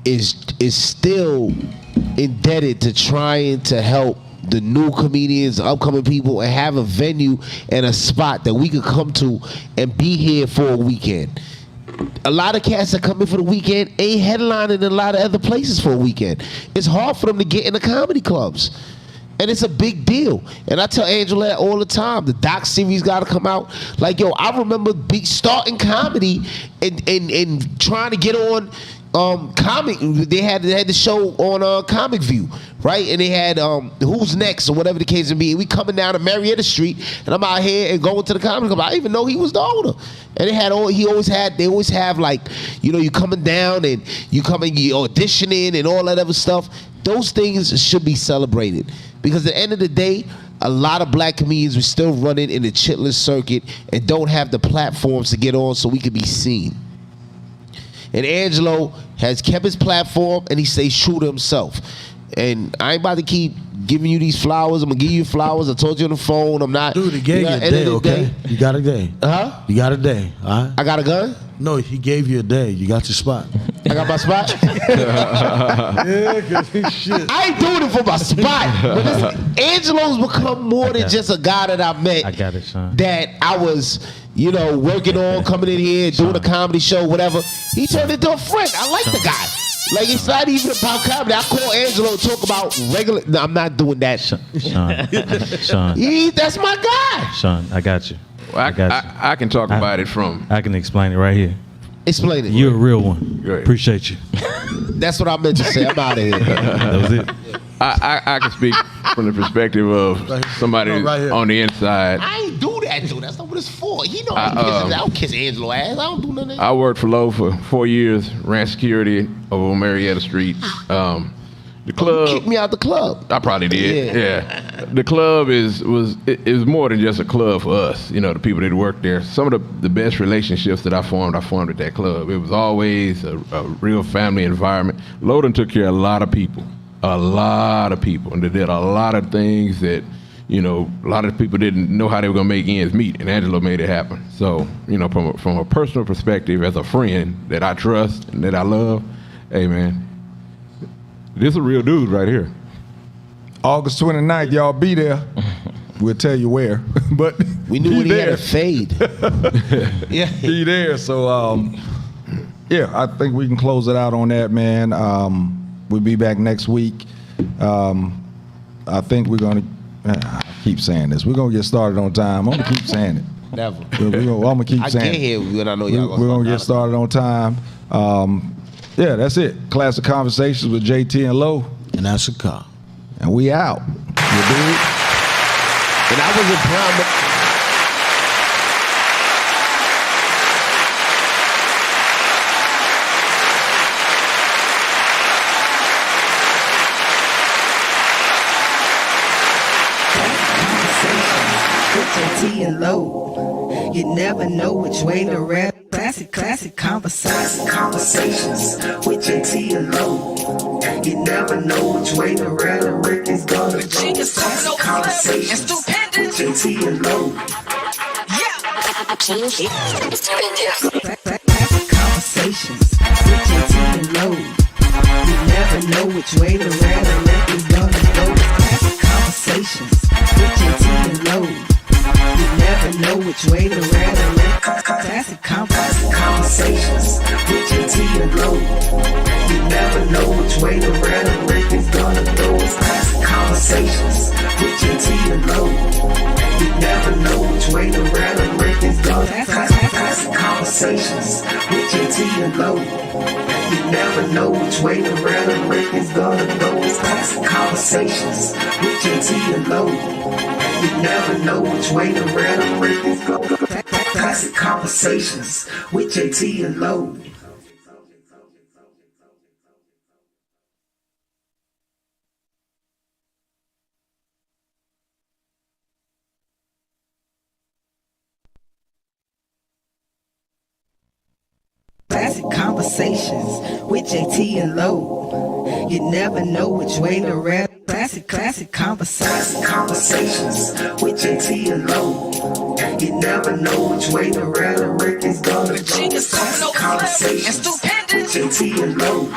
is still indebted to trying to help the new comedians, upcoming people, and have a venue and a spot that we could come to and be here for a weekend. A lot of cats that come in for the weekend ain't headlining in a lot of other places for a weekend. It's hard for them to get in the comedy clubs. And it's a big deal. And I tell Angela that all the time. The doc series got to come out. Like, yo, I remember starting comedy and trying to get on comic. They had the show on Comic View, right? And they had Who's Next or whatever the case may be. And we coming down to Marietta Street, and I'm out here and going to the comedy club. I didn't even know he was the owner. And they always have like, you coming down and you auditioning and all that other stuff. Those things should be celebrated because at the end of the day, a lot of black comedians are still running in the chitless circuit and don't have the platforms to get on so we can be seen. And Angelo has kept his platform and he stays true to himself. And I ain't about to keep giving you these flowers. I'm gonna give you flowers. I told you on the phone. I'm not. Dude, he gave you a day, okay? You got a day. Huh? You got a day, all right? I got a gun? No, he gave you a day. You got your spot. I got my spot? Yeah, cause shit. I ain't doing it for my spot. But listen, Angelo's become more than just a guy that I met. I got it, son. That I was, working on, coming in here, doing a comedy show, whatever. He turned into a friend. I like the guy. Like, it's not even about comedy. I call Angelo and talk about regular. No, I'm not doing that. Sean. That's my guy. Sean, I got you. Well, I can talk about it from. I can explain it right here. Explain it. You're a real one. Right. Appreciate you. That's what I meant to say. I'm out of here. That was it. I can speak from the perspective of somebody on the inside. I ain't do that, dude. That's not what it's for. He know I don't kiss Angelo ass. I don't do nothing. I worked for Lowe for 4 years, ran security over on Marietta Street. The club. You kicked me out the club. I probably did. Yeah. The club was more than just a club for us. The people that worked there. Some of the best relationships that I formed at that club. It was always a real family environment. Loden took care of a lot of people, and they did a lot of things that a lot of people didn't know how they were gonna make ends meet, and Angelo made it happen. So from a personal perspective, as a friend that I trust and that I love, hey man. This is a real dude right here. August 29th, y'all be there. We'll tell you where. But we knew when he had a fade. Yeah. Be there. So, I think we can close it out on that, man. We'll be back next week. I think we're going to, I keep saying this, we're going to get started on time. I'm going to keep saying it. Never. I'm going to keep saying it. I get here when I know y'all We're going to get started on time. Yeah, that's it. Classic Conversations with Jae Tea and Lo. And that's a car. And we out. You dig? And I was a which way to rap. Classic conversations with Jae Tea and Lo. You never know which way the rhetoric is gonna go. Classic conversations with Jae Tea and Lo. Classic conversations with Jae Tea and Lo. You never know which way the rhetoric is gonna go. Classic conversations with Jae Tea and Lo. You never know which way the rhetoric. Classic conversations with Jae Tea and Lo. You never know which way the rhetoric is gonna go. It's classic conversations with Jae Tea and Lo. You never know which way the rhetoric is gonna. Classic conversations with Jae Tea and Lo. You never know which way the rhetoric is gonna go. It's classic conversations with Jae Tea and Lo. You never know which way the rhetoric is gonna go. Classic conversations with Jae Tea and Lo. Classic conversations with Jae Tea and Lo. You never know which way to rap. Classic conversations with Jae Tea and Lo. You never know which way the rhetoric is gonna go. Classic conversations with Jae Tea and Lo.